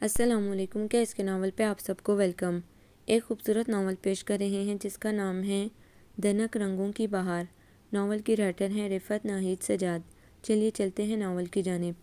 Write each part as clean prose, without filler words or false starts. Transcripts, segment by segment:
السلام علیکم۔ کیا اس کے ناول پہ آپ سب کو ویلکم۔ ایک خوبصورت ناول پیش کر رہے ہیں جس کا نام ہے دھنک رنگوں کی بہار۔ ناول کی رائٹر ہیں رفعت ناہید سجاد۔ چلیے چلتے ہیں ناول کی جانب۔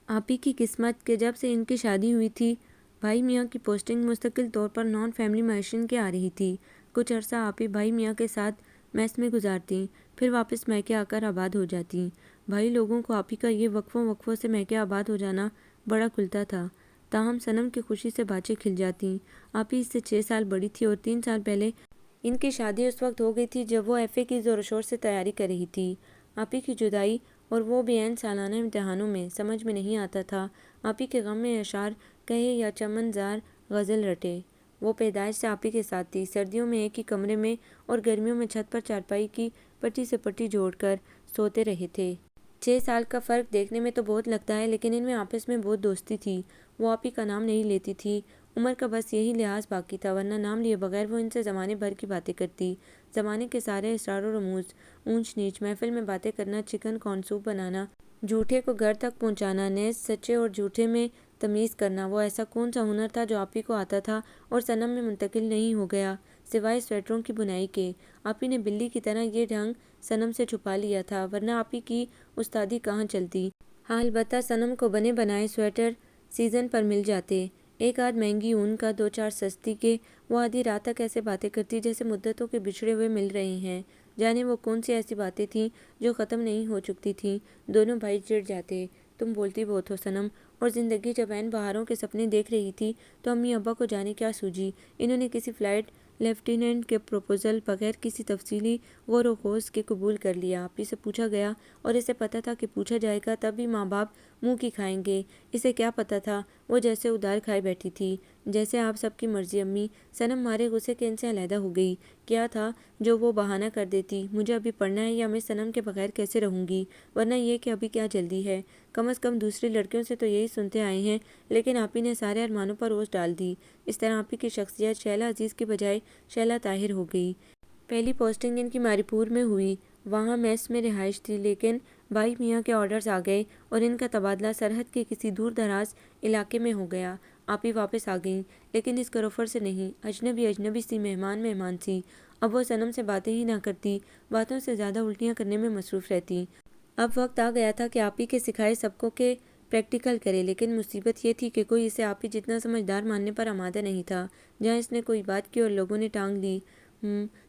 آپی کی قسمت کہ جب سے ان کی شادی ہوئی تھی بھائی میاں کی پوسٹنگ مستقل طور پر نان فیملی معیشن کے آ رہی تھی۔ کچھ عرصہ آپی بھائی میاں کے ساتھ میس میں گزارتی، پھر واپس میکے آ کر آباد ہو جاتی۔ بھائی لوگوں کو آپی کا یہ وقفوں سے میکے آباد ہو جانا بڑا کھلتا تھا، تاہم صنم کی خوشی سے باتیں کھل جاتیں۔ آپی اس سے 6 سال بڑی تھی اور 3 سال پہلے ان کی شادی اس وقت ہو گئی تھی جب وہ ایف اے کی زور و شور سے تیاری کر رہی تھی۔ آپی کی جدائی اور وہ بھی عین سالانہ امتحانوں میں سمجھ میں نہیں آتا تھا آپی کے غم میں اشعار کہے یا چمن زار غزل رٹے۔ وہ پیدائش سے آپی کے ساتھ تھی، سردیوں میں ایک ہی کمرے میں اور گرمیوں میں چھت پر چارپائی کی پٹی سے پٹی جوڑ کر سوتے رہے تھے۔ 6 سال کا فرق دیکھنے میں تو بہت لگتا ہے، لیکن ان میں آپس میں بہت دوستی تھی۔ وہ آپی کا نام نہیں لیتی تھی، عمر کا بس یہی لحاظ باقی تھا، ورنہ نام لیے بغیر وہ ان سے زمانے بھر کی باتیں کرتی۔ زمانے کے سارے اسرار و رموز، اونچ نیچ، محفل میں باتیں کرنا، چکن کارن سوپ بنانا، جھوٹے کو گھر تک پہنچانا، نیز سچے اور جھوٹے میں تمیز کرنا، وہ ایسا کون سا ہنر تھا جو آپی کو آتا تھا اور صنم میں منتقل نہیں ہو گیا، سوائے سویٹروں کی بنائی کے۔ آپی نے بلی کی طرح یہ ڈھنگ صنم سے چھپا لیا تھا، ورنہ آپی کی استادی کہاں چلتی۔ ہاں البتہ صنم کو بنے بنائے سویٹر سیزن پر مل جاتے، ایک آدھ مہنگی اون کا، 2 4 سستی کے۔ وہ آدھی رات تک ایسے باتیں کرتی جیسے مدتوں کے بچھڑے ہوئے مل رہے ہیں، جانے وہ کون سی ایسی باتیں تھیں جو ختم نہیں ہو چکتی تھیں۔ دونوں بھائی چڑ جاتے، تم بولتی بہت ہو صنم۔ اور زندگی جب عین بہاروں کے سپنے دیکھ رہی تھی تو امی ابا کو جانے کیا سوجی، انہوں نے کسی فلائٹ لیفٹیننٹ کے پروپوزل بغیر کسی تفصیلی غور و خوض کے قبول کر لیا۔ آپی سے پوچھا گیا اور اسے پتہ تھا کہ پوچھا جائے گا تب بھی ماں باپ منہ کی کھائیں گے، اسے کیا پتہ تھا، وہ جیسے ادار کھائے بیٹھی تھی، جیسے آپ سب کی مرضی امی۔ صنم مارے غصے کے ان سے علیحدہ ہو گئی۔ کیا تھا جو وہ بہانہ کر دیتی، مجھے ابھی پڑھنا ہے یا میں صنم کے بغیر کیسے رہوں گی، ورنہ یہ کہ ابھی کیا جلدی ہے، کم از کم دوسری لڑکیوں سے تو یہی سنتے آئے ہیں۔ لیکن آپی نے سارے ارمانوں پر اوس ڈال دی۔ اس طرح آپی کی شخصیت شیلا عزیز کی بجائے شیلا طاہر ہو گئی۔ پہلی پوسٹنگ ان کی ماری پور میں ہوئی، وہاں میس میں رہائش تھی، لیکن بھائی میاں کے آرڈرز آ گئے اور ان کا تبادلہ سرحد کے کسی دور دراز علاقے میں ہو گیا۔ آپی واپس آ گئیں، لیکن اس گروفر سے نہیں، اجنبی سی، مہمان سی۔ اب وہ صنم سے باتیں ہی نہ کرتی، باتوں سے زیادہ الٹیاں کرنے میں مصروف رہتی۔ اب وقت آ گیا تھا کہ آپی کے سکھائے سبقوں کے پریکٹیکل کرے، لیکن مصیبت یہ تھی کہ کوئی اسے آپی جتنا سمجھدار ماننے پر آمادہ نہیں تھا۔ جہاں اس نے کوئی بات کی اور لوگوں نے ٹانگ لی،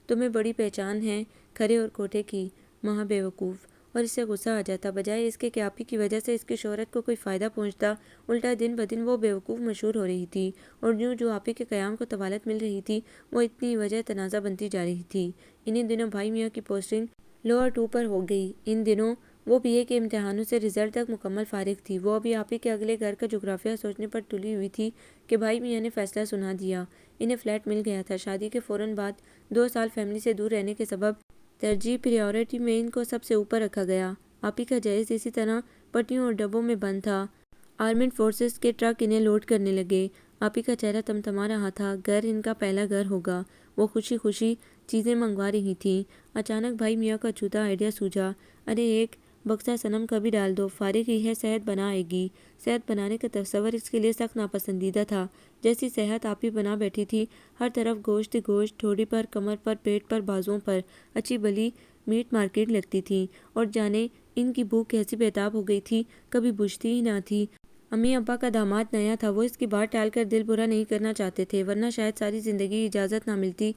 تمہیں بڑی پہچان ہے کھرے اور کوٹھے کی، مہا بیوقوف، اور اس سے غصہ آ جاتا، بجائے اس کے کہ آپی کی وجہ سے اس کی شہرت کو کوئی فائدہ پہنچتا، الٹا دن بدن وہ بیوقوف مشہور ہو رہی تھی، اور جو آپی کے قیام کو طوالت مل رہی تھی وہ اتنی وجہ تنازع بنتی جا رہی تھی۔ انہی دنوں بھائی میاں کی پوسٹنگ لوئر 2 پر ہو گئی۔ ان دنوں وہ بی اے کے امتحانوں سے رزلٹ تک مکمل فارغ تھی۔ وہ ابھی آپی کے اگلے گھر کا جغرافیہ سوچنے پر تلی ہوئی تھی کہ بھائی میاں نے فیصلہ سنا دیا، انہیں فلیٹ مل گیا تھا۔ شادی کے فوراً بعد 2 سال فیملی سے دور رہنے کے سبب ترجیح پریورٹی میں ان کو سب سے اوپر رکھا گیا۔ آپی کا جہیز اسی طرح پٹیوں اور ڈبوں میں بند تھا۔ آرمڈ فورسز کے ٹرک انہیں لوڈ کرنے لگے۔ آپی کا چہرہ تمتما رہا تھا، گھر ان کا پہلا گھر ہوگا۔ وہ خوشی خوشی چیزیں منگوا رہی تھیں۔ اچانک بھائی میاں کا اچھوتا آئیڈیا سوجا، ارے ایک بکسہ صنم کا بھی ڈال دو، فارغ ہی ہے، صحت بنا آئے گی۔ صحت بنانے کا تصور اس کے لیے سخت ناپسندیدہ تھا۔ جیسی صحت آپی بنا بیٹھی تھی، ہر طرف گوشت ہی گوشت، ٹھوڑی پر، کمر پر، پیٹ پر، بازوؤں پر، اچھی بلی میٹ مارکیٹ لگتی تھی، اور جانے ان کی بھوک کیسی بےتاب ہو گئی تھی، کبھی بجھتی ہی نہ تھی۔ امی ابا کا داماد نیا تھا، وہ اس کی بات ٹال کر دل برا نہیں کرنا چاہتے تھے، ورنہ شاید ساری زندگی اجازت نہ ملتی۔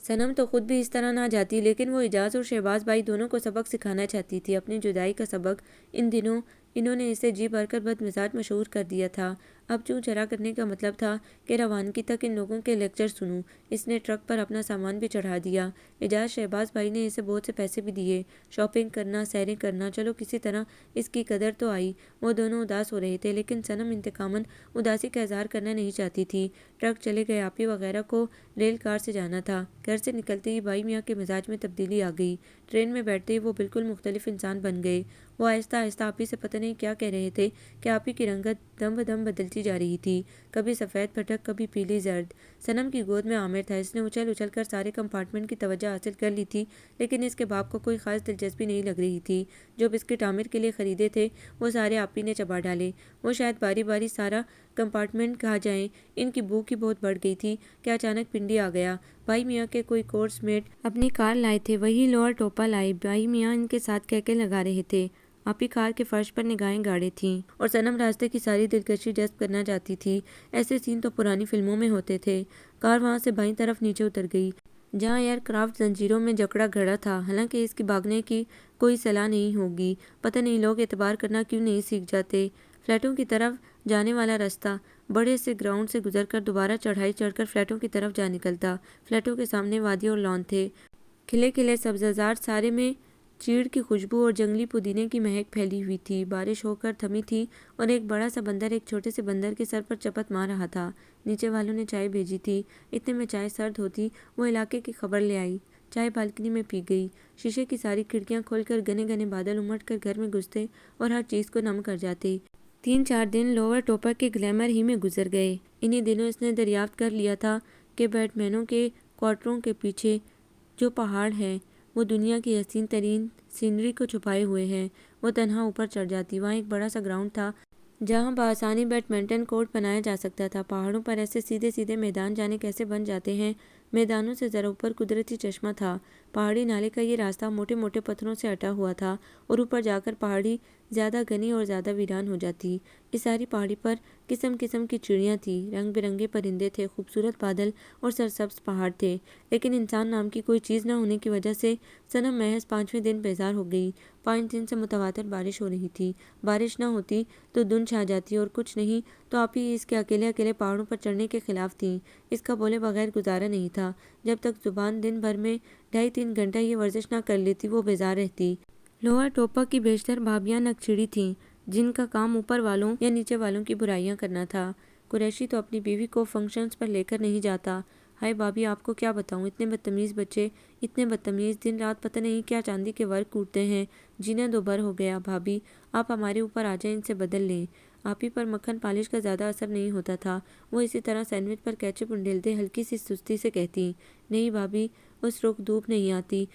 صنم تو خود بھی اس طرح نہ جاتی، لیکن وہ اجاز اور شہباز بھائی دونوں کو سبق سکھانا چاہتی تھی، اپنی جدائی کا سبق۔ ان دنوں انہوں نے اسے جی بھر کر بد مزاج مشہور کر دیا تھا۔ اب چوں چرا کرنے کا مطلب تھا کہ روانگی تک ان لوگوں کے لیکچر سنوں۔ اس نے ٹرک پر اپنا سامان بھی چڑھا دیا۔ اجاز شہباز بھائی نے اسے بہت سے پیسے بھی دیے، شاپنگ کرنا، سیریں کرنا، چلو کسی طرح اس کی قدر تو آئی۔ وہ دونوں اداس ہو رہے تھے، لیکن صنم انتقاماً اداسی کا اظہار کرنا نہیں چاہتی تھی۔ ٹرک چلے گئے، آپی وغیرہ کو ریل کار سے جانا تھا۔ گھر سے نکلتے ہی بھائی میاں کے مزاج میں تبدیلی آ گئی۔ ٹرین میں بیٹھتے ہی وہ بالکل مختلف انسان بن گئے۔ وہ آہستہ آہستہ آپی سے پتہ نہیں کیا کہہ رہے تھے کہ آپی کی رنگت دم بدم بدلتی جا رہی تھی، کبھی سفید پھٹک، کبھی پیلی زرد۔ صنم کی گود میں عامر تھا، اس نے اچھل اچھل کر سارے کمپارٹمنٹ کی توجہ حاصل کر لی تھی، لیکن اس کے باپ کو کوئی خاص دلچسپی نہیں لگ رہی تھی۔ جو بسکٹ عامر کے لیے خریدے تھے وہ سارے آپی نے چبا ڈالے۔ وہ شاید باری باری سارا کمپارٹمنٹ کھا جائیں۔ ان کی بھوک ہی بہت بڑھ گئی تھی کہ اچانک پنڈی آ گیا۔ بھائی میاں کے کوئی کورس میٹ اپنی کار لائے تھے، وہی لوور ٹوپا لائے۔ بھائی میاں ان کے ساتھ کہکے لگا رہے تھے۔ آپی کار کے فرش پر نگاہیں گاڑے تھیں اور صنم راستے کی ساری دلکشی جذب کرنا چاہتی تھی۔ ایسے سین تو پرانی فلموں میں ہوتے تھے۔ کار وہاں سے بائیں طرف نیچے اتر گئی، جہاں ایئر کرافٹ زنجیروں میں جکڑا گھڑا تھا۔ حالانکہ اس کی بھاگنے کی کوئی صلاح نہیں ہوگی، پتہ نہیں لوگ اعتبار کرنا کیوں نہیں سیکھ جاتے۔ فلیٹوں کی طرف جانے والا راستہ بڑے سے گراؤنڈ سے گزر کر دوبارہ چڑھائی چڑھ کر فلیٹوں کی طرف جا نکلتا۔ فلیٹوں کے سامنے وادی اور لان تھے، کھلے کھلے سبززار، سارے میں چیڑ کی خوشبو اور جنگلی پودینے کی مہک پھیلی ہوئی تھی۔ بارش ہو کر تھمی تھی اور ایک بڑا سا بندر ایک چھوٹے سے بندر کے سر پر چپت مار رہا تھا۔ نیچے والوں نے چائے بھیجی تھی، اتنے میں چائے سرد ہوتی وہ علاقے کی خبر لے آئی۔ چائے بالکنی میں پی گئی۔ شیشے کی ساری کھڑکیاں کھول کر گھنے گھنے بادل امٹ کر گھر میں گھستے اور ہر چیز کو نم کر جاتے۔ 3-4 دن لوور ٹوپا کے گلیمر ہی میں گزر گئے۔ انہی دنوں اس نے دریافت کر لیا تھا کہ بیٹ مینوں کے کوارٹروں کے پیچھے جو پہاڑ ہے وہ دنیا کی حسین ترین سینری کو چھپائے ہوئے ہیں۔ وہ تنہا اوپر چڑھ جاتی۔ وہاں ایک بڑا سا گراؤنڈ تھا جہاں بآسانی بیڈمنٹن کورٹ بنایا جا سکتا تھا۔ پہاڑوں پر ایسے سیدھے سیدھے میدان جانے کیسے بن جاتے ہیں۔ میدانوں سے ذرا اوپر قدرتی چشمہ تھا۔ پہاڑی نالے کا یہ راستہ موٹے موٹے پتھروں سے اٹا ہوا تھا اور اوپر جا کر پہاڑی زیادہ گھنی اور زیادہ ویران ہو جاتی۔ اس ساری پہاڑی پر قسم قسم کی چڑیاں تھیں، رنگ برنگے پرندے تھے، خوبصورت بادل اور سرسبز پہاڑ تھے، لیکن انسان نام کی کوئی چیز نہ ہونے کی وجہ سے صنم محض 5ویں دن بیزار ہو گئی۔ 5 دن سے متواتر بارش ہو رہی تھی۔ بارش نہ ہوتی تو دھند چھا جاتی اور کچھ نہیں تو آپ ہی اس کے اکیلے اکیلے پہاڑوں پر چڑھنے کے خلاف تھیں۔ اس کا بولے بغیر گزارا نہیں تھا۔ جب تک زبان دن بھر میں 2.5-3 گھنٹہ یہ ورزش نہ کر لیتی وہ بیزار رہتی۔ لوور ٹوپا کی بیشتر بھابیاں نکچڑی تھیں، جن کا کام اوپر والوں یا نیچے والوں کی برائیاں کرنا تھا۔ قریشی تو اپنی بیوی کو فنکشنز پر لے کر نہیں جاتا۔ ہائے بھابی، آپ کو کیا بتاؤں، اتنے بدتمیز بچے، اتنے بدتمیز، دن رات پتہ نہیں کیا چاندی کے ورق کوٹتے ہیں۔ جینا دوبھر ہو گیا۔ بھابی آپ ہمارے اوپر آ جائیں، ان سے بدل لیں۔ آپی پر مکھن پالش کا زیادہ اثر نہیں ہوتا تھا۔ وہ اسی طرح سینڈوچ پر کیچپ انڈیلتے ہلکی سی سستی سے کہتی، نہیں بھابی، اس رخ دھوپ نہیں آتی۔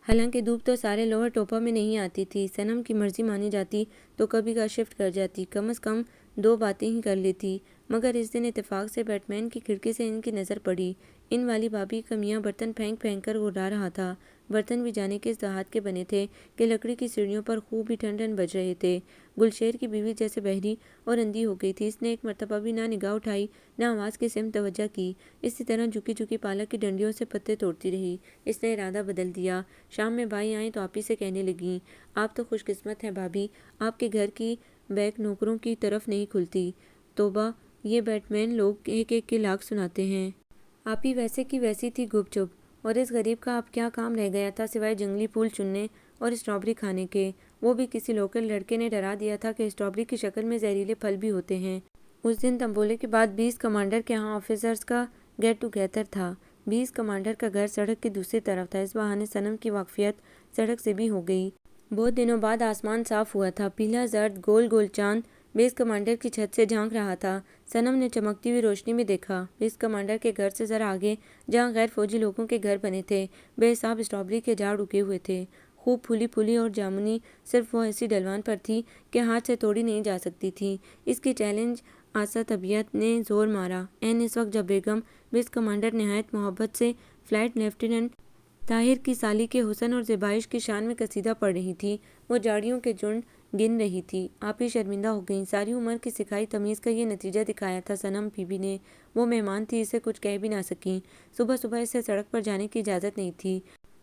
حالانکہ دھوپ تو سارے لوور ٹوپا میں نہیں آتی تھی۔ صنم کی مرضی مانی جاتی تو کبھی کا شفٹ کر جاتی، کم از کم 2 باتیں ہی کر لیتی۔ مگر اس دن اتفاق سے بیٹ مین کی کھڑکی سے ان کی نظر پڑی۔ ان والی بھابی کا میاں برتن پھینک پھینک کر اڑا رہا تھا۔ برتن بھی جانے کس دھات کے بنے تھے کہ لکڑی کی سیڑھیوں پر خوب ہی ٹھن ٹھن بج رہے تھے۔ گلشیر کی بیوی جیسے بہری اور اندھی ہو گئی تھی۔ اس نے ایک مرتبہ بھی نہ نگاہ اٹھائی نہ آواز کی سمت توجہ کی، اسی طرح جھکی جھکی پالک کی ڈنڈیوں سے پتے توڑتی رہی۔ اس نے ارادہ بدل دیا۔ شام میں بھائی آئیں تو آپی سے کہنے لگیں، آپ تو خوش قسمت ہیں بھابی، آپ کے گھر کی بیک نوکروں کی طرف نہیں کھلتی۔ توبہ، یہ بیٹ مین لوگ ایک ایک کے لاکھ سناتے ہیں۔ آپی ویسے کی ویسی تھی، گپ چپ، اور اس غریب کا اب کیا کام رہ گیا تھا سوائے جنگلی پھول چننے اور اسٹرابری کھانے کے۔ وہ بھی کسی لوکل لڑکے نے ڈرا دیا تھا کہ اسٹرابری کی شکل میں زہریلے پھل بھی ہوتے ہیں۔ اس دن تنبولے کے بعد 20 کمانڈر کے ہاں آفیسرز کا گیٹ ٹوگیدر تھا۔ 20 کمانڈر کا گھر سڑک کی دوسری طرف تھا۔ اس بہانے صنم کی واقفیت سڑک سے بھی ہو گئی۔ بہت دنوں بعد آسمان صاف ہوا تھا۔ پیلا زرد گول گول چاند بیس کمانڈر کی چھت سے جھانک رہا تھا۔ صنم نے چمکتی ہوئی روشنی میں دیکھا، بیس کمانڈر کے گھر سے ذرا آگے جہاں غیر فوجی لوگوں کے گھر بنے تھے، بے حساب اسٹرابری کے جھاڑ اگے ہوئے تھے، خوب پھولی پھولی اور جامنی۔ صرف وہ ایسی ڈھلوان پر تھی کہ ہاتھ سے توڑی نہیں جا سکتی تھی۔ اس کی چیلنج آسا طبیعت نے زور مارا۔ عین اس وقت جب بیگم بیس کمانڈر نہایت محبت سے فلائٹ لیفٹیننٹ طاہر کی سالی کے حسن اور زیبائش کی شان میں قصیدہ پڑھ رہی تھی، وہ جھاڑیوں کے جھنڈ گن رہی تھی۔ آپ ہی شرمندہ ہو گئیں۔ ساری عمر کی سکھائی تمیز کا یہ نتیجہ دکھایا تھا صنم بی بی نے۔ وہ مہمان تھی، اسے کچھ کہہ بھی نہ سکیں۔ صبح صبح اسے سڑک پر جانے کی اجازت نہیں تھی۔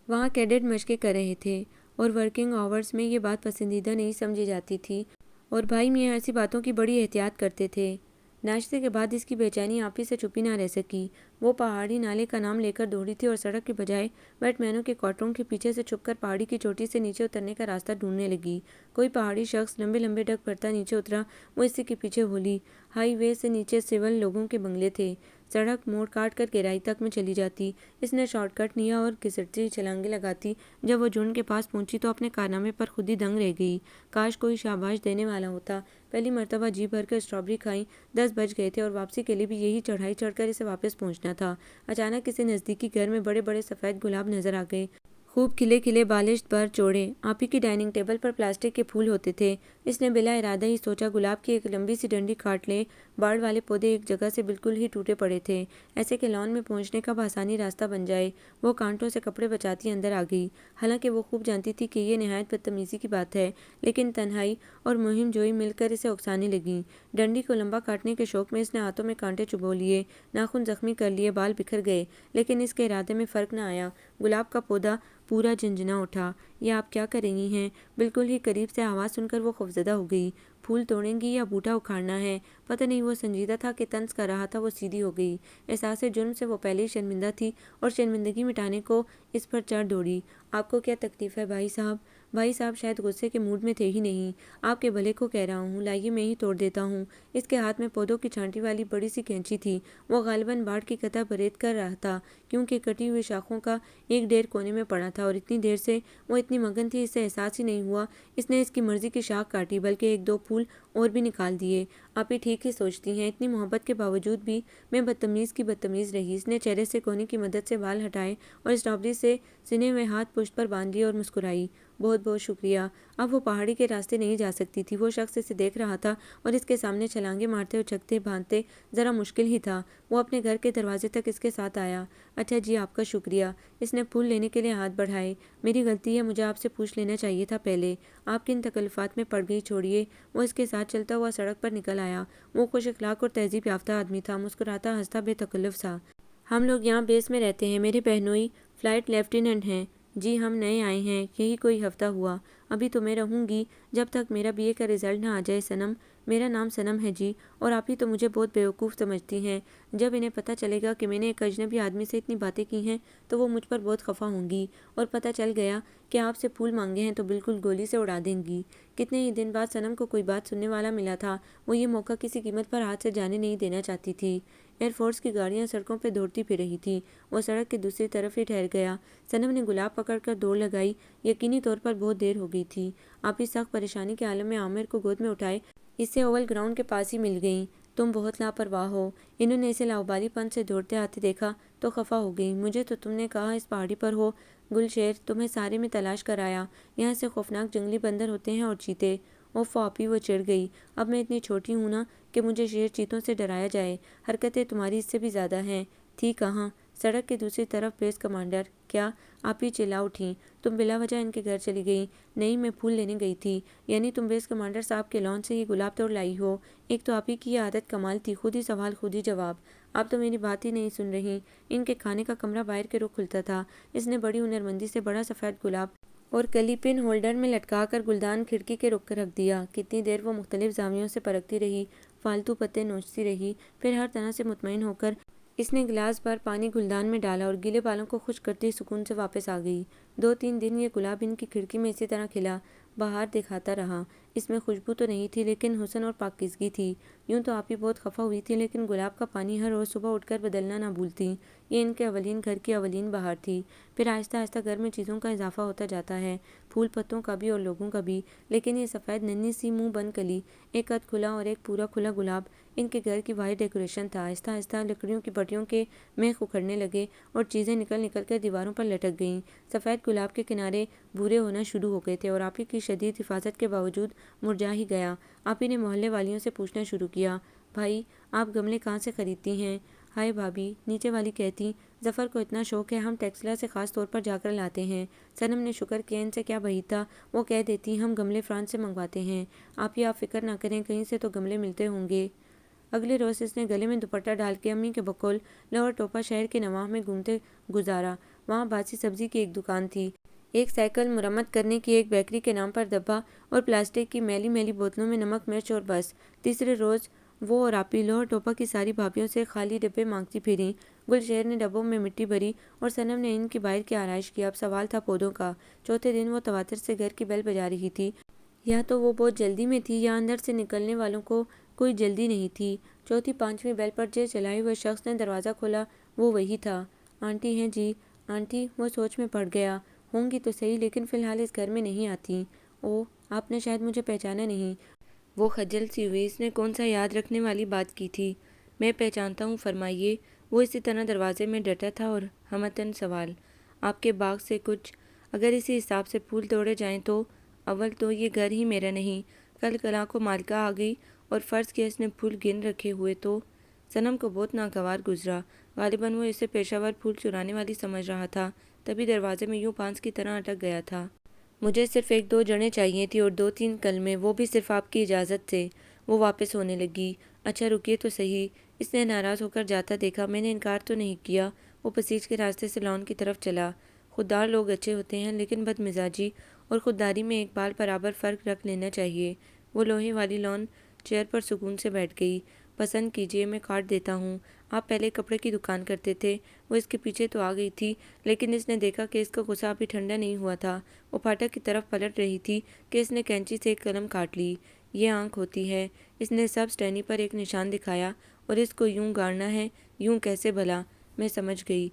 وہاں کیڈٹ مشقیں کر رہے تھے اور ورکنگ آورز میں یہ بات پسندیدہ نہیں سمجھی جاتی تھی، اور بھائی میاں ایسی باتوں کی بڑی احتیاط کرتے تھے۔ ناشتے کے بعد اس کی بے چینی آپ ہی سے چھپی نہ رہ سکی۔ وہ پہاڑی نالے کا نام لے کر دوڑی تھی اور سڑک کی بجائے بیٹ مینوں کے کوارٹروں کے پیچھے سے چھپ کر پہاڑی کی چوٹی سے نیچے اترنے کا راستہ ڈھونڈنے لگی۔ کوئی پہاڑی شخص لمبے لمبے ڈگ پھرتا نیچے اترا، وہ اسی کے پیچھے بولی۔ ہائی وے سے نیچے سول لوگوں کے بنگلے تھے۔ سڑک موڑ کاٹ کر گہرائی تک میں چلی جاتی۔ اس نے شارٹ کٹ لیا اور گھسٹتی چھلانگیں لگاتی۔ جب وہ جھنڈ کے پاس پہنچی تو اپنے کارنامے پر خود ہی دنگ رہ گئی۔ کاش کوئی شاباش دینے والا ہوتا۔ پہلی مرتبہ جی بھر کر اسٹرابری کھائیں۔ 10 بج گئے تھے اور واپسی کے لیے بھی یہی چڑھائی چڑھ کر اسے واپس پہنچنا تھا۔ اچانک اسے نزدیکی گھر میں بڑے بڑے سفید گلاب نظر آ گئے، خوب کھلے کھلے، بالشت پر چوڑے۔ آپی کی ڈائننگ ٹیبل پر پلاسٹک کے پھول ہوتے تھے۔ اس نے بلا ارادہ ہی سوچا گلاب کی ایک لمبی سی ڈنڈی کاٹ لے۔ باڑ والے پودے ایک جگہ سے بالکل ہی ٹوٹے پڑے تھے، ایسے کہ لان میں پہنچنے کا بآسانی راستہ بن جائے۔ وہ کانٹوں سے کپڑے بچاتی اندر آ گئی، حالانکہ وہ خوب جانتی تھی کہ یہ نہایت بدتمیزی کی بات ہے، لیکن تنہائی اور مہم جوئی مل کر اسے اکسانے لگیں۔ ڈنڈی کو لمبا کاٹنے کے شوق میں اس نے ہاتھوں میں کانٹے چبو لیے، ناخن زخمی کر لیے، بال بکھر گئے، لیکن اس کے ارادے میں فرق نہ آیا۔ گلاب کا پودا پورا جھنجھنا اٹھا۔ یہ آپ کیا کر رہی ہیں؟ بالکل ہی قریب سے آواز سن کر وہ خوفزدہ ہو گئی۔ پھول توڑیں گی یا بوٹا اکھاڑنا ہے؟ پتہ نہیں وہ سنجیدہ تھا کہ طنز کر رہا تھا۔ وہ سیدھی ہو گئی۔ احساس جرم سے وہ پہلے ہی شرمندہ تھی اور شرمندگی مٹانے کو اس پر چڑھ دوڑی۔ آپ کو کیا تکلیف ہے بھائی صاحب؟ بھائی صاحب شاید غصے کے موڈ میں تھے ہی نہیں۔ آپ کے بھلے کو کہہ رہا ہوں، لائیے میں ہی توڑ دیتا ہوں۔ اس کے ہاتھ میں پودوں کی چھانٹی والی بڑی سی کینچی تھی۔ وہ غالباً باڑ کی قطع برید کر رہا تھا، کیونکہ کٹی ہوئی شاخوں کا ایک ڈھیر کونے میں پڑا تھا، اور اتنی دیر سے وہ اتنی مگن تھی اسے احساس ہی نہیں ہوا اس نے اس کی مرضی کی شاخ کاٹی، بلکہ ایک دو پھول اور بھی نکال دیے۔ آپ ہی ٹھیک ہی سوچتی ہیں، اتنی محبت کے باوجود بھی میں بدتمیز کی بدتمیز رہی۔ اس نے چہرے سے کونے کی مدد سے بال ہٹائے اور اسٹرابری سے سنے ہوئے ہاتھ پشت پر باندھ لیے اور مسکرائی۔ بہت بہت شکریہ۔ اب وہ پہاڑی کے راستے نہیں جا سکتی تھی۔ وہ شخص اسے دیکھ رہا تھا اور اس کے سامنے چھلانگیں مارتے اور اچکتے باندھتے ذرا مشکل ہی تھا۔ وہ اپنے گھر کے دروازے تک اس کے ساتھ آیا۔ اچھا جی، آپ کا شکریہ۔ اس نے پھول لینے کے لیے ہاتھ بڑھائے۔ میری غلطی ہے، مجھے آپ سے پوچھ لینا چاہیے تھا پہلے۔ آپ کن تکلفات میں پڑ گئی، چھوڑیے۔ وہ اس کے ساتھ چلتا ہوا سڑک پر نکل آیا۔ وہ خوش اخلاق اور تہذیب یافتہ آدمی تھا، مسکراتا ہنستا بے تکلف سا۔ ہم لوگ یہاں بیس میں رہتے ہیں، میرے بہنوئی فلائٹ لیفٹیننٹ ہیں۔ جی ہم نئے آئے ہیں، یہی کوئی ہفتہ ہوا۔ ابھی تو میں رہوں گی جب تک میرا BA کا رزلٹ نہ آ جائے۔ سنم، میرا نام سنم ہے جی، اور آپ ہی تو مجھے بہت بیوقوف سمجھتی ہیں۔ جب انہیں پتہ چلے گا کہ میں نے ایک اجنبی آدمی سے اتنی باتیں کی ہیں تو وہ مجھ پر بہت خفا ہوں گی، اور پتہ چل گیا کہ آپ سے پھول مانگے ہیں تو بالکل گولی سے اڑا دیں گی۔ کتنے ہی دن بعد سنم کو کوئی بات سننے والا ملا تھا۔ وہ یہ موقع کسی قیمت پر ہاتھ سے جانے نہیں دینا چاہتی تھی۔ ایئر فورس کی گاڑیاں سڑکوں پہ دوڑتی پھر رہی تھیں۔ وہ سڑک کی دوسری طرف ہی ٹھہر گیا۔ سنم نے گلاب پکڑ کر دوڑ لگائی۔ یقینی طور پر بہت دیر ہو گئی تھی۔ آپ اس سخت پریشانی کے عالم میں عامر کو گود میں اٹھائے اس سے اوول گراؤنڈ کے پاس ہی مل گئیں۔ تم بہت لاپرواہ ہو۔ انہوں نے اسے لاوبالی پن سے دوڑتے آتے دیکھا تو خفا ہو گئی۔ مجھے تو تم نے کہا اس پہاڑی پر ہو گلشیر، تمہیں سارے میں تلاش کر آیا۔ یہاں سے خوفناک جنگلی بندر ہوتے ہیں اور چیتے۔ اوف آپی، وہ چڑ گئی۔ اب میں اتنی چھوٹی ہوں نا کہ مجھے شیر چیتوں سے ڈرایا جائے۔ حرکتیں تمہاری اس سے بھی زیادہ ہیں۔ تھی کہاں؟ سڑک کے دوسری طرف بیس کمانڈر۔ کیا؟ آپی چلا اٹھیں۔ تم بلا وجہ ان کے گھر چلی گئی؟ نہیں، میں پھول لینے گئی تھی۔ یعنی تم بیس کمانڈر صاحب کے لان سے یہ گلاب توڑ لائی ہو؟ ایک تو آپی کی یہ عادت کمال تھی، خود ہی سوال خود ہی جواب۔ آپ تو میری بات ہی نہیں سن رہی۔ ان کے کھانے کا کمرہ باہر کے رخ کھلتا تھا۔ اس نے بڑی ہنرمندی سے بڑا سفید گلاب اور کلی پن ہولڈر میں لٹکا کر گلدان کھڑکی کے رخ رکھ دیا۔ کتنی دیر وہ مختلف زاویوں سے پرکھتی رہی، فالتو پتے نوچتی رہی، پھر ہر طرح سے مطمئن ہو کر اس نے گلاس بھر پانی گلدان میں ڈالا اور گیلے بالوں کو خشک کرتی سکون سے واپس آ گئی۔ 2-3 دن یہ گلاب ان کی کھڑکی میں اسی طرح کھلا بہار دکھاتا رہا۔ اس میں خوشبو تو نہیں تھی، لیکن حسن اور پاکیزگی تھی۔ یوں تو آپ ہی بہت خفا ہوئی تھی، لیکن گلاب کا پانی ہر روز صبح اٹھ کر بدلنا نہ بھولتی۔ یہ ان کے اولین گھر کی اولین بہار تھی۔ پھر آہستہ آہستہ گھر میں چیزوں کا اضافہ ہوتا جاتا ہے، پھول پتوں کا بھی اور لوگوں کا بھی، لیکن یہ سفید ننھی سی منہ بند کلی، ایک قد کھلا اور ایک پورا کھلا گلاب ان کے گھر کی واحد ڈیکوریشن تھا۔ آہستہ آہستہ لکڑیوں کی پٹیوں کے میخ اکھڑنے لگے اور چیزیں نکل نکل کر دیواروں پر لٹک گئیں۔ سفید گلاب کے کنارے بھورے ہونا شروع ہو گئے تھے اور آپی کی شدید حفاظت کے باوجود مرجھا ہی گیا۔ آپی نے محلے والیوں سے پوچھنا شروع کیا، بھائی آپ گملے کہاں سے خریدتی ہیں؟ ہائے بھابھی، نیچے والی کہتی، ظفر کو اتنا شوق ہے، ہم ٹیکسلا سے خاص طور پر جا کر لاتے ہیں۔ سنم نے شکر کیا، ان سے کیا بعید تھا، وہ کہہ دیتی ہم گملے فرانس سے منگواتے ہیں۔ آپی آپ فکر نہ کریں، کہیں سے تو گملے ملتے ہوں گے۔ اگلے روز اس نے گلے میں دوپٹہ ڈال کے امی کے بقول لاہور ٹوپا شہر کے نواح میں گھومتے گزارا۔ وہاں باسی سبزی کی ایک دکان تھی، ایک سائیکل مرمت کرنے کی، ایک بیکری کے نام پر ڈبہ اور پلاسٹک کی میلی میلی بوتلوں میں نمک مرچ اور بس۔ تیسرے روز وہ اور آپی لاہور ٹوپا کی ساری بھابھیوں سے خالی ڈبے مانگتی پھریں۔ گلشیر نے ڈبوں میں مٹی بھری اور سنم نے ان کی باہر کی آرائش کی۔ اب سوال تھا پودوں کا۔ چوتھے دن وہ تواتر سے گھر کی بیل بجا رہی تھی۔ یا تو وہ بہت جلدی میں تھی یا اندر سے نکلنے والوں کو کوئی جلدی نہیں تھی۔ چوتھی پانچویں بیل پر جو چلائی ہوئے شخص نے دروازہ کھولا وہ وہی تھا۔ آنٹی ہیں جی؟ آنٹی؟ وہ سوچ میں پڑ گیا۔ ہوں گی تو صحیح، لیکن فی الحال اس گھر میں نہیں آتی۔ اوہ، آپ نے شاید مجھے پہچانا نہیں۔ وہ خجل سی ہوئی، اس نے کون سا یاد رکھنے والی بات کی تھی؟ میں پہچانتا ہوں، فرمائیے۔ وہ اسی طرح دروازے میں ڈٹا تھا اور ہمتاً سوال، آپ کے باغ سے کچھ؟ اگر اسی حساب سے پھول توڑے جائیں تو اول تو یہ گھر ہی میرا نہیں۔ کل کلاں کو مالکہ آ گئی اور فرض کیا اس نے پھول گن رکھے ہوئے تو؟ صنم کو بہت ناگوار گزرا۔ غالباً وہ اسے پیشہ ور پھول چرانے والی سمجھ رہا تھا، تبھی دروازے میں یوں پانس کی طرح اٹک گیا تھا۔ مجھے صرف ایک دو جڑیں چاہیے تھی اور دو تین کلمے، وہ بھی صرف آپ کی اجازت سے۔ وہ واپس ہونے لگی۔ اچھا رکیے تو صحیح۔ اس نے ناراض ہو کر جاتا دیکھا۔ میں نے انکار تو نہیں کیا۔ وہ پسیج کے راستے سے لان کی طرف چلا۔ خوددار لوگ اچھے ہوتے ہیں، لیکن بد مزاجی اور خودداری میں ایک بال برابر فرق رکھ لینا چاہیے۔ وہ لوہے والی لان چیئر پر سکون سے بیٹھ گئی۔ پسند کیجیے، میں کاٹ دیتا ہوں۔ آپ پہلے کپڑے کی دکان کرتے تھے۔ وہ اس کے پیچھے تو آ گئی تھی، لیکن اس نے دیکھا کہ اس کا غصہ ابھی ٹھنڈا نہیں ہوا تھا۔ وہ پھاٹک کی طرف پلٹ رہی تھی کہ اس نے کینچی سے ایک قلم کاٹ لی۔ یہ آنکھ ہوتی ہے۔ اس نے سبز ٹہنی پر ایک نشان دکھایا، اور اس کو یوں گاڑنا ہے۔ یوں کیسے بھلا؟ میں سمجھ گئی۔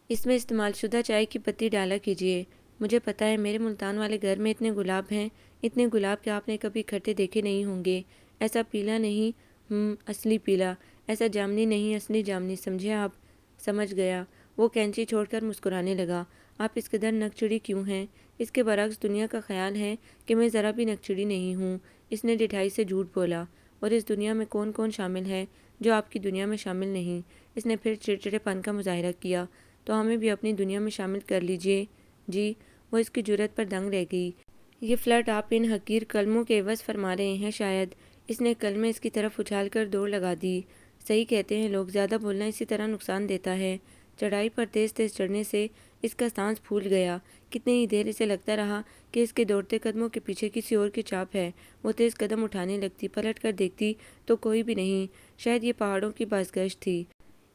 اس میں استعمال شدہ چائے کی پتی ڈالا کیجیے۔ مجھے پتہ ہے میرے ملتان والے گھر میں اتنے گلاب ہیں، اتنے گلاب کہ آپ نے کبھی اکٹھے دیکھے نہیں ہوں گے۔ ایسا پیلا نہیں، اصلی پیلا۔ ایسا جامنی نہیں، اصلی جامنی، سمجھے آپ؟ سمجھ گیا۔ وہ کینچی چھوڑ کر مسکرانے لگا۔ آپ اس قدر نکچڑی کیوں ہیں؟ اس کے برعکس دنیا کا خیال ہے کہ میں ذرا بھی نکچڑی نہیں ہوں۔ اس نے ڈٹھائی سے جھوٹ بولا۔ اور اس دنیا میں کون کون شامل ہے جو آپ کی دنیا میں شامل نہیں؟ اس نے پھر چڑچڑے پن کا مظاہرہ کیا۔ تو ہمیں بھی اپنی دنیا میں شامل کر لیجیے۔ جی؟ وہ اس کی جرأت پر دنگ رہ گئی۔ یہ فلرٹ آپ ان حقیر کلموں کے عوض فرما رہے ہیں شاید۔ اس نے کلمے اس کی طرف اچھال کر دوڑ لگا دی۔ صحیح کہتے ہیں لوگ، زیادہ بولنا اسی طرح نقصان دیتا ہے۔ چڑھائی پر تیز تیز چڑھنے سے اس کا سانس پھول گیا۔ کتنی ہی دیر اسے لگتا رہا کہ اس کے دوڑتے قدموں کے پیچھے کسی اور کی چھاپ ہے۔ وہ تیز قدم اٹھانے لگتی، پلٹ کر دیکھتی تو کوئی بھی نہیں۔ شاید یہ پہاڑوں کی بازگشت تھی۔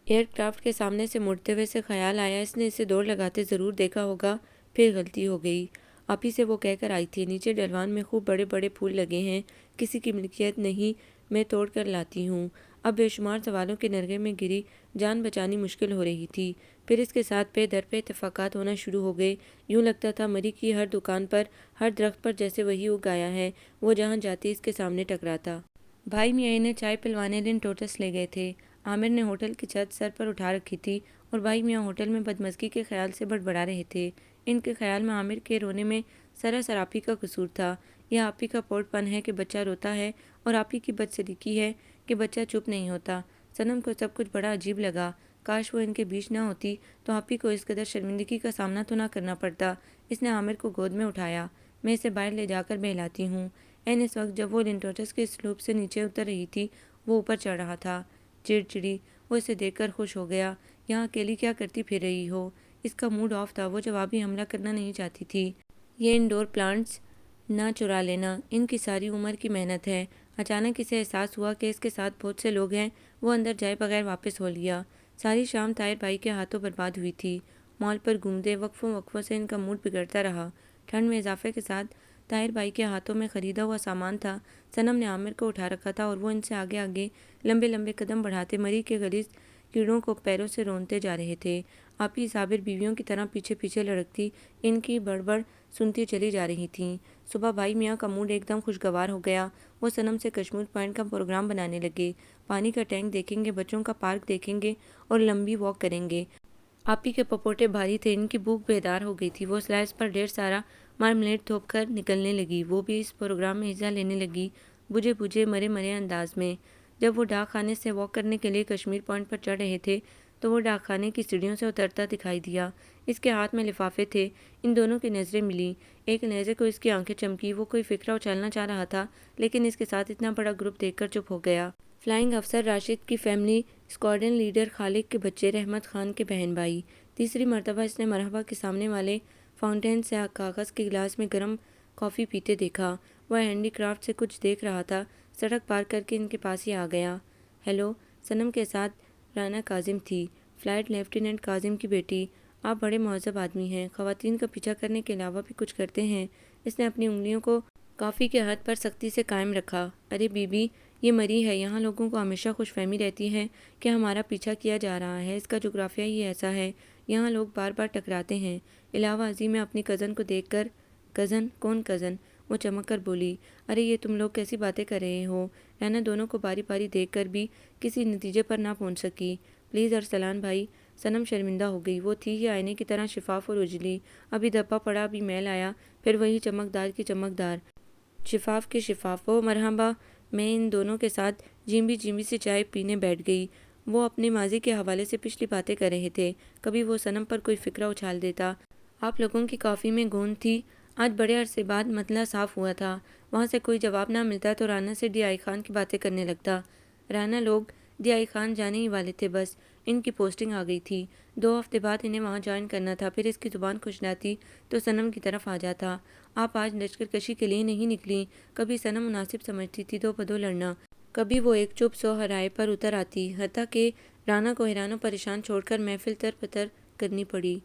ایئر کرافٹ کے سامنے سے مڑتے ہوئے سے خیال آیا اس نے اسے دوڑ لگاتے ضرور دیکھا ہوگا۔ پھر غلطی ہو گئی۔ آپ ہی سے وہ کہہ کر آئی تھی، نیچے ڈھلوان میں خوب بڑے بڑے پھول لگے ہیں، کسی کی ملکیت نہیں، میں توڑ کر لاتی ہوں۔ اب بے شمار سوالوں کے نرغے میں گری جان بچانی مشکل ہو رہی تھی۔ پھر اس کے ساتھ پے در پہ اتفاقات ہونا شروع ہو گئے۔ یوں لگتا تھا مری کی ہر دکان پر، ہر درخت پر جیسے وہی اگ آیا ہے۔ وہ جہاں جاتی اس کے سامنے ٹکراتا۔ بھائی میاں انہیں چائے پلوانے لنٹوٹس لے گئے تھے۔ عامر نے ہوٹل کی چھت سر پر اٹھا رکھی تھی اور بھائی میاں ہوٹل میں بدمزگی کے خیال سے بڑبڑا رہے تھے۔ ان کے خیال میں عامر کے رونے میں سراسر آپ ہی کا قصور تھا۔ یہ آپ ہی کا پوٹ پن ہے کہ بچہ روتا ہے، اور آپ ہی کی بدسلیقی ہے کہ بچہ چپ نہیں ہوتا۔ صنم کو سب کچھ بڑا عجیب لگا۔ کاش وہ ان کے بیچ نہ ہوتی تو آپ ہی کو اس قدر شرمندگی کا سامنا تو نہ کرنا پڑتا۔ اس نے عامر کو گود میں اٹھایا۔ میں اسے باہر لے جا کر بہلاتی ہوں۔ اس وقت جب وہ لنٹوٹس کے سلوپ سے نیچے اتر رہی تھی، وہ اوپر چڑھ رہا تھا۔ چڑچڑی، وہ اسے دیکھ کر خوش ہو گیا۔ یہاں اکیلی کیا کرتی پھر رہی ہو؟ اس کا موڈ آف تھا، وہ جوابی حملہ کرنا نہیں چاہتی تھی۔ یہ انڈور پلانٹس نہ چرا لینا، ان کی ساری عمر کی محنت ہے۔ اچانک اسے احساس ہوا کہ اس کے ساتھ بہت سے لوگ ہیں۔ وہ اندر جائے بغیر واپس ہو لیا۔ ساری شام طاہر بھائی کے ہاتھوں برباد ہوئی تھی۔ مال پر گھومتے وقفوں سے ان کا موڈ بگڑتا رہا۔ ٹھنڈ میں اضافے کے ساتھ طاہر بھائی کے ہاتھوں میں خریدا ہوا سامان تھا۔ صنم نے عامر کو اٹھا رکھا تھا اور وہ ان سے آگے آگے لمبے لمبے قدم بڑھاتے مری کے غلیظ کیڑوں کو پیروں سے رونتے جا رہے تھے۔ آپی صابر بیویوں کی طرح پیچھے پیچھے لڑکتی ان کی بڑبڑ سنتی چلی جا رہی تھیں۔ صبح بھائی میاں کا موڈ ایک دم خوشگوار ہو گیا۔ وہ صنم سے کشمیر پوائنٹ کا پروگرام بنانے لگے۔ پانی کا ٹینک دیکھیں گے، بچوں کا پارک دیکھیں گے اور لمبی واک کریں گے۔ آپی کے پپوٹے بھاری تھے، ان کی بھوک بیدار ہو گئی تھی۔ وہ سلائس پر ڈھیر سارا مارملیٹ تھوپ کر نکلنے لگی۔ وہ بھی اس پروگرام میں حصہ لینے لگی، بجھے بجھے مرے مرے انداز میں۔ جب وہ ڈاک خانے سے واک کرنے کے لیے کشمیر پوائنٹ پر چڑھ رہے تھے تو وہ ڈاک خانے کی سیڑھیوں سے اترتا دکھائی دیا۔ اس کے ہاتھ میں لفافے تھے۔ ان دونوں کی نظریں ملیں۔ ایک لہجے کو اس کی آنکھیں چمکی۔ وہ کوئی فقرہ اچھالنا چاہ رہا تھا، لیکن اس کے ساتھ اتنا بڑا گروپ دیکھ کر چپ ہو گیا۔ فلائنگ افسر راشد کی فیملی، اسکواڈرن لیڈر خالق کے بچے، رحمت خان کے بہن بھائی۔ تیسری مرتبہ اس نے مرحبا کے سامنے والے فاؤنٹین سے کاغذ کے گلاس میں گرم کافی پیتے دیکھا۔ وہ ہینڈی کرافٹ سے کچھ دیکھ رہا تھا۔ سڑک پار کر کے ان کے پاس ہی آ گیا۔ ہیلو، صنم کے ساتھ رانا کاظم تھی، فلائٹ لیفٹیننٹ کاظم کی بیٹی۔ آپ بڑے مہذب آدمی ہیں، خواتین کا پیچھا کرنے کے علاوہ بھی کچھ کرتے ہیں۔ اس نے اپنی انگلیوں کو کافی کے ہاتھ پر سختی سے قائم رکھا۔ ارے بی بی، یہ مری ہے، یہاں لوگوں کو ہمیشہ خوش فہمی رہتی ہے کہ ہمارا پیچھا کیا جا رہا ہے، اس کا جغرافیہ ہی ایسا ہے، یہاں لوگ بار بار ٹکراتے ہیں۔ علاوہ ازیں میں اپنی کزن کو دیکھ کر کزن کون کزن وہ چمک کر بولی، ارے یہ تم لوگ کیسی باتیں کر رہے ہو؟ رینا دونوں کو باری باری دیکھ کر بھی کسی نتیجے پر نہ پہنچ سکی۔ پلیز ارسلان بھائی، صنم شرمندہ ہو گئی، وہ تھی ہی آئینے کی طرح شفاف اور اجلی، ابھی دھبا پڑا ابھی میل آیا، پھر وہی چمکدار کی چمکدار، شفاف کی شفاف۔ وہ مرحبا، میں ان دونوں کے ساتھ جیمبی جیمبی سی چائے پینے بیٹھ گئی۔ وہ اپنے ماضی کے حوالے سے پچھلی باتیں کر رہے تھے، کبھی وہ صنم پر کوئی فقرہ اچھال دیتا۔ آپ لوگوں کی کافی میں گوند تھی، آج بڑے عرصے بعد مطلع صاف ہوا تھا۔ وہاں سے کوئی جواب نہ ملتا تو رانا سے ڈی آئی خان کی باتیں کرنے لگتا۔ رانا لوگ ڈی آئی خان جانے ہی والے تھے، بس ان کی پوسٹنگ آ گئی تھی، 2 ہفتے بعد انہیں وہاں جوائن کرنا تھا۔ پھر اس کی زبان کھجلاتی تو صنم کی طرف آ جاتا، آپ آج لشکر کشی کے لیے نہیں نکلی؟ کبھی صنم مناسب سمجھتی تھی دو بدو لڑنا، کبھی وہ ایک چپ سو ہرائے پر اتر آتی، حتیٰ کہ رانا کو حیران و پریشان چھوڑ کر محفل تر پتر کرنی پڑی۔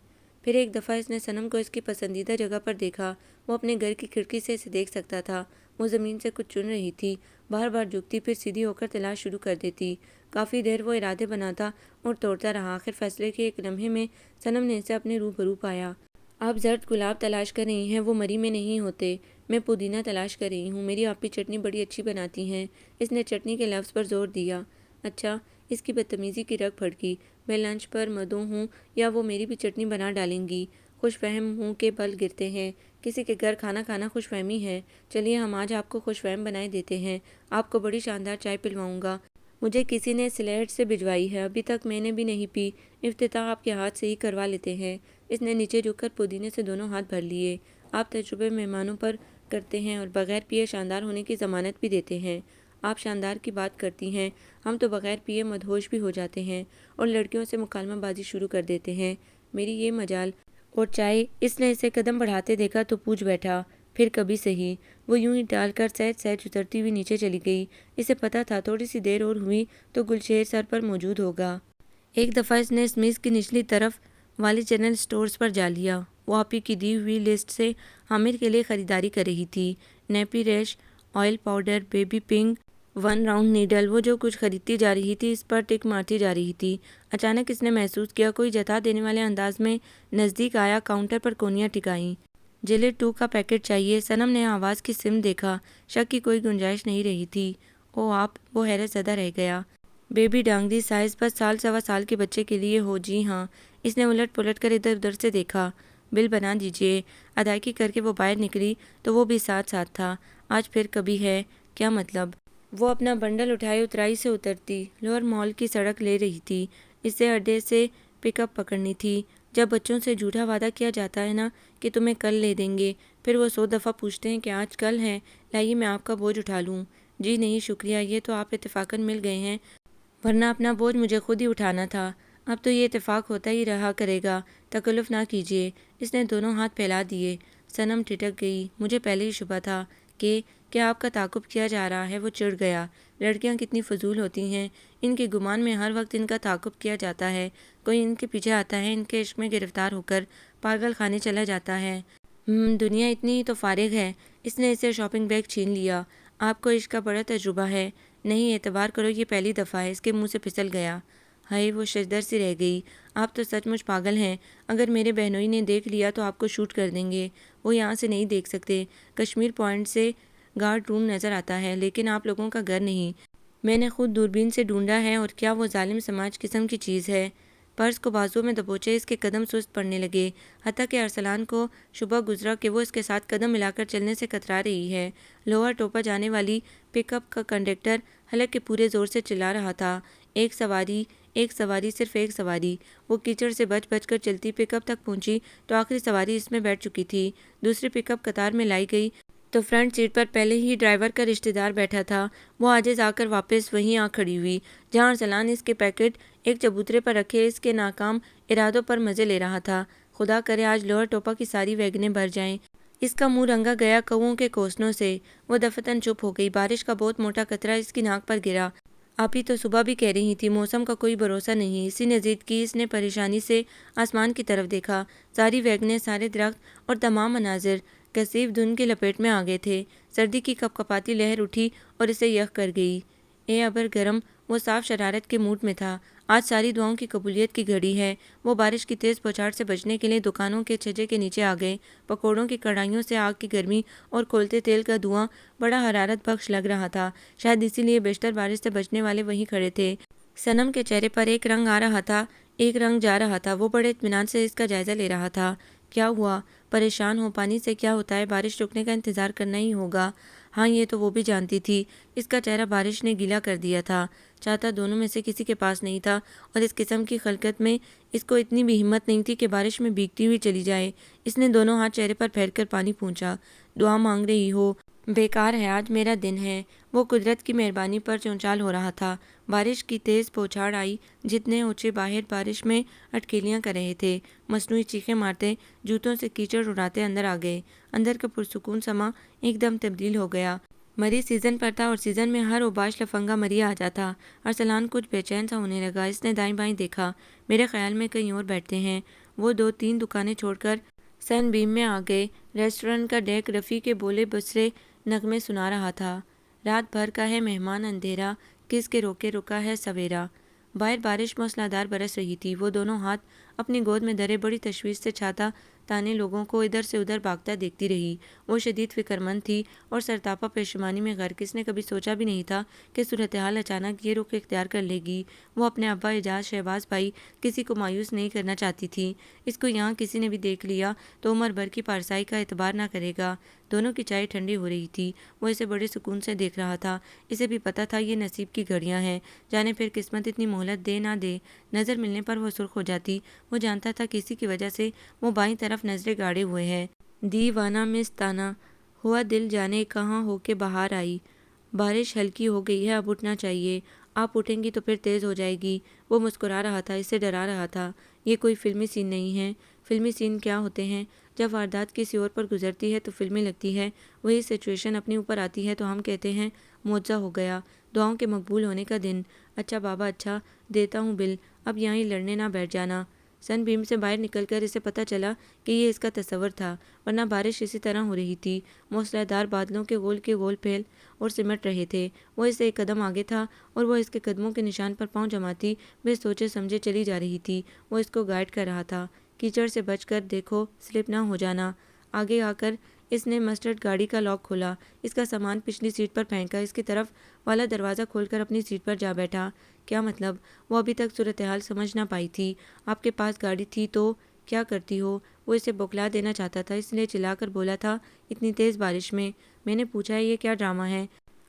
پھر ایک دفعہ اس نے صنم کو اس کی پسندیدہ جگہ پر دیکھا، وہ اپنے گھر کی کھڑکی سے اسے دیکھ سکتا تھا۔ وہ زمین سے کچھ چن رہی تھی، بار بار جھکتی پھر سیدھی ہو کر تلاش شروع کر دیتی۔ کافی دیر وہ ارادے بناتا اور توڑتا رہا، آخر فیصلے کے ایک لمحے میں صنم نے اسے اپنے روبرو پایا۔ آپ زرد گلاب تلاش کر رہی ہیں، وہ مری میں نہیں ہوتے، میں پودینہ تلاش کر رہی ہوں، میری آپی چٹنی بڑی اچھی بناتی ہیں۔ اس نے چٹنی کے لفظ پر زور دیا۔ اچھا، اس کی بدتمیزی کی رگ پھڑکی، میں لنچ پر مدعو ہوں یا وہ میری بھی چٹنی بنا ڈالیں گی؟ خوش فہم ہوں کہ بل گرتے ہیں، کسی کے گھر کھانا کھانا خوش فہمی ہے؟ چلیے ہم آج آپ کو خوش فہم بنائے دیتے ہیں، آپ کو بڑی شاندار چائے پلواؤں گا، مجھے کسی نے سلیٹ سے بھجوائی ہے، ابھی تک میں نے بھی نہیں پی، افتتاح آپ کے ہاتھ سے ہی کروا لیتے ہیں۔ اس نے نیچے جھک کر پودینے سے دونوں ہاتھ بھر لیے۔ آپ تجربے مہمانوں پر کرتے ہیں اور بغیر پیے شاندار ہونے کی ضمانت بھی دیتے ہیں۔ آپ شاندار کی بات کرتی ہیں، ہم تو بغیر پیے مدہوش بھی ہو جاتے ہیں اور لڑکیوں سے مکالمہ بازی شروع کر دیتے ہیں، میری یہ مجال اور چائے۔ اس نے اسے قدم بڑھاتے دیکھا تو پوچھ بیٹھا، پھر کبھی سہی۔ وہ یوں ہی ڈال کر سہج سہج اترتی ہوئی نیچے چلی گئی۔ اسے پتہ تھا تھوڑی سی دیر اور ہوئی تو گلشیر سر پر موجود ہوگا۔ ایک دفعہ اس نے اسمتھ کی نچلی طرف والے جنرل اسٹورز پر جا لیا۔ وہ آپی کی دی ہوئی لسٹ سے عامر کے لیے خریداری کر رہی تھی، nappy rash, oil powder, baby pink, 1 round needle. وہ جو کچھ خریدتی جا رہی تھی اس پر ٹک مارتی جا رہی تھی۔ اچانک اس نے محسوس کیا کوئی جتا دینے والے انداز میں نزدیک آیا، کاؤنٹر پر کونیاں ٹکائیں۔ جیلیٹ 2 کا پیکٹ چاہیے؟ صنم نے آواز کی سمت دیکھا، شک کی کوئی گنجائش نہیں رہی تھی۔ او آپ، وہ حیرت زدہ رہ گیا۔ بیبی ڈانگ دی سائز بس سال سوا سال کے بچے کے لیے ہو؟ جی ہاں۔ اس نے الٹ پلٹ کر ادھر ادھر سے دیکھا۔ بل بنا دیجیے۔ ادائیگی کر کے وہ باہر نکلی تو وہ بھی ساتھ ساتھ تھا۔ آج پھر کبھی ہے؟ کیا مطلب؟ وہ اپنا بنڈل اٹھائے اترائی سے اترتی، لوئر مال کی سڑک لے رہی تھی، اسے اڈے سے پک اپ پکڑنی تھی۔ جب بچوں سے جھوٹا وعدہ کیا جاتا ہے نا کہ تمہیں کل لے دیں گے، پھر وہ 100 دفعہ پوچھتے ہیں کہ آج کل ہے، لائیے میں آپ کا بوجھ اٹھا لوں۔ جی نہیں شکریہ، یہ تو آپ اتفاقاً مل گئے ہیں، ورنہ اپنا بوجھ مجھے خود ہی اٹھانا تھا۔ اب تو یہ اتفاق ہوتا ہی رہا کرے گا، تکلف نہ کیجیے۔ اس نے دونوں ہاتھ پھیلا دیے۔ صنم ٹھٹک گئی، مجھے پہلے ہی شبہ تھا کہ کیا آپ کا تعاقب کیا جا رہا ہے۔ وہ چڑ گیا، لڑکیاں کتنی فضول ہوتی ہیں، ان کے گمان میں ہر وقت ان کا تعاقب کیا جاتا ہے، کوئی ان کے پیچھے آتا ہے، ان کے عشق میں گرفتار ہو کر پاگل خانے چلا جاتا ہے۔ دنیا اتنی ہی تو فارغ ہے۔ اس نے اسے شاپنگ بیگ چھین لیا۔ آپ کو عشق کا بڑا تجربہ ہے؟ نہیں، اعتبار کرو یہ پہلی دفعہ ہے۔ اس کے منہ سے پھسل گیا۔ ہائے، وہ ششدر سی رہ گئی۔ آپ تو سچ مچ پاگل ہیں، اگر میرے بہنوئی نے دیکھ لیا تو آپ کو شوٹ کر دیں گے۔ وہ یہاں سے نہیں دیکھ سکتے، کشمیر پوائنٹ سے گارڈ روم نظر آتا ہے، لیکن آپ لوگوں کا گھر نہیں۔ میں نے خود دوربین سے ڈھونڈا ہے، اور کیا وہ ظالم سماج قسم کی چیز ہے؟ پرس کو بازو میں دبوچے اس کے قدم سست پڑنے لگے، حتیٰ کہ ارسلان کو شبہ گزرا کہ وہ اس کے ساتھ قدم ملا کر چلنے سے کترا رہی ہے۔ لوہر ٹوپا جانے والی پک اپ کا کنڈکٹر حلق کے پورے زور سے چلا رہا تھا، ایک سواری، ایک سواری، صرف ایک سواری۔ وہ کیچڑ سے بچ بچ کر چلتی پک اپ تک پہنچی تو آخری سواری اس میں بیٹھ چکی تھی۔ دوسری پک اپ قطار میں لائی گئی تو فرنٹ سیٹ پر پہلے ہی ڈرائیور کا رشتہ دار بیٹھا تھا۔ وہ عاجز آ کر واپس وہیں آ کھڑی ہوئی جہاں ارسلان اس کے پیکٹ ایک چبوترے پر رکھے اس کے ناکام ارادوں پر مزے لے رہا تھا۔ خدا کرے آج لوہر ٹوپا کی ساری ویگنیں بھر جائیں۔ اس کا منہ رنگا گیا کوؤں کے کوسنوں سے۔ وہ دفتن چپ ہو گئی، بارش کا بہت موٹا قطرہ اس کی ناک پر گرا۔ آپی تو صبح بھی کہہ رہی تھی موسم کا کوئی بھروسہ نہیں۔ اسی نے ضد کی، اس نے پریشانی سے آسمان کی طرف دیکھا، ساری ویگنیں، سارے درخت اور تمام مناظر کثیف دھند کی لپیٹ میں آ گئے تھے۔ سردی کی کپکپاتی لہر اٹھی اور اسے یخ کر گئی۔ اے ابر گرم، وہ صاف شرارت کے موڈ میں تھا۔ آج ساری دعاؤں کی قبولیت کی گھڑی ہے۔ وہ بارش کی تیز بوچھاڑ سے بچنے کے لیے دکانوں کے چھجے کے نیچے آ گئے۔ پکوڑوں کی کڑھائیوں سے آگ کی گرمی اور کھولتے تیل کا دھواں بڑا حرارت بخش لگ رہا تھا۔ شاید اسی لیے بیشتر بارش سے بچنے والے وہیں کھڑے تھے۔ صنم کے چہرے پر ایک رنگ آ رہا تھا، ایک رنگ جا رہا تھا۔ وہ بڑے اطمینان سے اس کا جائزہ لے رہا تھا۔ کیا ہوا؟ پریشان ہو؟ پانی سے کیا ہوتا ہے؟ بارش رکنے کا انتظار کرنا ہی ہوگا۔ ہاں، یہ تو وہ بھی جانتی تھی۔ اس کا چہرہ بارش نے گیلا کر دیا تھا۔ چاہتا دونوں میں سے کسی کے پاس نہیں تھا، اور اس قسم کی خلقت میں اس کو اتنی بھی ہمت نہیں تھی کہ بارش میں بھیگتی ہوئی چلی جائے۔ اس نے دونوں ہاتھ چہرے پر پھیر کر پانی پونچھا۔ دعا مانگ رہی ہو؟ بیکار ہے، آج میرا دن ہے۔ وہ قدرت کی مہربانی پر چونچال ہو رہا تھا۔ بارش کی تیز بوچھاڑ آئی۔ جتنے اونچے باہر بارش میں اٹکیلیاں کر رہے تھے، مصنوعی چیخیں مارتے، جوتوں سے کیچڑ اڑاتے اندر آ گئے۔ اندر کا پرسکون سما ایک دم تبدیل ہو گیا۔ مری سیزن پر تھا، اور سیزن میں ہر اوباش لفنگا مری آ جاتا۔ ارسلان کچھ بے چین سا ہونے لگا۔ اس نے دائیں بائیں دیکھا۔ میرے خیال میں کہیں اور بیٹھتے ہیں۔ وہ 2-3 دکانیں چھوڑ کر سن بیم میں آ گئے۔ ریسٹورنٹ کا ڈیک رفیع کے بولے بسرے نغمے سنا رہا تھا۔ رات بھر کا ہے مہمان اندھیرا، کس کے روکے رکا ہے سویرا۔ باہر بارش موسلا دھار برس رہی تھی۔ وہ دونوں ہاتھ اپنی گود میں دھرے بڑی تشویش سے چھاتا تانے لوگوں کو ادھر سے ادھر بھاگتا دیکھتی رہی۔ وہ شدید فکر مند تھی اور سرتاپا پریشانی میں غرق۔ اس نے کبھی سوچا بھی نہیں تھا کہ صورتحال اچانک یہ رخ اختیار کر لے گی۔ وہ اپنے ابا اعجاز شہباز بھائی کسی کو مایوس نہیں کرنا چاہتی تھی۔ اس کو یہاں کسی نے بھی دیکھ لیا تو عمر بھر کی پارسائی کا اعتبار نہ کرے گا۔ دونوں کی چائے ٹھنڈی ہو رہی تھی۔ وہ اسے بڑے سکون سے دیکھ رہا تھا۔ اسے بھی پتا تھا یہ نصیب کی گھڑیاں ہیں، جانے پھر قسمت اتنی مہلت دے نہ دے۔ نظر ملنے پر وہ سرخ ہو جاتی۔ وہ جانتا تھا کہ اسی کی وجہ سے وہ بائیں طرف نظریں گاڑے ہوئے ہے۔ دیوانہ مستانہ ہوا دل جانے کہاں ہو کے بہار آئی۔ بارش ہلکی ہو گئی ہے، اب اٹھنا چاہیے۔ آپ اٹھیں گی تو پھر تیز ہو جائے گی۔ وہ مسکرا رہا تھا، اسے ڈرا رہا تھا۔ یہ کوئی فلمی سین نہیں ہے۔ فلمی سین کیا ہوتے ہیں؟ جب واردات کسی اور پر گزرتی ہے تو فلمی لگتی ہے، وہی سچویشن اپنے اوپر آتی ہے تو ہم کہتے ہیں معجزہ ہو گیا، دعاؤں کے مقبول ہونے کا دن۔ اچھا بابا اچھا، دیتا ہوں بل، اب یہاں لڑنے نہ بیٹھ جانا۔ سن بیم سے باہر نکل کر اسے پتہ چلا کہ یہ اس کا تصور تھا، ورنہ بارش اسی طرح ہو رہی تھی۔ موسلا دھار بادلوں کے گول پھیل اور سمٹ رہے تھے۔ وہ اس سے ایک قدم آگے تھا اور وہ اس کے قدموں کے نشان پر پاؤں جماتی بے سوچے سمجھے چلی جا رہی تھی۔ وہ اس کو گائیڈ کر رہا تھا۔ کیچڑ سے بچ کر دیکھو، سلپ نہ ہو جانا۔ آگے آ کر اس نے مسٹرڈ گاڑی کا لاک کھولا، اس کا سامان پچھلی سیٹ پر پھینکا، اس کی طرف والا دروازہ کھول کر اپنی سیٹ پر جا بیٹھا۔ کیا مطلب؟ وہ ابھی تک صورتحال سمجھ نہ پائی تھی۔ آپ کے پاس گاڑی تھی تو کیا کرتی ہو؟ وہ اسے بوکھلا دینا چاہتا تھا، اس لیے چلا کر بولا تھا، اتنی تیز بارش میں نے پوچھا ہے یہ کیا ڈرامہ ہے؟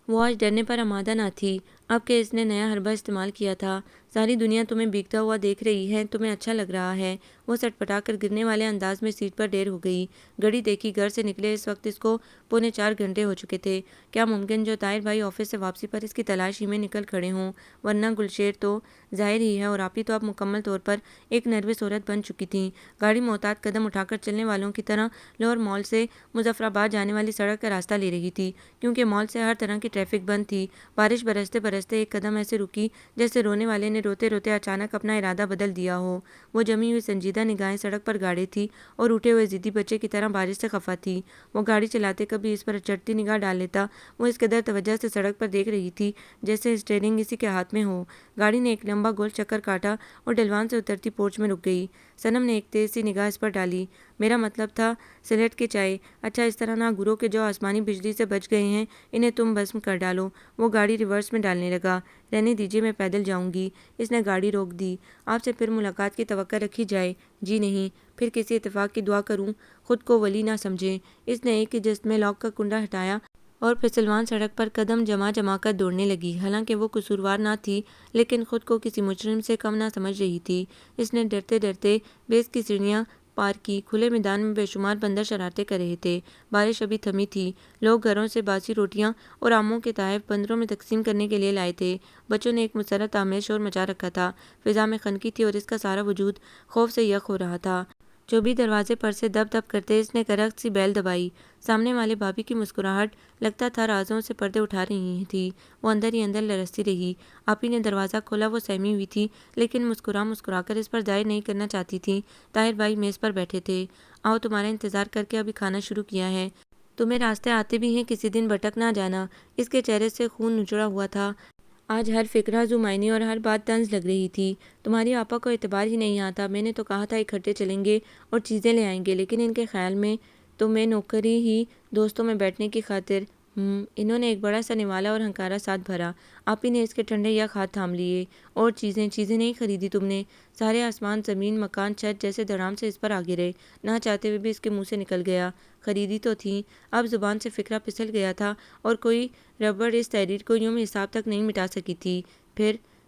وہ آج ڈرنے پر آمادہ نہ تھی، اب کہ اس نے نیا حربہ استعمال کیا تھا۔ ساری دنیا تمہیں بھیگتا ہوا دیکھ رہی ہے، تمہیں اچھا لگ رہا ہے؟ وہ سٹ پٹا کر گرنے والے انداز میں سیٹ پر ڈیر ہو گئی۔ گھڑی دیکھی، گھر سے نکلے اس وقت اس کو 3:45 گھنٹے ہو چکے تھے۔ کیا ممکن جو طاہر بھائی آفس سے واپسی پر اس کی تلاش ہی میں نکل کھڑے ہوں؟ ورنہ گلشیر تو ظاہر ہی ہے، اور آپ ہی تو اب مکمل طور پر ایک نروس عورت بن چکی تھیں۔ گاڑی محتاط قدم اٹھا کر چلنے والوں کی طرح لاہور مال سے مظفرآباد جانے والی سڑک کا راستہ لے رہی تھی، کیونکہ مال سے ہر طرح کی ٹریفک بند تھی۔ بارش برستے برستے ایک قدم ایسے رکی جیسے رونے والے نے روتے روتے اچانک اپنا ارادہ بدل دیا ہو۔ وہ جمی ہوئی سنجیدہ نگاہیں سڑک پر گاڑے تھی اور اٹھے ہوئے ضدی بچے کی طرح بارش سے خفا تھی۔ وہ گاڑی چلاتے کبھی اس پر چڑھتی نگاہ ڈال لیتا۔ وہ اس قدر توجہ سے سڑک پر دیکھ رہی تھی جیسے اسٹیئرنگ اسی کے ہاتھ میں ہو۔ گاڑی نے ایک لمبا گول چکر کاٹا اور ڈھلوان سے اترتی پورچ میں رک گئی۔ صنم نے ایک تیز سی نگاہ اس پر ڈالی۔ میرا مطلب تھا سلیٹ کے چائے، اچھا اس طرح نہ گرو کہ جو آسمانی بجلی سے بچ گئے ہیں انہیں تم بھسم کر ڈالو۔ وہ گاڑی ریورس میں ڈالنے لگا۔ رہنے دیجیے، میں پیدل جاؤں گی۔ اس نے گاڑی روک دی۔ آپ سے پھر ملاقات کی توقع رکھی جائے؟ جی نہیں، پھر کسی اتفاق کی دعا کروں، خود کو ولی نہ سمجھیں۔ اس نے ایک ہی جست میں لاک کا کنڈا ہٹایا اور پھسلوان سڑک پر قدم جما جما کر دوڑنے لگی۔ حالانکہ وہ قصوروار نہ تھی، لیکن خود کو کسی مجرم سے کم نہ سمجھ رہی تھی۔ اس نے ڈرتے ڈرتے بیس کی سیڑھیاں پار کی۔ کھلے میدان میں بے شمار بندر شرارتیں کر رہے تھے۔ بارش ابھی تھمی تھی۔ لوگ گھروں سے باسی روٹیاں اور آموں کے تحائف بندروں میں تقسیم کرنے کے لیے لائے تھے۔ بچوں نے ایک مسرت آمیز شور مچا رکھا تھا۔ فضا میں خنکی تھی اور اس کا سارا وجود خوف سے یک ہو رہا تھا۔ جو بھی دروازے پر سے دب دب کرتے اس نے کرخت سی بیل دبائی۔ سامنے والے بھابھی کی مسکراہٹ لگتا تھا رازوں سے پردے اٹھا رہی تھی۔ وہ اندر ہی اندر لرزتی رہی۔ آپی نے دروازہ کھولا۔ وہ سہمی ہوئی تھی، لیکن مسکرا کر اس پر ظاہر نہیں کرنا چاہتی تھی۔ طاہر بھائی میز پر بیٹھے تھے۔ آؤ تمہارا انتظار کر کے ابھی کھانا شروع کیا ہے۔ تمہیں راستے آتے بھی ہیں، کسی دن بھٹک نہ جانا۔ اس کے چہرے سے خون نچڑا ہوا تھا۔ آج ہر فکرہ زمائنی اور ہر بات طنز لگ رہی تھی۔ تمہاری آپا کو اعتبار ہی نہیں آتا۔ میں نے تو کہا تھا اکٹھے چلیں گے اور چیزیں لے آئیں گے، لیکن ان کے خیال میں تو میں نوکری ہی دوستوں میں بیٹھنے کی خاطر۔ انہوں نے ایک بڑا سا نوالا اور ہنکارا ساتھ بھرا۔ آپی نے اس کے ٹھنڈے یک ہاتھ تھام لیے۔ اور چیزیں نہیں خریدی تم نے؟ سارے آسمان، زمین، مکان، چھت جیسے دھڑام سے اس پر آ گرے۔ نہ چاہتے ہوئے بھی اس کے منہ سے نکل گیا۔ خریدی تو تھی۔ اب زبان سے فکرہ پھسل گیا تھا اور کوئی ربڑ اس تحریر کو یوں حساب تک نہیں مٹا سکی تھی۔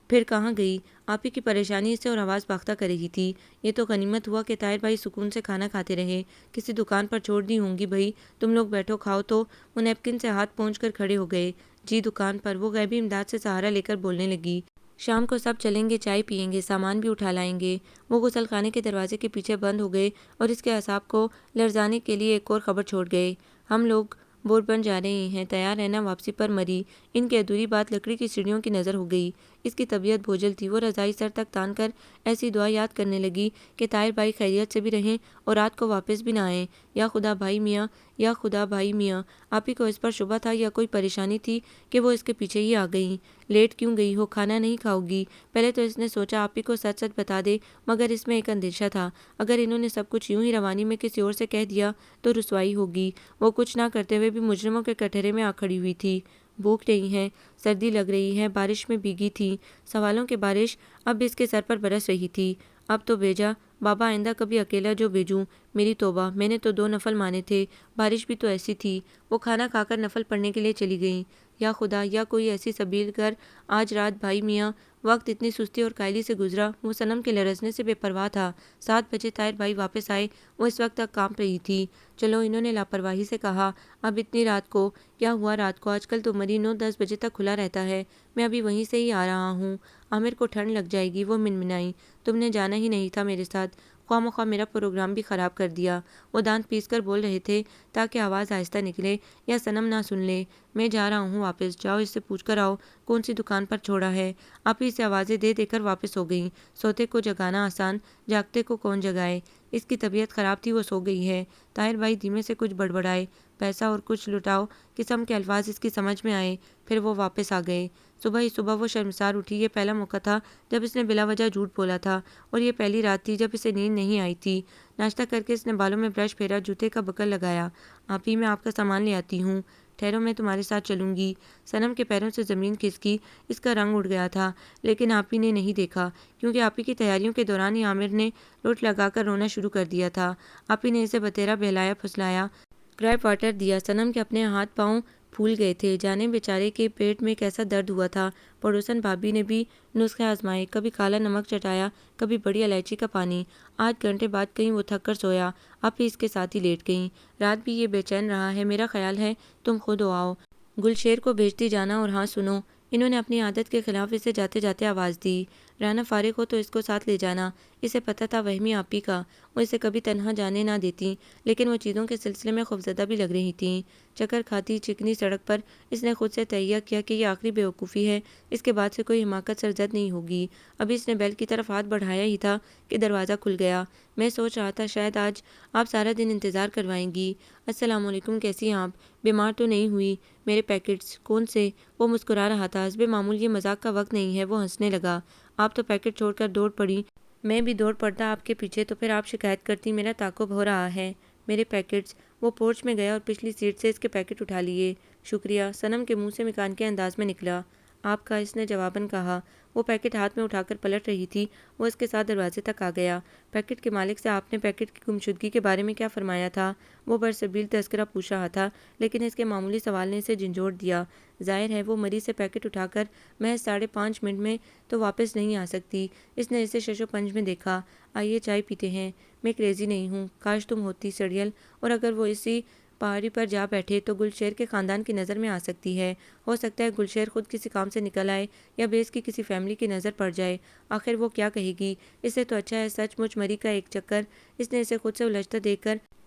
پھر کہاں گئی؟ آپی کی پریشانی اسے اور آواز باختہ کر رہی تھی۔ یہ تو غنیمت ہوا کہ طاہر بھائی سکون سے کھانا کھاتے رہے۔ کسی دکان پر چھوڑ دی ہوں گی بھائی، تم لوگ بیٹھو کھاؤ تو۔ وہ نیپکن سے ہاتھ پونچھ کر کھڑے ہو گئے۔ جی دکان پر۔ وہ غیبی امداد سے سہارا لے کر بولنے لگی۔ شام کو سب چلیں گے، چائے پئیں گے، سامان بھی اٹھا لائیں گے۔ وہ غسل خانے کے دروازے کے پیچھے بند ہو گئے اور اس کے اعصاب کو لرزانے کے لیے ایک اور خبر چھوڑ گئے۔ ہم لوگ بوربن جا رہے ہیں، تیار رہنا، واپسی پر مری۔ ان کی ادھوری بات لکڑی کی سیڑھیوں کی نظر ہو گئی۔ اس کی طبیعت بوجھل تھی۔ وہ رضائی سر تک تان کر ایسی دعا یاد کرنے لگی کہ طاہر بھائی خیریت سے بھی رہیں اور رات کو واپس بھی نہ آئیں۔ یا خدا بھائی میاں، یا خدا بھائی میاں۔ آپی کو اس پر شبہ تھا یا کوئی پریشانی تھی کہ وہ اس کے پیچھے ہی آ گئیں۔ لیٹ کیوں گئی ہو؟ کھانا نہیں کھاؤ گی؟ پہلے تو اس نے سوچا آپی کو سچ بتا دے، مگر اس میں ایک اندیشہ تھا، اگر انہوں نے سب کچھ یوں ہی روانی میں کسی اور سے کہہ دیا تو رسوائی ہوگی۔ وہ کچھ نہ کرتے ہوئے بھی مجرموں کے کٹہرے میں آ کھڑی ہوئی تھی۔ بھوک نہیں ہے، سردی لگ رہی ہے، بارش میں بھیگی تھی۔ سوالوں کی بارش اب بھی اس کے سر پر برس رہی تھی۔ اب تو بھیجا بابا، آئندہ کبھی اکیلا جو بھیجوں۔ میری توبہ، میں نے تو 2 نفل مانے تھے، بارش بھی تو ایسی تھی۔ وہ کھانا کھا کر نفل پڑھنے کے لیے چلی گئیں۔ یا خدا، یا کوئی ایسی سبیل کر۔ آج رات بھائی میاں، وقت اتنی سستی اور کائلی سے گزرا۔ وہ صنم کے لرزنے سے بے پرواہ تھا۔ 7 بجے طاہر بھائی واپس آئے۔ وہ اس وقت تک کانپ رہی تھی۔ چلو، انہوں نے لاپرواہی سے کہا۔ اب اتنی رات کو؟ کیا ہوا رات کو؟ آج کل تو مری 9-10 بجے تک کھلا رہتا ہے۔ میں ابھی وہیں سے ہی آ رہا ہوں۔ عامر کو ٹھنڈ لگ جائے گی، وہ منمنائی۔ تم نے جانا ہی نہیں تھا میرے ساتھ، خواہ مخواہ میرا پروگرام بھی خراب کر دیا۔ وہ دانت پیس کر بول رہے تھے تاکہ آواز آہستہ نکلے یا صنم نہ سن لے۔ میں جا رہا ہوں واپس، جاؤ اس سے پوچھ کر آؤ کون سی دکان پر چھوڑا ہے۔ آپ ہی اسے آوازیں دے دے کر واپس ہو گئیں۔ سوتے کو جگانا آسان، جاگتے کو کون جگائے۔ اس کی طبیعت خراب تھی، وہ سو گئی ہے۔ طاہر بھائی دھیمے سے کچھ بڑبڑائے۔ پیسہ اور کچھ لٹاؤ قسم کے الفاظ اس کی سمجھ میں آئے۔ پھر وہ واپس آ گئے۔ صبح ہی صبح وہ شرمسار اٹھی۔ یہ پہلا موقع تھا جب اس نے بلا وجہ جھوٹ بولا تھا، اور یہ پہلی رات تھی جب اسے نیند نہیں آئی تھی۔ ناشتہ کر کے اس نے بالوں میں برش پھیرا، جوتے کا بکل لگایا۔ آپ ہی، میں آپ کا سامان لے آتی ہوں۔ ٹھہرو، میں تمہارے ساتھ چلوں گی۔ صنم کے پیروں سے زمین کھسکی، اس کا رنگ اڑ گیا تھا، لیکن آپی نے نہیں دیکھا، کیونکہ آپی کی تیاریوں کے دوران ہی عامر نے لٹ لگا کر رونا شروع کر دیا تھا۔ آپی نے اسے بتیرا بہلایا پھسلایا، گریپ واٹر دیا۔ صنم کے اپنے ہاتھ پاؤں پھول گئے تھے، جانے بیچارے کے پیٹ میں کیسا درد ہوا تھا۔ پڑوسن بھابی نے بھی نسخے آزمائے، کبھی کالا نمک چٹایا، کبھی بڑی الائچی کا پانی۔ 8 گھنٹے بعد کہیں وہ تھک کر سویا۔ آپی اس کے ساتھ ہی لیٹ گئیں۔ رات بھی یہ بے چین رہا ہے، میرا خیال ہے تم خود ہو آؤ۔ گلشیر کو بھیجتی جانا، اور ہاں سنو، انہوں نے اپنی عادت کے خلاف اسے جاتے جاتے آواز دی، رانا فارغ ہو تو اس کو ساتھ لے جانا۔ اسے پتہ تھا وہمی آپی کا، وہ اسے کبھی تنہا جانے نہ دیتی، لیکن وہ چیزوں کے سلسلے میں خوفزدہ بھی لگ رہی تھیں۔ چکر کھاتی چکنی سڑک پر اس نے خود سے تہیہ کیا کہ یہ آخری بیوقوفی ہے، اس کے بعد سے کوئی حماقت سرزد نہیں ہوگی۔ ابھی اس نے بیل کی طرف ہاتھ بڑھایا ہی تھا کہ دروازہ کھل گیا۔ میں سوچ رہا تھا شاید آج آپ سارا دن انتظار کروائیں گی۔ السلام علیکم، کیسی ہیں آپ؟ بیمار تو نہیں ہوئی؟ میرے پیکٹس؟ کون سے؟ وہ مسکرا رہا تھا۔ حسب معمول یہ مذاق کا وقت نہیں ہے۔ وہ ہنسنے لگا۔ آپ تو پیکٹ چھوڑ کر دوڑ پڑی، میں بھی دوڑ پڑتا آپ کے پیچھے، تو پھر آپ شکایت کرتی میرا تعاقب ہو رہا ہے۔ میرے پیکٹس؟ وہ پورچ میں گیا اور پچھلی سیٹ سے اس کے پیکٹ اٹھا لیے۔ شکریہ، صنم کے منہ سے مکان کے انداز میں نکلا۔ آپ کا، اس نے جواباً کہا۔ وہ پیکٹ ہاتھ میں اٹھا کر پلٹ رہی تھی۔ وہ اس کے ساتھ دروازے تک آ گیا۔ پیکٹ کے مالک سے آپ نے پیکٹ کی گمشدگی کے بارے میں کیا فرمایا تھا؟ وہ برسبیل تذکرہ پوچھ رہا تھا، لیکن اس کے معمولی سوال نے اسے جھنجھوڑ دیا۔ ظاہر ہے وہ مری سے پیکٹ اٹھا کر محض 5.5 منٹ میں تو واپس نہیں آ سکتی۔ اس نے اسے شش و پنج میں دیکھا۔ آئیے چائے پیتے ہیں۔ میں کریزی نہیں ہوں، کاش تم ہوتی سڑیل، اور اگر وہ اسی پہاڑی پر جا بیٹھے تو گلشیر کے خاندان کی نظر میں آ سکتی ہے۔ ہو سکتا ہے گلشیر خود کسی کام سے نکل آئے یا بیس کی کسی فیملی کی نظر پڑ جائے۔ آخر وہ کیا کہے گی؟ اس سے تو اچھا ہے سچ مچ مری کا ایک چکر۔ اس نے اسے خود سے الجھتا دیکھ کر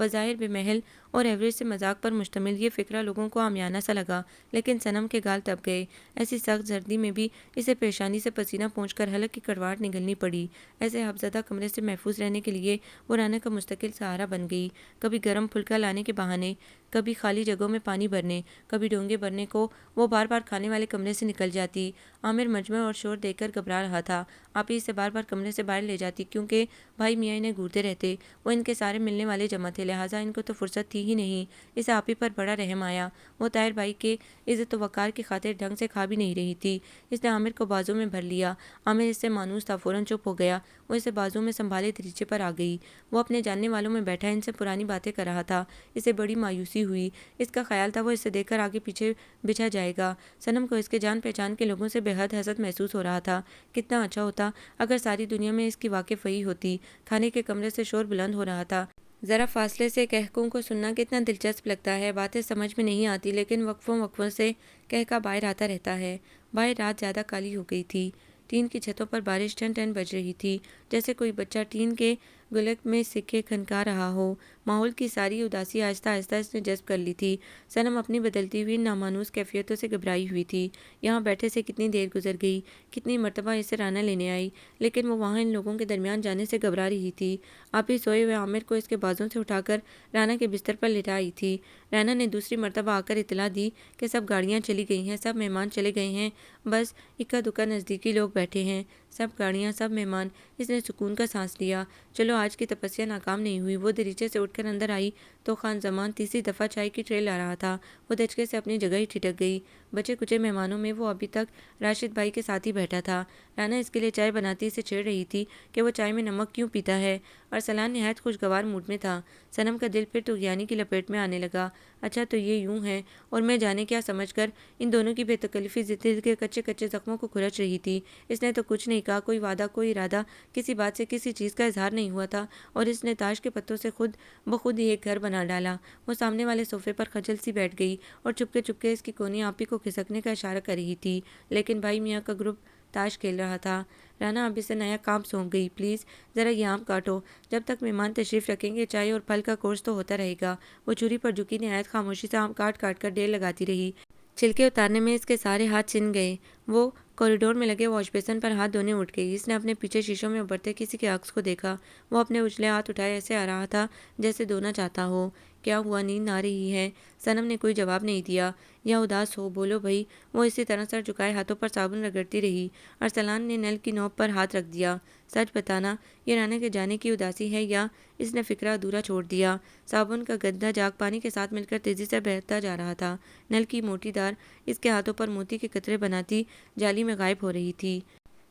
بظاہر بے محل اور ایوریج سے مذاق پر مشتمل یہ فقرہ لوگوں کو عامیانہ سا لگا، لیکن صنم کے گال تپ گئے۔ ایسی سخت سردی میں بھی اسے پیشانی سے پسینہ پونچھ کر حلق کی کڑواہٹ نگلنی پڑی۔ ایسے حفظدہ کمرے سے محفوظ رہنے کے لیے وہ رانا کا مستقل سہارا بن گئی، کبھی گرم پھلکا لانے کے بہانے، کبھی خالی جگہوں میں پانی بھرنے، کبھی ڈونگے بھرنے کو وہ بار بار کھانے والے کمرے سے نکل جاتی۔ عامر مجمع اور شور دیکھ کر گھبرا رہا تھا۔ آپی اسے بار بار کمرے سے باہر لے جاتی کیونکہ بھائی میاں انہیں گھورتے رہتے۔ وہ ان کے سارے ملنے والے جمع تھے، لہٰذا ان کو تو فرصت تھی ہی نہیں۔ اسے آپی پر بڑا رحم آیا۔ وہ طاہر بھائی کے عزت و وقار کی خاطر ڈھنگ سے کھا بھی نہیں رہی تھی۔ اس نے عامر کو بازو میں بھر لیا۔ عامر اس سے مانوس تھا، فوراً چپ ہو گیا۔ وہ اسے بازو میں سنبھالے دریچے پر آ گئی۔ وہ اپنے جاننے والوں میں بیٹھا ان سے پرانی باتیں کر رہا تھا۔ اسے بڑی مایوسی ہوئی۔ اس کا خیال تھا وہ اسے دیکھ کر آگے پیچھے بچھا جائے گا۔ صنم کو اس کے جان پہچان کے لوگوں سے بے حد حسد محسوس ہو رہا تھا۔ کتنا اچھا ہوتا اگر ساری دنیا میں اس کی واقف وہی ہوتی۔ کھانے کے کمرے سے شور بلند ہو رہا تھا۔ ذرا فاصلے سے کہکوں کو سننا کتنا دلچسپ لگتا ہے۔ باتیں سمجھ میں نہیں آتی لیکن وقفوں سے کہکا باہر آتا رہتا ہے۔ باہر رات زیادہ کالی ہو گئی تھی۔ ٹین کی چھتوں پر بارش ٹن ٹن بج رہی تھی، جیسے کوئی بچہ ٹین کے گلک میں سکے کھنکا رہا ہو۔ ماحول کی ساری اداسی آہستہ آہستہ اس نے جذب کر لی تھی۔ صنم اپنی بدلتی ہوئی نامانوس کیفیتوں سے گھبرائی ہوئی تھی۔ یہاں بیٹھے سے کتنی دیر گزر گئی، کتنی مرتبہ اسے رانا لینے آئی، لیکن وہ وہاں ان لوگوں کے درمیان جانے سے گھبرا رہی تھی۔ آپی سوئے ہوئے عامر کو اس کے بازوں سے اٹھا کر رانا کے بستر پر لٹا آئی تھی۔ رانا نے دوسری مرتبہ آ کر اطلاع دی کہ سب گاڑیاں چلی گئی ہیں، سب مہمان چلے گئے ہیں، بس اکا دکا نزدیکی لوگ بیٹھے ہیں۔ سب گاڑیاں، سب مہمان۔ اس نے سکون کا سانس لیا۔ چلو آج کی تپسیا ناکام نہیں ہوئی۔ وہ دریچے سے اٹھ کر اندر آئی تو خان زمان تیسری دفعہ چائے کی ٹرے لا رہا تھا۔ وہ دھچکے سے اپنی جگہ ہی ٹھٹک گئی۔ بچے کچے مہمانوں میں وہ ابھی تک راشد بھائی کے ساتھ ہی بیٹھا تھا۔ رانا اس کے لیے چائے بناتی اسے چھیڑ رہی تھی کہ وہ چائے میں نمک کیوں پیتا ہے۔ ارسلان نہایت خوشگوار موڈ میں تھا۔ صنم کا دل پھر طغیانی کی لپیٹ میں آنے لگا۔ اچھا تو یہ یوں ہے، اور میں جانے کیا سمجھ کر ان دونوں کی بے تکلفی دل کے کچے کچے زخموں کو کھرچ رہی تھی۔ اس نے تو کچھ نہیں کہا، کوئی وعدہ، کوئی ارادہ، کسی بات سے کسی چیز کا اظہار نہیں ہوا تھا، اور اس نے تاش کے پتوں سے خود بخود ہی ایک گھر بنا ڈالا۔ وہ سامنے والے صوفے پر خجل سی بیٹھ گئی اور چپکے اس کی کونی آپی کو کھسکنے کا اشارہ کر رہی تھی، لیکن بھائی میاں کا گروپ تاش کھیل رہا تھا۔ رانا اب اسے نیا کام سونپ گئی، پلیز ذرا یہ آم کاٹو، جب تک مہمان تشریف رکھیں گے چائے اور پھل کا کورس تو ہوتا رہے گا۔ وہ چھری پر جھکی نہایت خاموشی سے آم کاٹ کاٹ کر ڈھیر لگاتی رہی۔ چھلکے اتارنے میں اس کے سارے ہاتھ چھن گئے۔ وہ کوریڈور میں لگے واش بیسن پر ہاتھ دھونے اٹھ گئی۔ اس نے اپنے پیچھے شیشوں میں ابھرتے کسی کے عکس کو دیکھا۔ وہ اپنے اجلے ہاتھ اٹھائے ایسے آ رہا تھا جیسے دھونا چاہتا ہو۔ کیا ہوا، نیند آ رہی ہے؟ صنم نے کوئی جواب نہیں دیا۔ یا اداس ہو، بولو بھئی۔ وہ اسی طرح سر جھکائے ہاتھوں پر صابن رگڑتی رہی۔ ارسلان نے نل کی نوک پر ہاتھ رکھ دیا۔ سچ بتانا، یہ رانا کے جانے کی اداسی ہے یا اس نے فکرہ ادھورا چھوڑ دیا؟ صابن کا گدا جاگ پانی کے ساتھ مل کر تیزی سے بہتا جا رہا تھا۔ نل کی موٹی دار اس کے ہاتھوں پر موتی کے قطرے بناتی جالی میں غائب ہو رہی تھی۔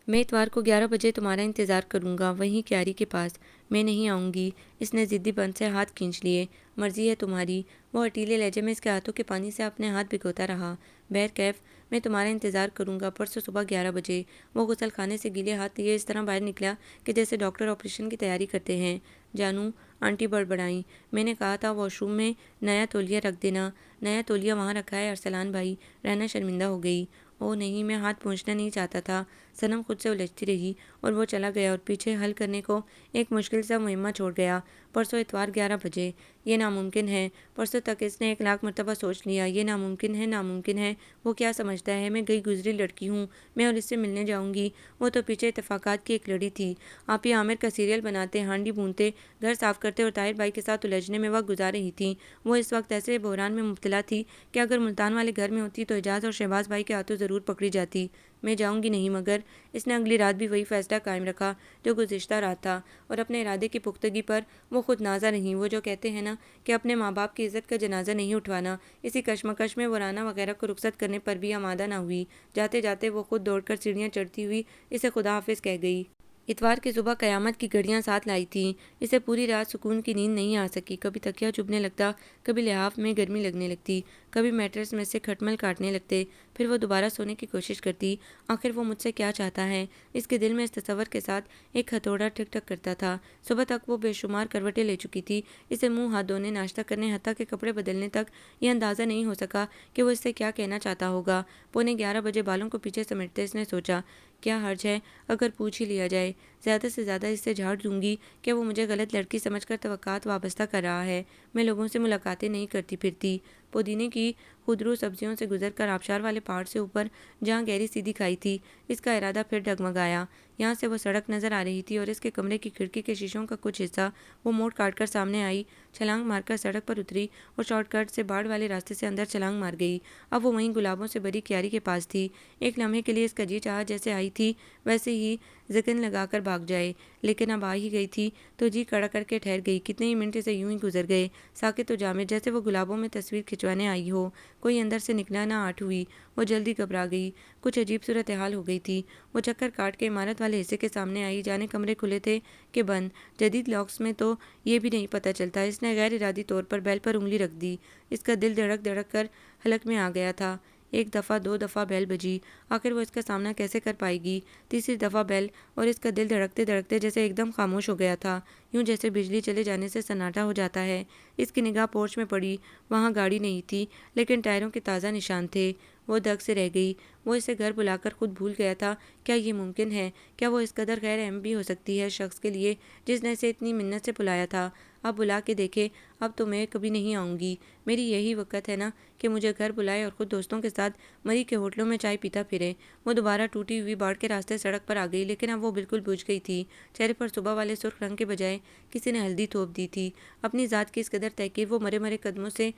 میں اتوار کو 11 بجے تمہارا انتظار کروں گا، وہیں کیاری کے پاس۔ میں نہیں آؤں گی۔ اس نے ضدی بن سے ہاتھ کھینچ لیے۔ مرضی ہے تمہاری۔ وہ ہٹیلے لہجے میں اس کے ہاتھوں کے پانی سے اپنے ہاتھ بھگوتا رہا۔ بہرکیف میں تمہارا انتظار کروں گا، پرسوں صبح 11 بجے۔ وہ غسل خانے سے گیلے ہاتھ لیے اس طرح باہر نکلا کہ جیسے ڈاکٹر آپریشن کی تیاری کرتے ہیں۔ جانو، آنٹی بڑبڑائیں، میں نے کہا تھا واش روم میں نیا تولیہ رکھ دینا۔ نیا تولیہ وہاں رکھا ہے ارسلان بھائی؟ رہنا شرمندہ ہو گئی۔ اوہ نہیں، میں ہاتھ پہنچنا نہیں چاہتا تھا۔ صنم خود سے الجھتی رہی اور وہ چلا گیا اور پیچھے حل کرنے کو ایک مشکل سا مہمہ چھوڑ گیا۔ پرسوں اتوار 11 بجے، یہ ناممکن ہے۔ پرسوں تک اس نے 1,00,000 مرتبہ سوچ لیا، یہ ناممکن ہے، ناممکن ہے۔ وہ کیا سمجھتا ہے میں گئی گزری لڑکی ہوں، میں اور اس سے ملنے جاؤں گی؟ وہ تو پیچھے اتفاقات کی ایک لڑی تھی۔ آپی عامر کا سیریل بناتے، ہانڈی بھونتے، گھر صاف کرتے اور طاہر بھائی کے ساتھ الجھنے میں وقت گزار رہی تھیں۔ وہ اس وقت ایسے بحران میں مبتلا تھی کہ اگر ملتان والے گھر میں ہوتی تو اعجاز اور شہباز بھائی کے ہاتھوں ضرور پکڑی جاتی۔ میں جاؤں گی نہیں، مگر اس نے اگلی رات بھی وہی فیصلہ قائم رکھا جو گزشتہ رات تھا، اور اپنے ارادے کی پختگی پر وہ خود نازہ نہیں۔ وہ جو کہتے ہیں نا کہ اپنے ماں باپ کی عزت کا جنازہ نہیں اٹھوانا، اسی کشمکش میں وہ رانا وغیرہ کو رخصت کرنے پر بھی آمادہ نہ ہوئی۔ جاتے جاتے وہ خود دوڑ کر سیڑھیاں چڑھتی ہوئی اسے خدا حافظ کہہ گئی۔ اتوار کی صبح قیامت کی گھڑیاں ساتھ لائی تھیں۔ اسے پوری رات سکون کی نیند نہیں آ سکی۔ کبھی تکیہ چبھنے لگتا، کبھی لحاف میں گرمی لگنے لگتی، کبھی میٹرس میں سے کھٹمل کاٹنے لگتے۔ پھر وہ دوبارہ سونے کی کوشش کرتی۔ آخر وہ مجھ سے کیا چاہتا ہے؟ اس کے دل میں اس تصور کے ساتھ ایک ہتھوڑا ٹھک ٹھک کرتا تھا۔ صبح تک وہ بے شمار کروٹیں لے چکی تھی۔ اسے منہ ہاتھ دھونے، ناشتہ کرنے، حتیٰ کہ کپڑے بدلنے تک یہ اندازہ نہیں ہو سکا کہ وہ اس سے کیا کہنا چاہتا ہوگا۔ 11:15 بجے بالوں کو پیچھے سمیٹتے اس نے سوچا، کیا حرج ہے اگر پوچھ ہی لیا جائے؟ زیادہ سے زیادہ اس سے جھاڑ دوں گی کہ وہ مجھے غلط لڑکی سمجھ کر توقعات وابستہ کر رہا ہے۔ میں لوگوں سے ملاقاتیں نہیں کرتی پھرتی۔ پودینے کی خودرو سبزیوں سے گزر کر آبشار والے پہاڑ سے اوپر جہاں گہری سیدھی کھائی تھی، اس کا ارادہ پھر ڈگمگایا۔ یہاں سے وہ سڑک نظر آ رہی تھی اور اس کے کمرے کی کھڑکی کے شیشوں کا کچھ حصہ وہ موڑ کاٹ کر سامنے آئی، چھلانگ مار کر سڑک پر اتری اور شارٹ کٹ سے باڑ والے راستے سے اندر چھلانگ مار گئی۔ اب وہ وہیں گلابوں سے بھری کیاری کے پاس تھی۔ ایک لمحے کے لیے اس کا جی چاہا جیسے آئی تھی ویسے ہی زکن لگا کر بھاگ جائے، لیکن اب آ ہی گئی تھی تو جی کڑا کر کے ٹھہر گئی۔ کتنے ہی منٹ سے یوں ہی گزر گئے، ساکت و جامد، جیسے وہ گلابوں میں تصویر کھنچوانے آئی ہو۔ کوئی اندر سے نکلا نہ آٹھ ہوئی۔ وہ جلدی گھبرا گئی، کچھ عجیب صورتحال ہو گئی تھی۔ وہ چکر کاٹ کے عمارت والے حصے کے سامنے آئی، جانے کمرے کھلے تھے کہ بند، جدید لاکس میں تو یہ بھی نہیں پتہ چلتا۔ اس نے غیر ارادی طور پر بیل پر انگلی رکھ دی۔ اس کا دل دھڑک دھڑک کر حلق میں آ گیا تھا۔ ایک دفعہ، دو دفعہ بیل بجی، آخر وہ اس کا سامنا کیسے کر پائے گی؟ تیسری دفعہ بیل، اور اس کا دل دھڑکتے دھڑکتے جیسے ایک دم خاموش ہو گیا تھا، یوں جیسے بجلی چلے جانے سے سناٹا ہو جاتا ہے۔ اس کی نگاہ پورچ میں پڑی۔ وہاں گاڑی نہیں تھی، لیکن ٹائروں کے تازہ نشان تھے۔ وہ دگ سے رہ گئی۔ وہ اسے گھر بلا کر خود بھول گیا تھا۔ کیا یہ ممکن ہے؟ کیا وہ اس قدر غیر اہم بھی ہو سکتی ہے شخص کے لیے جس نے اسے اتنی منت سے بلایا تھا؟ اب بلا کے دیکھے، اب تو میں کبھی نہیں آؤں گی۔ میری یہی وقت ہے نا کہ مجھے گھر بلائے اور خود دوستوں کے ساتھ مری کے ہوٹلوں میں چائے پیتا پھرے۔ وہ دوبارہ ٹوٹی ہوئی باڑ کے راستے سڑک پر آ گئی، لیکن اب وہ بالکل بجھ گئی تھی۔ چہرے پر صبح والے سرخ رنگ کے بجائے کسی نے ہلدی تھوپ دی تھی۔ اپنی ذات کی اس قدر تحقیر وہ مرے مرے قدموں سے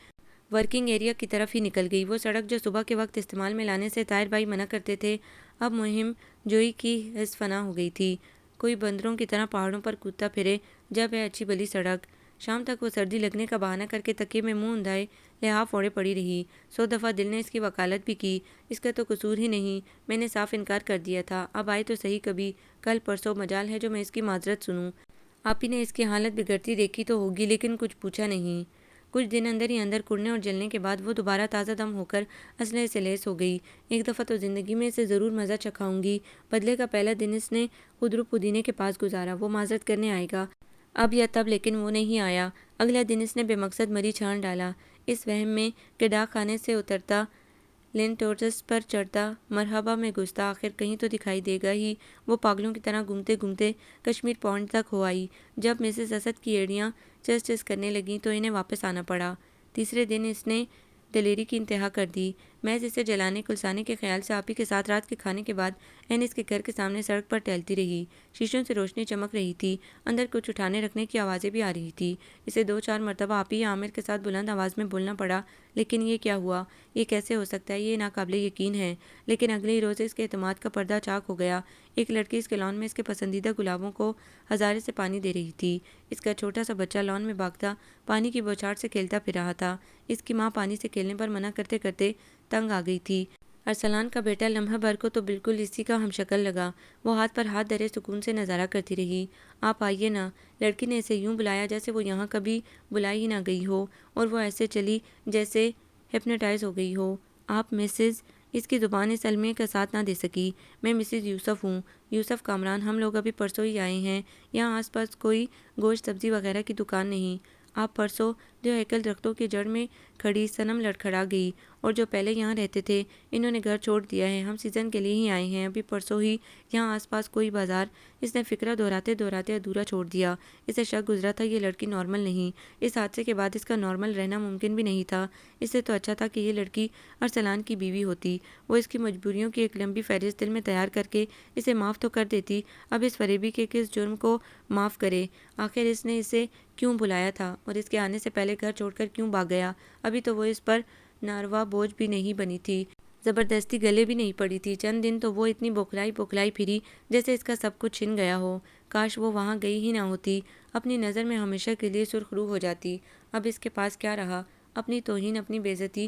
ورکنگ ایریا کی طرف ہی نکل گئی۔ وہ سڑک جو صبح کے وقت استعمال میں لانے سے طاہر بھائی منع کرتے تھے، اب مہم جوئی کی حیث فنا ہو گئی تھی۔ کوئی بندروں کی طرح پہاڑوں پر کودتا پھرے جب ہے اچھی بھلی سڑک۔ شام تک وہ سردی لگنے کا بہانہ کر کے تکیے میں منہ اندھائے لحاف اوڑھے پڑی رہی۔ 100 دفعہ دل نے اس کی وکالت بھی کی، اس کا تو قصور ہی نہیں، میں نے صاف انکار کر دیا تھا۔ اب آئے تو صحیح کبھی، کل پرسوں، مجال ہے جو میں اس کی معذرت سنوں۔ آپی نے اس کی حالت بگڑتی دیکھی تو ہوگی، لیکن کچھ پوچھا نہیں۔ کچھ دن اندر ہی اندر کڑنے اور جلنے کے بعد وہ دوبارہ تازہ دم ہو کر اسلحے سے لیس ہو گئی۔ ایک دفعہ تو زندگی میں اسے ضرور مزہ چکھاؤں گی۔ بدلے کا پہلا دن اس نے خودرو پودینے کے پاس گزارا۔ وہ معذرت کرنے آئے گا اب یا تب، لیکن وہ نہیں آیا۔ اگلا دن اس نے بے مقصد مری چھان ڈالا، اس وہم میں کہ ڈاک خانے سے اترتا، لینٹورس پر چڑھتا، مرحبا میں گھستا، آخر کہیں تو دکھائی دے گا ہی۔ وہ پاگلوں کی طرح گھومتے گھومتے کشمیر پونڈ تک ہو آئی۔ جب مسز اسد کی ایڑیاں چس چس کرنے لگیں تو انہیں واپس آنا پڑا۔ تیسرے دن اس نے دلیری کی انتہا کر دی۔ محض اسے جلانے کلسانے کے خیال سے آپی کے ساتھ رات کے کھانے کے بعد اس کے گھر کے سامنے سڑک پر ٹہلتی رہی۔ شیشوں سے روشنی چمک رہی تھی، اندر کچھ اٹھانے رکھنے کی آوازیں بھی آ رہی تھی۔ اسے 2-4 مرتبہ آپی یا عامر کے ساتھ بلند آواز میں بولنا پڑا، لیکن یہ کیا ہوا؟ یہ کیسے ہو سکتا ہے؟ یہ ناقابل یقین ہے۔ لیکن اگلے ہی روز اس کے اعتماد کا پردہ چاک ہو گیا۔ ایک لڑکی اس کے لان میں اس کے پسندیدہ گلابوں کو ہزارے سے پانی دے رہی تھی۔ اس کا چھوٹا سا بچہ لان میں بھاگتا پانی کی بوچھاڑ سے کھیلتا پھر رہا تھا۔ اس کی ماں پانی سے کھیلنے پر منع کرتے کرتے تنگ آ گئی تھی۔ ارسلان کا بیٹا لمحہ بھر کو تو بالکل اسی کا ہم شکل لگا۔ وہ ہاتھ پر ہاتھ دھرے سکون سے نظارہ کرتی رہی۔ آپ آئیے نا۔ لڑکی نے اسے یوں بلایا جیسے وہ یہاں کبھی بلائی ہی نہ گئی ہو، اور وہ ایسے چلی جیسے ہپنوٹائز ہو گئی ہو۔ آپ مسز؟ اس کی زبان اس المیہ کا ساتھ نہ دے سکی۔ میں مسز یوسف ہوں، یوسف کامران۔ ہم لوگ ابھی پرسوں ہی آئے ہیں۔ یہاں آس پاس کوئی گوشت سبزی وغیرہ کی دکان نہیں۔ آپ پرسوں؟ جو ہیکل درختوں کی جڑ میں کھڑی صنم لڑکھڑا گئی۔ اور جو پہلے یہاں رہتے تھے، انہوں نے گھر چھوڑ دیا ہے۔ ہم سیزن کے لیے ہی آئے ہیں، ابھی پرسوں ہی۔ یہاں آس پاس کوئی بازار؟ اس نے فقرہ دہراتے دہراتے ادھورا چھوڑ دیا۔ اسے شک گزرا تھا یہ لڑکی نارمل نہیں۔ اس حادثے کے بعد اس کا نارمل رہنا ممکن بھی نہیں تھا۔ اس سے تو اچھا تھا کہ یہ لڑکی ارسلان کی بیوی ہوتی۔ وہ اس کی مجبوریوں کی ایک لمبی فہرست دل میں تیار کر کے اسے معاف تو کر دیتی۔ اب اس فریبی کے کس جرم کو معاف کرے؟ آخر اس نے اسے کیوں بلایا تھا، اور اس کے آنے سے پہلے گھر چھوڑ کر کیوں بھاگ گیا؟ ابھی تو وہ اس پر ناروا بوجھ بھی نہیں بنی تھی، زبردستی گلے بھی نہیں پڑی تھی۔ چند دن تو وہ اتنی بوکھلائی پھری جیسے اس کا سب کچھ چھن گیا ہو۔ کاش وہ وہاں گئی ہی نہ ہوتی، اپنی نظر میں ہمیشہ کے لیے سرخ رو ہو جاتی۔ اب اس کے پاس کیا رہا؟ اپنی توہین، اپنی بے عزتی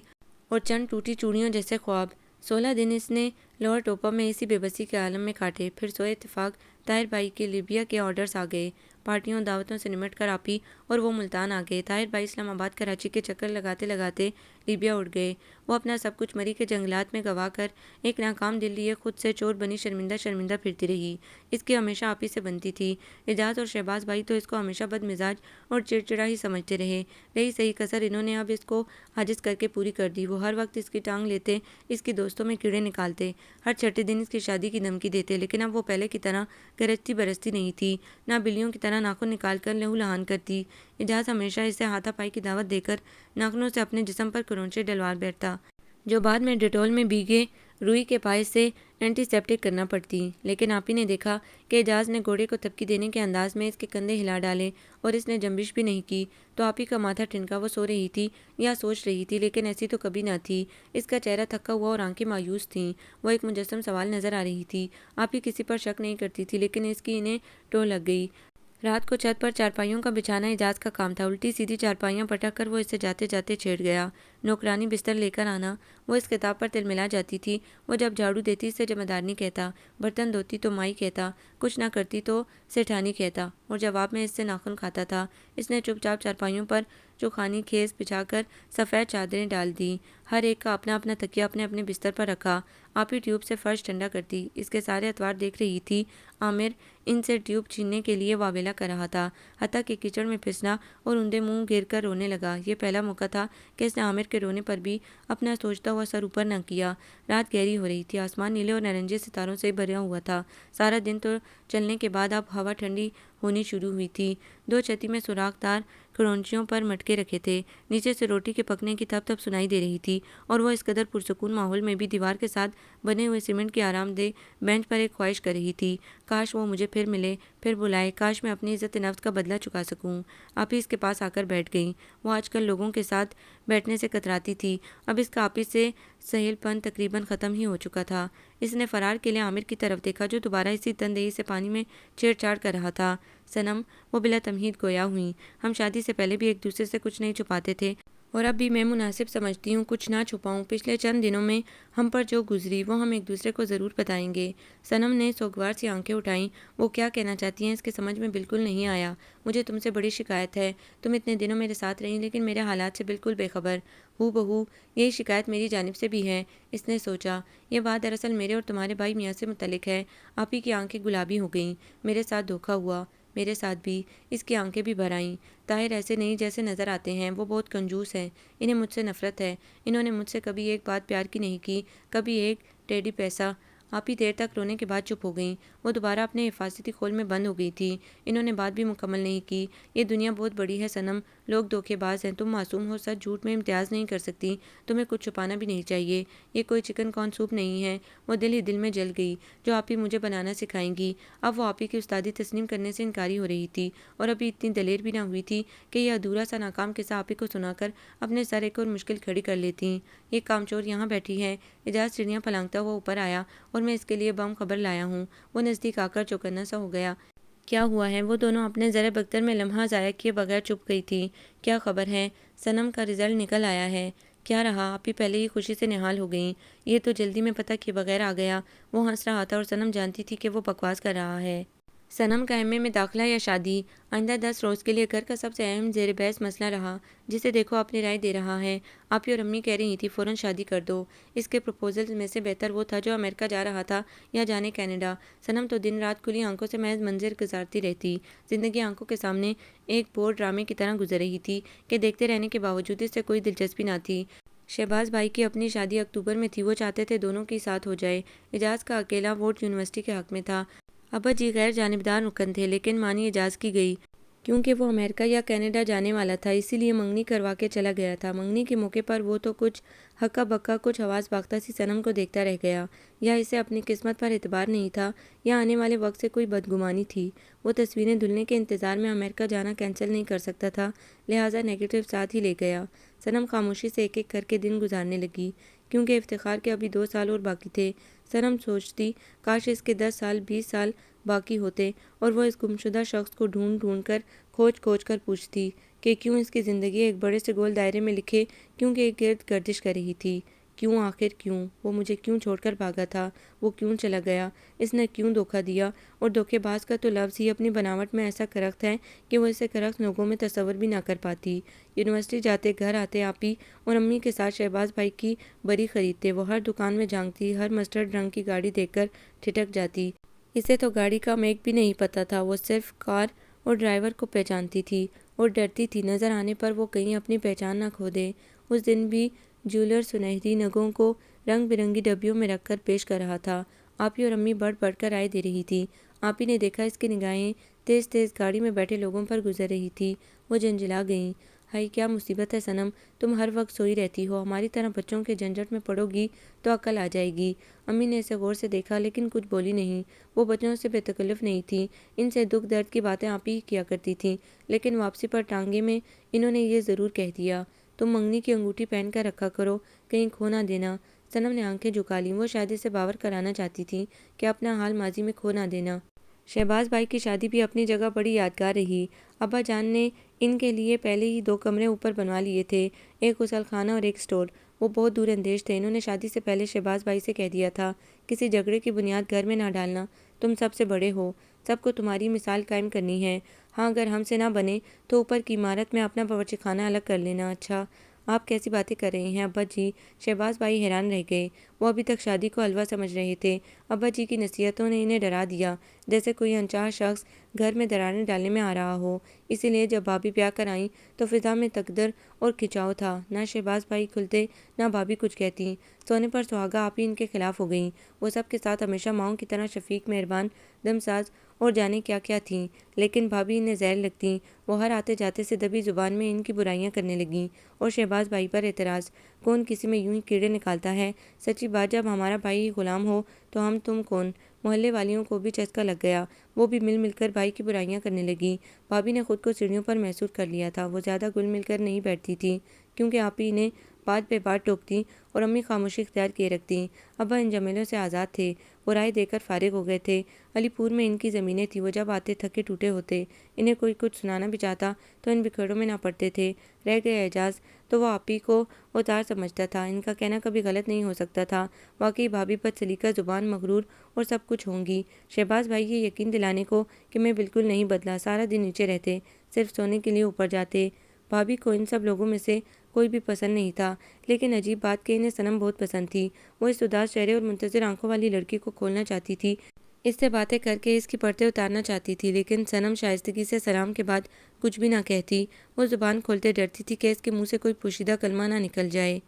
اور چند ٹوٹی چوڑیوں جیسے خواب۔ 16 دن اس نے لوئر ٹوپا میں اسی بے بسی کے عالم میں کاٹے، پھر سوئے اتفاق طاہر بھائی کے لیبیا کے آرڈرز آ گئے۔ پارٹیوں دعوتوں سے نمٹ کر آپی اور وہ ملتان آ گئے۔ طاہر بھائی اسلام آباد کراچی کے چکر لگاتے لگاتے لیبیا اڑ گئے۔ وہ اپنا سب کچھ مری کے جنگلات میں گوا کر ایک ناکام دل لیے خود سے چور بنی شرمندہ شرمندہ پھرتی رہی۔ اس کی ہمیشہ آپی سے بنتی تھی۔ اعجاز اور شہباز بھائی تو اس کو ہمیشہ بد مزاج اور چڑچڑا ہی سمجھتے رہے۔ رہی صحیح کسر انہوں نے اب اس کو عاجز کر کے پوری کر دی۔ وہ ہر وقت اس کی ٹانگ لیتے، اس کی دوستوں میں کیڑے نکالتے، ہر چھٹے دن اس کی شادی کی دھمکی دیتے، لیکن اب وہ پہلے کی طرح گرجتی برستی نہیں تھی، نہ بلیوں کی طرح ناخن نکال کر لہو لہان کرتی۔ اعجاز ہمیشہ اسے ہاتھا پائی کی دعوت دے کر ناخنوں سے اپنے جسم پر کرونچے ڈلوا بیٹھتا، جو بعد میں ڈیٹول میں بھیگے روئی کے پائے سے اینٹی سیپٹک کرنا پڑتی۔ لیکن آپی نے دیکھا کہ اعجاز نے گھوڑے کو تھپکی دینے کے انداز میں اس کے کندھے ہلا ڈالے اور اس نے جنبش بھی نہیں کی، تو آپی کا ماتھا ٹھنکا۔ وہ سو رہی تھی یا سوچ رہی تھی، لیکن ایسی تو کبھی نہ تھی۔ اس کا چہرہ تھکا ہوا اور آنکھیں مایوس تھیں۔ وہ ایک مجسم سوال نظر آ رہی تھی۔ آپی کسی پر شک نہیں کرتی تھی، لیکن اس کی انہیں ٹو لگ گئی۔ رات کو چھت پر چارپائیوں کا بچھانا اعجاز کا کام تھا۔ الٹی سیدھی چارپائیاں پٹک کر وہ اسے جاتے جاتے چھیڑ گیا۔ نوکرانی بستر لے کر آنا، وہ اس کتاب پر تلملا جاتی تھی۔ وہ جب جھاڑو دیتی اسے جمعدارنی کہتا، برتن دھوتی تو مائی کہتا، کچھ نہ کرتی تو سیٹھانی کہتا، اور جواب میں اس سے ناخن کھاتا تھا۔ اس نے چپ چاپ چارپائیوں پر چوخانی خیز بچھا کر سفید چادریں ڈال دیں، ہر ایک کا اپنا اپنا تکیہ اپنے اپنے بستر پر رکھا۔ آپی ٹیوب سے فرش ٹھنڈا کرتی، اس کے سارے اتوار دیکھ رہی تھی۔ عامر ان سے ٹیوب چھیننے کے لیے واویلا کر رہا تھا، حتیٰ کہ کیچڑ میں پھسنا اور اندھے منہ گر کر رونے لگا۔ یہ پہلا موقع تھا کہ اس نے عامر کے رونے پر بھی اپنا سوچتا ہوا سر اوپر نہ کیا۔ رات گہری ہو رہی تھی، آسمان نیلے اور نارنجی ستاروں سے بھرا ہوا تھا۔ سارا دن تو چلنے کے بعد اب ہوا ٹھنڈی ہونی شروع ہوئی تھی۔ دو چھتی میں سوراخ دار کھڑونچیوں پر مٹکے رکھے تھے، نیچے سے روٹی کے پکنے کی تھپ تھپ سنائی دے رہی تھی، اور وہ اس قدر پرسکون ماحول میں بھی دیوار کے ساتھ بنے ہوئے سیمنٹ کی آرام دہ بینچ پر ایک خواہش کر رہی تھی، کاش وہ مجھے پھر ملے، پھر بلائے، کاش میں اپنی عزت نفس کا بدلہ چکا سکوں۔ آپی اس کے پاس آ کر بیٹھ گئیں۔ وہ آج کل لوگوں کے ساتھ بیٹھنے سے کتراتی تھی، اب اس کا آپی سے سہیل پن تقریباً ختم ہی ہو چکا تھا۔ اس نے فرار کے لیے عامر کی طرف دیکھا، جو دوبارہ اسی تندہی سے پانی میں چھیڑ چھاڑ کر رہا تھا۔ صنم، وہ بلا تمہید گویا ہوئیں، ہم شادی سے پہلے بھی ایک دوسرے سے کچھ نہیں چھپاتے تھے، اور اب بھی میں مناسب سمجھتی ہوں کچھ نہ چھپاؤں۔ پچھلے چند دنوں میں ہم پر جو گزری وہ ہم ایک دوسرے کو ضرور بتائیں گے۔ صنم نے سوگوار سی آنکھیں اٹھائیں۔ وہ کیا کہنا چاہتی ہیں اس کے سمجھ میں بالکل نہیں آیا۔ مجھے تم سے بڑی شکایت ہے، تم اتنے دنوں میرے ساتھ رہیں لیکن میرے حالات سے بالکل بے خبر۔ ہو بہو یہی شکایت میری جانب سے بھی ہے، اس نے سوچا۔ یہ بات دراصل میرے اور تمہارے بھائی میاں سے متعلق ہے۔ آپی کی آنکھیں گلابی ہو گئیں۔ میرے ساتھ دھوکہ ہوا، میرے ساتھ بھی۔ اس کی آنکھیں بھی بھر آئیں۔ طاہر ایسے نہیں جیسے نظر آتے ہیں، وہ بہت کنجوس ہیں، انہیں مجھ سے نفرت ہے۔ انہوں نے مجھ سے کبھی ایک بات پیار کی نہیں کی، کبھی ایک ٹیڈی پیسہ۔ آپی دیر تک رونے کے بعد چپ ہو گئیں۔ وہ دوبارہ اپنے حفاظتی خول میں بند ہو گئی تھی۔ انہوں نے بات بھی مکمل نہیں کی۔ یہ دنیا بہت بڑی ہے صنم، لوگ دھوکے باز ہیں، تم معصوم ہو، سچ جھوٹ میں امتیاز نہیں کر سکتی، تمہیں کچھ چھپانا بھی نہیں چاہیے۔ یہ کوئی چکن کارن سوپ نہیں ہے۔ وہ دل ہی دل میں جل گئی، جو آپی مجھے بنانا سکھائیں گی۔ اب وہ آپی کی استادی تسلیم کرنے سے انکاری ہو رہی تھی، اور ابھی اتنی دلیر بھی نہ ہوئی تھی کہ یہ ادھورا سا ناکام قصہ آپی کو سنا کر اپنے سر ایک اور مشکل کھڑی کر لیتی۔ یہ کامچور یہاں بیٹھی ہے۔ اعجاز چڑیاں پھلانگتا ہوا اوپر آیا، اور میں اس کے لیے بم خبر لایا ہوں۔ وہ نزدیک آ کر چوکنا سا ہو گیا۔ کیا ہوا ہے؟ وہ دونوں اپنے زر بختر میں لمحہ ضائع کیے بغیر چپ گئی تھی۔ کیا خبر ہے؟ صنم کا رزلٹ نکل آیا ہے۔ کیا رہا؟ آپی پہلے ہی خوشی سے نہال ہو گئیں۔ یہ تو جلدی میں پتہ کیے بغیر آ گیا۔ وہ ہنس رہا تھا اور صنم جانتی تھی کہ وہ بکواس کر رہا ہے۔ صنم کا ایم اے میں داخلہ یا شادی آئندہ 10 روز کے لیے گھر کا سب سے اہم زیر بحث مسئلہ رہا، جسے دیکھو اپنی رائے دے رہا ہے۔ آپی اور امی کہہ رہی تھی فوراً شادی کر دو۔ اس کے پروپوزلز میں سے بہتر وہ تھا جو امریکہ جا رہا تھا یا جانے کینیڈا۔ صنم تو دن رات کھلی آنکھوں سے محض منظر گزارتی رہتی۔ زندگی آنکھوں کے سامنے ایک بور ڈرامے کی طرح گزر رہی تھی کہ دیکھتے رہنے کے باوجود اس سے کوئی دلچسپی نہ تھی۔ شہباز بھائی کی اپنی شادی اکتوبر میں تھی، وہ چاہتے تھے دونوں کی ساتھ ہو جائے۔ اعجاز کا اکیلا ووٹ یونیورسٹی کے حق میں تھا۔ ابا جی غیر جانبدار رکن تھے، لیکن مانی اعجاز کی گئی کیونکہ وہ امریکہ یا کینیڈا جانے والا تھا، اسی لیے منگنی کروا کے چلا گیا تھا۔ منگنی کے موقع پر وہ تو کچھ ہکا بکا، کچھ حواس باختہ سی صنم کو دیکھتا رہ گیا۔ یا اسے اپنی قسمت پر اعتبار نہیں تھا، یا آنے والے وقت سے کوئی بدگمانی تھی۔ وہ تصویریں دھلنے کے انتظار میں امریکہ جانا کینسل نہیں کر سکتا تھا، لہٰذا نیگیٹو ساتھ ہی لے گیا۔ صنم خاموشی سے ایک ایک کر کے دن گزارنے لگی، کیونکہ افتخار کے ابھی 2 سال اور باقی تھے۔ صنم سوچتی کاش اس کے 10 سال 20 سال باقی ہوتے، اور وہ اس گمشدہ شخص کو ڈھونڈ ڈھونڈ کر کھوج کھوج کر پوچھتی کہ کیوں اس کی زندگی ایک بڑے سے گول دائرے میں لکھے کیوں کہ ایک گرد گردش کر رہی تھی، کیوں؟ آخر کیوں؟ وہ مجھے کیوں چھوڑ کر بھاگا تھا؟ وہ کیوں چلا گیا؟ اس نے کیوں دھوکہ دیا؟ اور دھوکے باز کا تو لفظ ہی اپنی بناوٹ میں ایسا کرخت ہے کہ وہ اسے کرخت لوگوں میں تصور بھی نہ کر پاتی۔ یونیورسٹی جاتے گھر آتے آپی اور امی کے ساتھ شہباز بھائی کی بری خریدتے۔ وہ ہر دکان میں جھانکتی، ہر مسٹرڈ رنگ کی گاڑی دیکھ کر ٹھٹک جاتی۔ اسے تو گاڑی کا میک بھی نہیں پتا تھا، وہ صرف کار اور ڈرائیور کو پہچانتی تھی اور ڈرتی تھی نظر آنے پر وہ کہیں اپنی پہچان نہ کھو دے۔ اس دن بھی جیولر سنہری نگوں کو رنگ برنگی ڈبیوں میں رکھ کر پیش کر رہا تھا۔ آپی اور امی بڑھ بڑھ کر رائے دے رہی تھی۔ آپی نے دیکھا اس کی نگاہیں تیز تیز گاڑی میں بیٹھے لوگوں پر گزر رہی تھی۔ وہ جھنجھلا گئیں۔ ہائی کیا مصیبت ہے صنم، تم ہر وقت سوئی رہتی ہو، ہماری طرح بچوں کے جھنجھٹ میں پڑو گی تو عقل آ جائے گی۔ امی نے اسے غور سے دیکھا لیکن کچھ بولی نہیں۔ وہ بچوں سے بے تکلف نہیں تھی، ان سے دکھ درد کی باتیں آپی ہی کیا کرتی تھیں، لیکن واپسی پر ٹانگے میں انہوں نے یہ ضرور کہہ دیا، تم منگنی کی انگوٹھی پہن کر رکھا کرو، کہیں کھو نہ دینا۔ صنم نے آنکھیں جھکا لیں۔ وہ شاید اسے باور کرانا چاہتی تھی کہ اپنا حال ماضی میں کھو نہ دینا۔ شہباز بھائی کی شادی بھی اپنی جگہ بڑی یادگار رہی۔ ابا جان نے ان کے لیے پہلے ہی 2 کمرے اوپر بنوا لیے تھے، ایک غسل خانہ اور ایک اسٹور۔ وہ بہت دور اندیش تھے۔ انہوں نے شادی سے پہلے شہباز بھائی سے کہہ دیا تھا، کسی جھگڑے کی بنیاد گھر میں نہ ڈالنا، تم سب سے بڑے ہو، سب کو تمہاری مثال قائم کرنی ہے۔ ہاں اگر ہم سے نہ بنے تو اوپر کی عمارت میں اپنا باورچی خانہ الگ کر لینا۔ اچھا آپ کیسی باتیں کر رہے ہیں ابا جی؟ شہباز بھائی حیران رہ گئے۔ وہ ابھی تک شادی کو حلوہ سمجھ رہے تھے۔ ابا جی کی نصیحتوں نے انہیں ڈرا دیا، جیسے کوئی انچاہ شخص گھر میں دراڑیں ڈالنے میں آ رہا ہو۔ اسی لیے جب بھابھی بیاہ کر آئیں تو فضا میں تقدر اور کھنچاؤ تھا۔ نہ شہباز بھائی کھلتے نہ بھابھی کچھ کہتی۔ سونے پر سہاگا آپی ان کے خلاف ہو گئیں۔ وہ سب کے ساتھ ہمیشہ ماؤں کی طرح شفیق، مہربان، دمساز اور جانے کیا کیا تھیں، لیکن بھابھی انہیں زہر لگتیں۔ وہ ہر آتے جاتے سے دبی زبان میں ان کی برائیاں کرنے لگیں۔ اور شہباز بھائی پر اعتراض، کون کسی میں یوں ہی کیڑے نکالتا ہے؟ سچی بات جب ہمارا بھائی ہی غلام ہو تو ہم تم کون؟ محلے والیوں کو بھی چسکا لگ گیا، وہ بھی مل مل کر بھائی کی برائیاں کرنے لگیں۔ بھابھی نے خود کو سیڑھیوں پر محسوس کر لیا تھا۔ وہ زیادہ گل مل کر نہیں بیٹھتی تھی کیونکہ آپی انہیں بات پہ بات ٹوکتیں اور امی خاموشی اختیار کیے رکھتیں۔ ابا ان جھمیلوں سے آزاد تھے، وہ رائے دے کر فارغ ہو گئے تھے۔ علی پور میں ان کی زمینیں تھیں۔ وہ جب آتے تھکے ٹوٹے ہوتے، انہیں کوئی کچھ سنانا بھی چاہتا تو ان بکھیڑوں میں نہ پڑتے تھے۔ رہ گئے اعجاز تو وہ آپی کو اوتار سمجھتا تھا، ان کا کہنا کبھی غلط نہیں ہو سکتا تھا۔ واقعی بھابھی بد سلیقہ زبان، مغرور اور سب کچھ ہوں گی۔ شہباز بھائی یہ یقین دلانے کو کہ میں بالکل نہیں بدلا، سارا دن نیچے رہتے، صرف سونے کے لیے اوپر جاتے۔ بھابھی کو ان سب لوگوں میں سے کوئی بھی پسند نہیں تھا، لیکن عجیب بات کہ انہیں صنم بہت پسند تھی۔ وہ اس اداس چہرے اور منتظر آنکھوں والی لڑکی کو کھولنا چاہتی تھی، اس سے باتیں کر کے اس کی پردے اتارنا چاہتی تھی، لیکن صنم شائستگی سے سلام کے بعد کچھ بھی نہ کہتی۔ وہ زبان کھولتے ڈرتی تھی کہ اس کے منہ سے کوئی پوشیدہ کلمہ نہ نکل جائے۔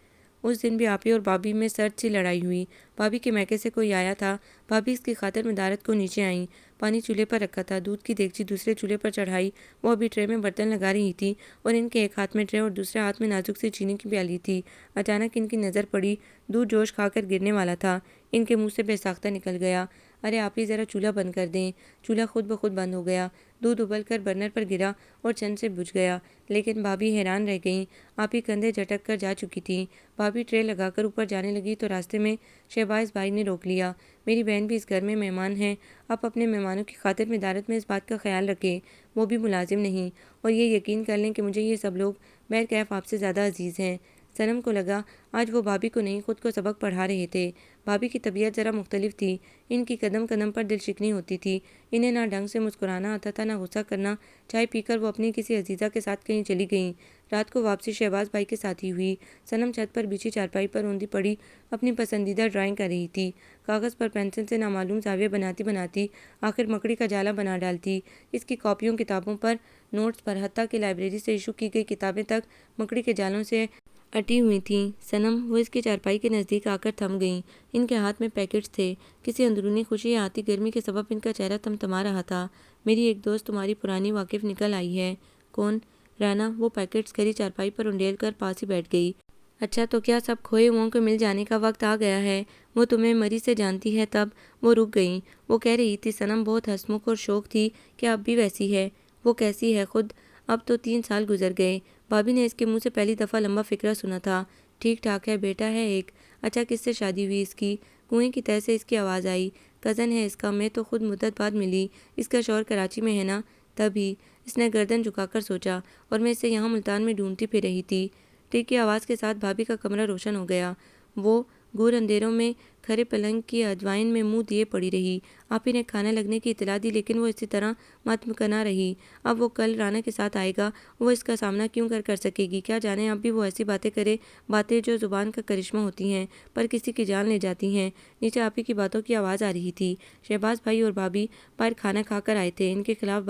اس دن بھی آپی اور بھابھی میں سرد سی لڑائی ہوئی۔ بھابھی کے میکے سے کوئی آیا تھا۔ بھابھی اس کی خاطر مدارت کو نیچے آئیں۔ پانی چولہے پر رکھا تھا، دودھ کی دیگچی دوسرے چولہے پر چڑھائی۔ وہ ابھی ٹرے میں برتن لگا رہی تھی اور ان کے ایک ہاتھ میں ٹرے اور دوسرے ہاتھ میں نازک سی چینی کی پیالی تھی۔ اچانک ان کی نظر پڑی، دودھ جوش کھا کر گرنے والا تھا۔ ان کے منہ سے بے ساختہ نکل گیا، ارے آپی ذرا چولہا بند کر دیں۔ چولہا خود بخود بند ہو گیا، دودھ ابل کر برنر پر گرا اور چند سے بجھ گیا، لیکن بھابھی حیران رہ گئیں۔ آپی کندھے جھٹک کر جا چکی تھیں۔ بھابھی ٹرے لگا کر اوپر جانے لگی تو راستے میں شہباز بھائی نے روک لیا، میری بہن بھی اس گھر میں مہمان ہے، آپ اپنے مہمانوں کی خاطر مدارت میں اس بات کا خیال رکھیں، وہ بھی ملازم نہیں، اور یہ یقین کر لیں کہ مجھے یہ سب لوگ بہرکیف آپ سے زیادہ عزیز ہیں۔ صنم کو لگا آج وہ بھابھی کو نہیں خود کو سبق پڑھا رہے تھے۔ بھابھی کی طبیعت ذرا مختلف تھی، ان کی قدم قدم پر دل شکنی ہوتی تھی، انہیں نہ ڈھنگ سے مسکرانا آتا تھا نہ غصہ کرنا۔ چائے پی کر وہ اپنی کسی عزیزہ کے ساتھ کہیں چلی گئیں۔ رات کو واپسی شہباز بھائی کے ساتھ ہی ہوئی۔ صنم چھت پر بچھی چارپائی پر اوندھی پڑی اپنی پسندیدہ ڈرائنگ کر رہی تھی، کاغذ پر پینسل سے نامعلوم زاویے بناتی بناتی آخر مکڑی کا جالا بنا ڈالتی۔ اس کی کاپیوں، کتابوں پر نوٹس پر، حتیٰ کہ لائبریری سے ایشو کی گئی کتابیں تک مکڑی کے جالوں سے اٹی ہوئی تھیں۔ صنم، وہ اس کی چارپائی کے نزدیک آ کر تھم گئیں۔ ان کے ہاتھ میں پیکٹس تھے، کسی اندرونی خوشی یا آتی گرمی کے سبب ان کا چہرہ تمتما رہا تھا۔ میری ایک دوست تمہاری پرانی واقف نکل آئی ہے۔ کون؟ رانا۔ وہ پیکٹس کھری چارپائی پر انڈیل کر پاس ہی بیٹھ گئی۔ اچھا تو کیا سب کھوئے ہوئوں کے مل جانے کا وقت آ گیا ہے؟ وہ تمہیں مری سے جانتی ہے تب؟ وہ رک گئیں۔ وہ کہہ رہی تھی صنم بہت ہنسمکھ اور شوق تھی کہ اب بھی ویسی ہے۔ وہ کیسی ہے خود؟ اب تو 3 سال گزر گئے۔ بھابھی نے اس کے منہ سے پہلی دفعہ لمبا فقرہ سنا تھا۔ ٹھیک ٹھاک ہے، بیٹا ہے ایک۔ اچھا کس سے شادی ہوئی اس کی؟ کنویں کی تہہ سے اس کی آواز آئی۔ کزن ہے اس کا، میں تو خود مدت بعد ملی۔ اس کا شوہر کراچی میں ہے نا؟ تبھی اس نے گردن جھکا کر سوچا، اور میں اسے یہاں ملتان میں ڈھونڈتی پھر رہی تھی۔ ٹیک کی آواز کے ساتھ بھابھی کا کمرہ روشن ہو گیا۔ وہ گور اندھیروں میں کھرے پلنگ کی اجوائن میں منہ دیے پڑی رہی۔ آپی نے کھانا لگنے کی اطلاع دی لیکن وہ اسی طرح متمکنہ رہی۔ اب وہ کل رانا کے ساتھ آئے گا، وہ اس کا سامنا کیوں کر سکے گی؟ کیا جانے اب بھی وہ ایسی باتیں کرے، باتیں جو زبان کا کرشمہ ہوتی ہیں پر کسی کی جان لے جاتی ہیں۔ نیچے آپی کی باتوں کی آواز آ رہی تھی۔ شہباز بھائی اور بھابھی باہر کھانا کھا کر آئے تھے۔ ان کے خلاف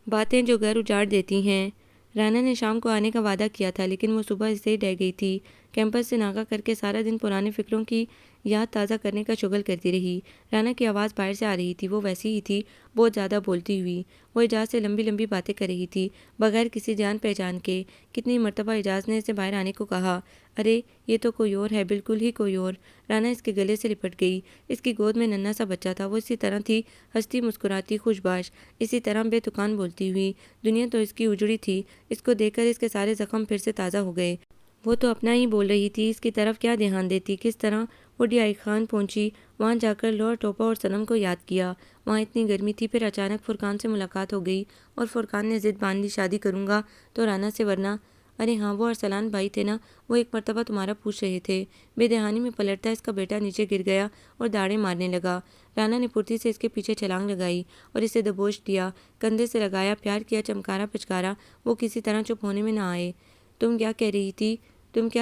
باتیں جو گھر اجاڑ دیتی ہیں۔ رانا نے شام کو آنے کا وعدہ کیا تھا لیکن وہ صبح سے ہی ڈہ گئی تھی۔ کیمپس سے ناغہ کر کے سارا دن پرانی فکروں کی یاد تازہ کرنے کا شغل کرتی رہی۔ رانا کی آواز باہر سے آ رہی تھی، وہ ویسی ہی تھی، بہت زیادہ بولتی ہوئی۔ وہ اعجاز سے لمبی لمبی باتیں کر رہی تھی بغیر کسی جان پہچان کے۔ کتنی مرتبہ اعجاز نے اسے باہر آنے کو کہا، ارے یہ تو کوئی اور ہے، بالکل ہی کوئی اور۔ رانا اس کے گلے سے لپٹ گئی۔ اس کی گود میں ننھا سا بچہ تھا، وہ اسی طرح تھی، ہنستی مسکراتی خوش باش، اسی طرح بے تکان بولتی ہوئی۔ دنیا تو اس کی اجڑی تھی۔ اس کو دیکھ کر اس کے سارے زخم پھر سے تازہ ہو گئے۔ وہ تو اپنا ہی بول رہی تھی، اس کی طرف کیا دھیان دیتی؟ کس طرح وہ ڈی آئی خان پہنچی، وہاں جا کر لوہر ٹوپا اور صنم کو یاد کیا۔ وہاں اتنی گرمی تھی، پھر اچانک فرقان سے ملاقات ہو گئی اور فرقان نے ضد باندھ لی، شادی کروں گا تو رانا سے، ورنہ… ارے ہاں وہ ارسلان بھائی تھے نا، وہ ایک مرتبہ تمہارا پوچھ رہے تھے۔ بے دہانی میں پلٹتا اس کا بیٹا نیچے گر گیا اور داڑیں مارنے لگا۔ رانا نے پھرتی سے اس کے پیچھے چھلانگ لگائی اور اسے دبوچ لیا، کندھے سے لگایا، پیار کیا، چمکارا پچکارا۔ وہ کسی طرح چپ ہونے میں نہ آئے۔ تم کیا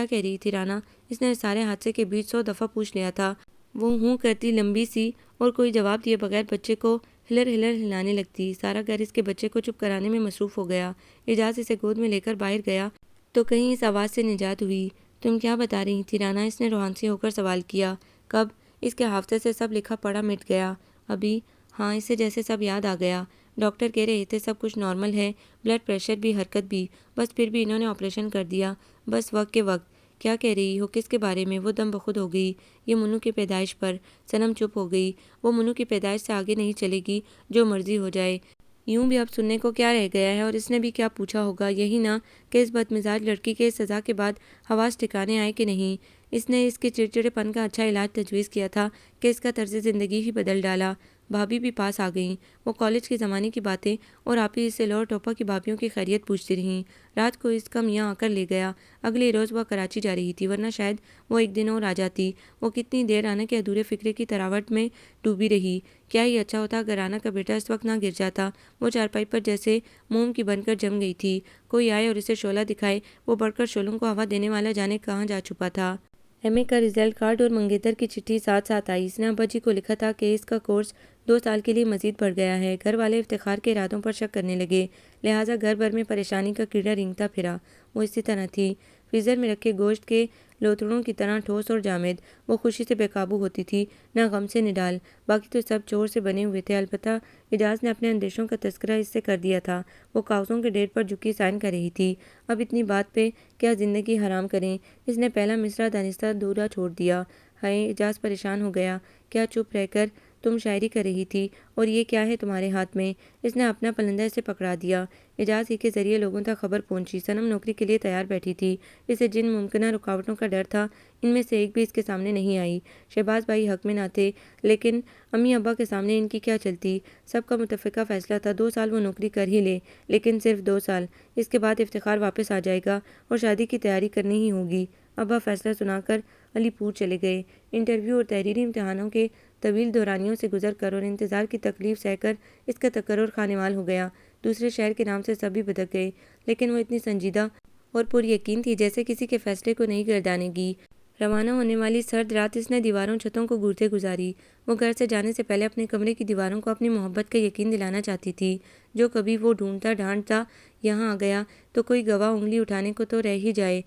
کہہ رہی تھی رانا؟ اس نے سارے حادثے کے بیچ 100 دفعہ پوچھ لیا تھا۔ وہ ہوں کرتی لمبی سی اور کوئی جواب دیے بغیر بچے کو ہلر ہلانے لگتی۔ سارا گھر اس کے بچے کو چپ کرانے میں مصروف ہو گیا۔ اعجاز اسے گود میں لے کر باہر گیا تو کہیں اس آواز سے نجات ہوئی۔ تم کیا بتا رہی تھی رانا؟ اس نے روحانسی ہو کر سوال کیا۔ کب؟ اس کے حافظے سے سب لکھا پڑھا مٹ گیا۔ ابھی؟ ہاں، اسے جیسے سب یاد آ گیا۔ ڈاکٹر کہہ رہے تھے سب کچھ نارمل ہے، بلڈ پریشر بھی، حرکت بھی، بس پھر بھی انہوں نے آپریشن کر دیا، بس وقت کے وقت۔ کیا کہہ رہی ہو؟ کس کے بارے میں؟ وہ دم بخود ہو گئی۔ یہ منو کی پیدائش پر۔ صنم چپ ہو گئی۔ وہ منو کی پیدائش سے آگے نہیں چلے گی، جو مرضی ہو جائے۔ یوں بھی اب سننے کو کیا رہ گیا ہے، اور اس نے بھی کیا پوچھا ہوگا؟ یہی نا کہ اس بدمزاج لڑکی کے اس سزا کے بعد حواس ٹھکانے آئے کہ نہیں؟ اس نے اس کے چڑچڑے پن کا اچھا علاج تجویز کیا تھا کہ اس کا طرز زندگی ہی بدل ڈالا۔ بھابھی بھی پاس آ گئیں۔ وہ کالج کے زمانے کی باتیں اور آپی اسے لوہر ٹوپا کی بھابھیوں کی خیریت پوچھتی رہیں۔ رات کو اس کا میاں آ کر لے گیا۔ اگلے روز وہ کراچی جا رہی تھی، ورنہ شاید وہ ایک دن اور آ جاتی۔ وہ کتنی دیر رانا کے ادھورے فکرے کی تراوٹ میں ڈوبی رہی۔ کیا ہی اچھا ہوتا اگر رانا کا بیٹا اس وقت نہ گر جاتا۔ وہ چارپائی پر جیسے موم کی بن کر جم گئی تھی۔ کوئی آئے اور اسے شعلہ دکھائے، وہ بڑھ کر شعلوں کو ہوا دینے والا جانے کہاں جا چھپا تھا۔ ایم اے کا رزلٹ کارڈ اور منگیتر کی چٹھی ساتھ ساتھ آئی۔ اس نے ابا جی کو لکھا تھا کہ اس کا کورس 2 سال کے لیے مزید بڑھ گیا ہے۔ گھر والے افتخار کے ارادوں پر شک کرنے لگے، لہٰذا گھر بھر میں پریشانی کا کیڑا رینگتا پھرا۔ وہ اسی طرح تھی، فریزر میں رکھے گوشت کے لوتھڑوں کی طرح ٹھوس اور جامد۔ وہ خوشی سے بے قابو ہوتی تھی، نہ غم سے نڈال۔ باقی تو سب چور سے بنے ہوئے تھے، البتہ اعجاز نے اپنے اندیشوں کا تذکرہ اس سے کر دیا تھا۔ وہ کاغذوں کے ڈھیر پر جھکی سائن کر رہی تھی۔ اب اتنی بات پہ کیا زندگی حرام کریں؟ اس نے پہلا مصرعہ دانستہ ادھورا چھوڑ دیا۔ ہائے! اعجاز پریشان ہو گیا۔ کیا چپ رہ کر تم شاعری کر رہی تھی؟ اور یہ کیا ہے تمہارے ہاتھ میں؟ اس نے اپنا پلندہ اسے پکڑا دیا۔ اعجاز ہی کے ذریعے لوگوں تک خبر پہنچی۔ صنم نوکری کے لیے تیار بیٹھی تھی۔ اسے جن ممکنہ رکاوٹوں کا ڈر تھا، ان میں سے ایک بھی اس کے سامنے نہیں آئی۔ شہباز بھائی حق میں نہ تھے، لیکن امی ابا کے سامنے ان کی کیا چلتی؟ سب کا متفقہ فیصلہ تھا 2 سال وہ نوکری کر ہی لے، لیکن صرف 2 سال۔ اس کے بعد افتخار واپس آ جائے گا اور شادی کی تیاری کرنی ہی ہوگی۔ ابا فیصلہ سنا کر علی پور چلے گئے۔ انٹرویو اور تحریری امتحانوں کے طویل دورانیوں سے گزر کر اور انتظار کی تکلیف سہ کر اس کا تقرر خانے مال ہو گیا۔ دوسرے شہر کے نام سے سبھی بدک گئے، لیکن وہ اتنی سنجیدہ اور پر یقین تھی جیسے کسی کے فیصلے کو نہیں گردانے گی۔ روانہ ہونے والی سرد رات اس نے دیواروں چھتوں کو گھورتے گزاری۔ وہ گھر سے جانے سے پہلے اپنے کمرے کی دیواروں کو اپنی محبت کا یقین دلانا چاہتی تھی۔ جو کبھی وہ ڈھونڈتا ڈھانڈتا یہاں آ گیا تو کوئی گواہ انگلی اٹھانے کو تو رہ ہی جائے۔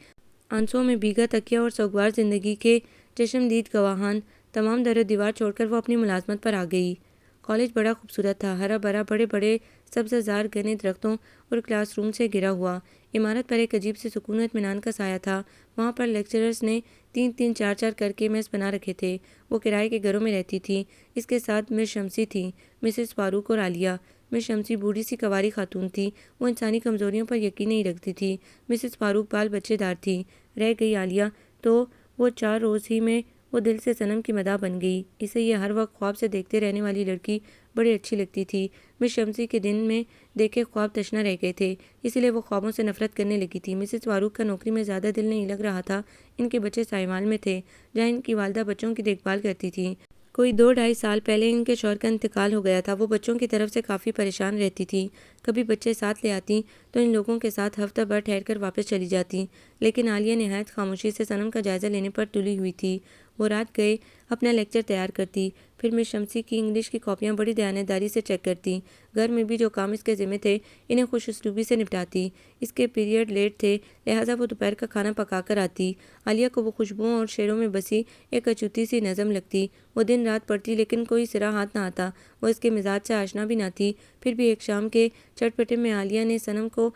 آنسوؤں میں بھیگا تکیہ اور سوگوار زندگی کے چشمدید گواہان، تمام در و دیوار چھوڑ کر وہ اپنی ملازمت پر آ گئی۔ کالج بڑا خوبصورت تھا، ہرا بھرا، بڑے بڑے سبزہ زار گھنے درختوں اور کلاس روم سے گھرا ہوا۔ عمارت پر ایک عجیب سے سکون و اطمینان کا سایہ تھا۔ وہاں پر لیکچررز نے 3-3 4-4 کر کے میس بنا رکھے تھے۔ وہ کرائے کے گھروں میں رہتی تھی۔ اس کے ساتھ مس شمسی تھیں، مسز فاروق اور عالیہ۔ مس شمسی بوڑھی سی کنواری خاتون تھی، وہ انسانی کمزوریوں پر یقین نہیں رکھتی تھی۔ مسز فاروق بال بچے دار تھی۔ رہ گئی عالیہ تو وہ 4 روز ہی میں وہ دل سے صنم کی مداح بن گئی۔ اسے یہ ہر وقت خواب سے دیکھتے رہنے والی لڑکی بڑی اچھی لگتی تھی۔ مس شمسی کے دن میں دیکھے خواب تشنا رہ گئے تھے، اسی لیے وہ خوابوں سے نفرت کرنے لگی تھی۔ مسز فاروق کا نوکری میں زیادہ دل نہیں لگ رہا تھا۔ ان کے بچے سائیوال میں تھے، جہاں ان کی والدہ بچوں کی دیکھ بھال کرتی تھی۔ کوئی 2-2.5 سال پہلے ان کے شوہر کا انتقال ہو گیا تھا۔ وہ بچوں کی طرف سے کافی پریشان رہتی تھی۔ کبھی بچے ساتھ لے آتی تو ان لوگوں کے ساتھ ہفتہ بھر ٹھہر کر واپس چلی جاتی، لیکن عالیہ نہایت خاموشی سے صنم کا جائزہ لینے پر تلی ہوئی تھی۔ وہ رات گئے اپنا لیکچر تیار کرتی، پھر مس شمسی کی انگلش کی کاپیاں بڑی دیانتداری سے چیک کرتی۔ گھر میں بھی جو کام اس کے ذمہ تھے انہیں خوش اسلوبی سے نپٹاتی۔ اس کے پیریڈ لیٹ تھے، لہٰذا وہ دوپہر کا کھانا پکا کر آتی۔ عالیہ کو وہ خوشبوؤں اور شعروں میں بسی ایک اچوتی سی نظم لگتی۔ وہ دن رات پڑھتی لیکن کوئی سرا ہاتھ نہ آتا۔ وہ اس کے مزاج سے آشنا بھی نہ تھی، پھر بھی ایک شام کے چٹپٹے میں عالیہ نے صنم کو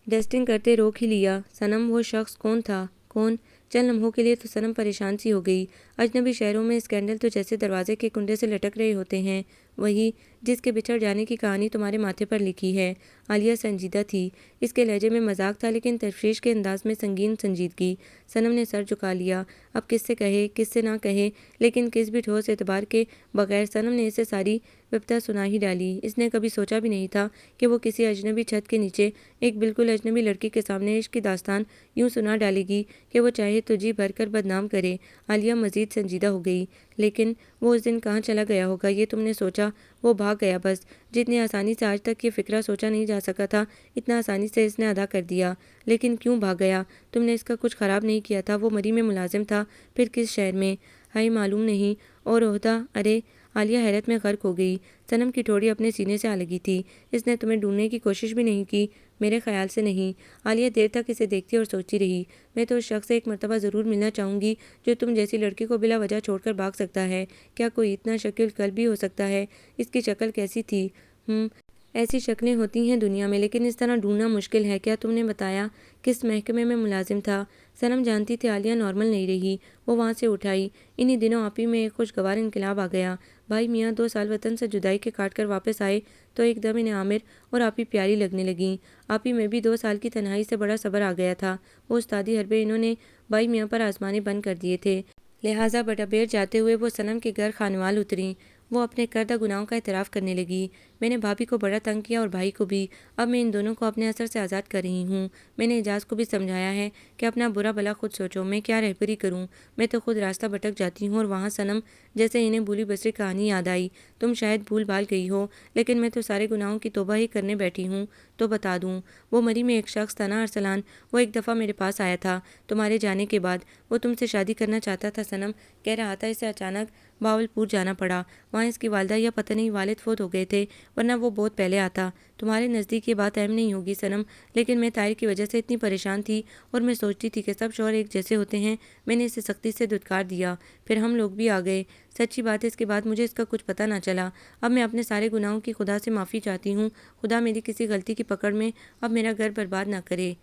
ڈسٹنگ کرتے روک ہی لیا۔ صنم وہ شخص کون تھا؟ کون؟ چند لمحوں کے لیے تو صنم پریشان سی ہو گئی۔ اجنبی شہروں میں اسکینڈل تو جیسے دروازے کے کنڈے سے لٹک رہے ہوتے ہیں، وہی جس کے بچھڑ جانے کی کہانی تمہارے ماتھے پر لکھی ہے۔ عالیہ سنجیدہ تھی، اس کے لہجے میں مذاق تھا لیکن تشویش کے انداز میں سنگین سنجیدگی۔ صنم نے سر جھکا لیا۔ اب کس سے کہے، کس سے نہ کہے، لیکن کس بھی ٹھوس اعتبار کے بغیر صنم نے اسے ساری وپتا سنا ہی ڈالی۔ اس نے کبھی سوچا بھی نہیں تھا کہ وہ کسی اجنبی چھت کے نیچے ایک بالکل اجنبی لڑکی کے سامنے عشق کی داستان یوں سنا ڈالے گی کہ وہ چاہے تو جی بھر کر بدنام کرے۔ عالیہ مزید سنجیدہ ہو گئی۔ لیکن وہ اس دن کہاں چلا گیا ہوگا یہ تم نے سوچا؟ وہ بھاگ گیا بس۔ جتنی آسانی سے آج تک یہ فکرہ سوچا نہیں جا سکا تھا، اتنا آسانی سے اس نے ادا کر دیا۔ لیکن کیوں بھاگ گیا؟ تم نے اس کا کچھ خراب نہیں کیا تھا۔ وہ مری میں ملازم تھا، پھر کس شہر میں؟ ہائے معلوم نہیں۔ اور عہدہ؟ ارے! عالیہ حیرت میں غرق ہو گئی۔ صنم کی ٹھوڑی اپنے سینے سے آ لگی تھی۔ اس نے تمہیں ڈھونڈنے کی کوشش بھی نہیں کی؟ میرے خیال سے نہیں۔ عالیہ دیر تک اسے دیکھتی اور سوچتی رہی۔ میں تو اس شخص سے ایک مرتبہ ضرور ملنا چاہوں گی جو تم جیسی لڑکی کو بلا وجہ چھوڑ کر بھاگ سکتا ہے۔ کیا کوئی اتنا شکیل قلب بھی ہو سکتا ہے؟ اس کی شکل کیسی تھی؟ ایسی شکلیں ہوتی ہیں دنیا میں، لیکن اس طرح ڈھونڈنا مشکل ہے۔ کیا تم نے بتایا کس محکمے میں ملازم تھا؟ صنم جانتی تھی عالیہ نارمل نہیں رہی۔ وہ وہاں سے اٹھ آئی۔ انہی دنوں آپی میں ایک خوشگوار انقلاب آ گیا۔ بھائی میاں 2 سال وطن سے جدائی کے کاٹ کر واپس آئے تو ایک دم انہیں عامر اور آپی پیاری لگنے لگیں۔ آپی میں بھی 2 سال کی تنہائی سے بڑا صبر آ گیا تھا۔ وہ استادی حربے انہوں نے بھائی میاں پر آزمانے بند کر دیے تھے، لہٰذا بٹابیر جاتے ہوئے وہ صنم کے گھر خانوال اتریں۔ وہ اپنے کردہ گناہوں کا اعتراف کرنے لگی۔ میں نے بھابھی کو بڑا تنگ کیا اور بھائی کو بھی۔ اب میں ان دونوں کو اپنے اثر سے آزاد کر رہی ہوں۔ میں نے اعجاز کو بھی سمجھایا ہے کہ اپنا برا بھلا خود سوچو، میں کیا رہبری کروں، میں تو خود راستہ بھٹک جاتی ہوں۔ اور وہاں صنم جیسے انہیں بھولی بسری کہانی یاد آئی۔ تم شاید بھول بھال گئی ہو، لیکن میں تو سارے گناہوں کی توبہ ہی کرنے بیٹھی ہوں۔ تو بتا دوں، وہ مری میں ایک شخص تھا نا ارسلان، وہ ایک دفعہ میرے پاس آیا تھا تمہارے جانے کے بعد۔ وہ تم سے شادی کرنا چاہتا تھا صنم کہہ رہا تھا۔ اسے اچانک بہاولپور جانا پڑا۔ وہاں اس کی والدہ یا پتہ نہیں والد فوت ہو گئے تھے، ورنہ وہ بہت پہلے آتا۔ تمہارے نزدیک یہ بات اہم نہیں ہوگی صنم، لیکن میں طاہر کی وجہ سے اتنی پریشان تھی اور میں سوچتی تھی کہ سب شوہر ایک جیسے ہوتے ہیں۔ میں نے اسے سختی سے دھتکار دیا، پھر ہم لوگ بھی آ گئے۔ سچی بات ہے اس کے بعد مجھے اس کا کچھ پتہ نہ چلا۔ اب میں اپنے سارے گناہوں کی خدا سے معافی چاہتی ہوں۔ خدا میری کسی غلطی کی پکڑ میں اب میرا گھر برباد نہ کرے۔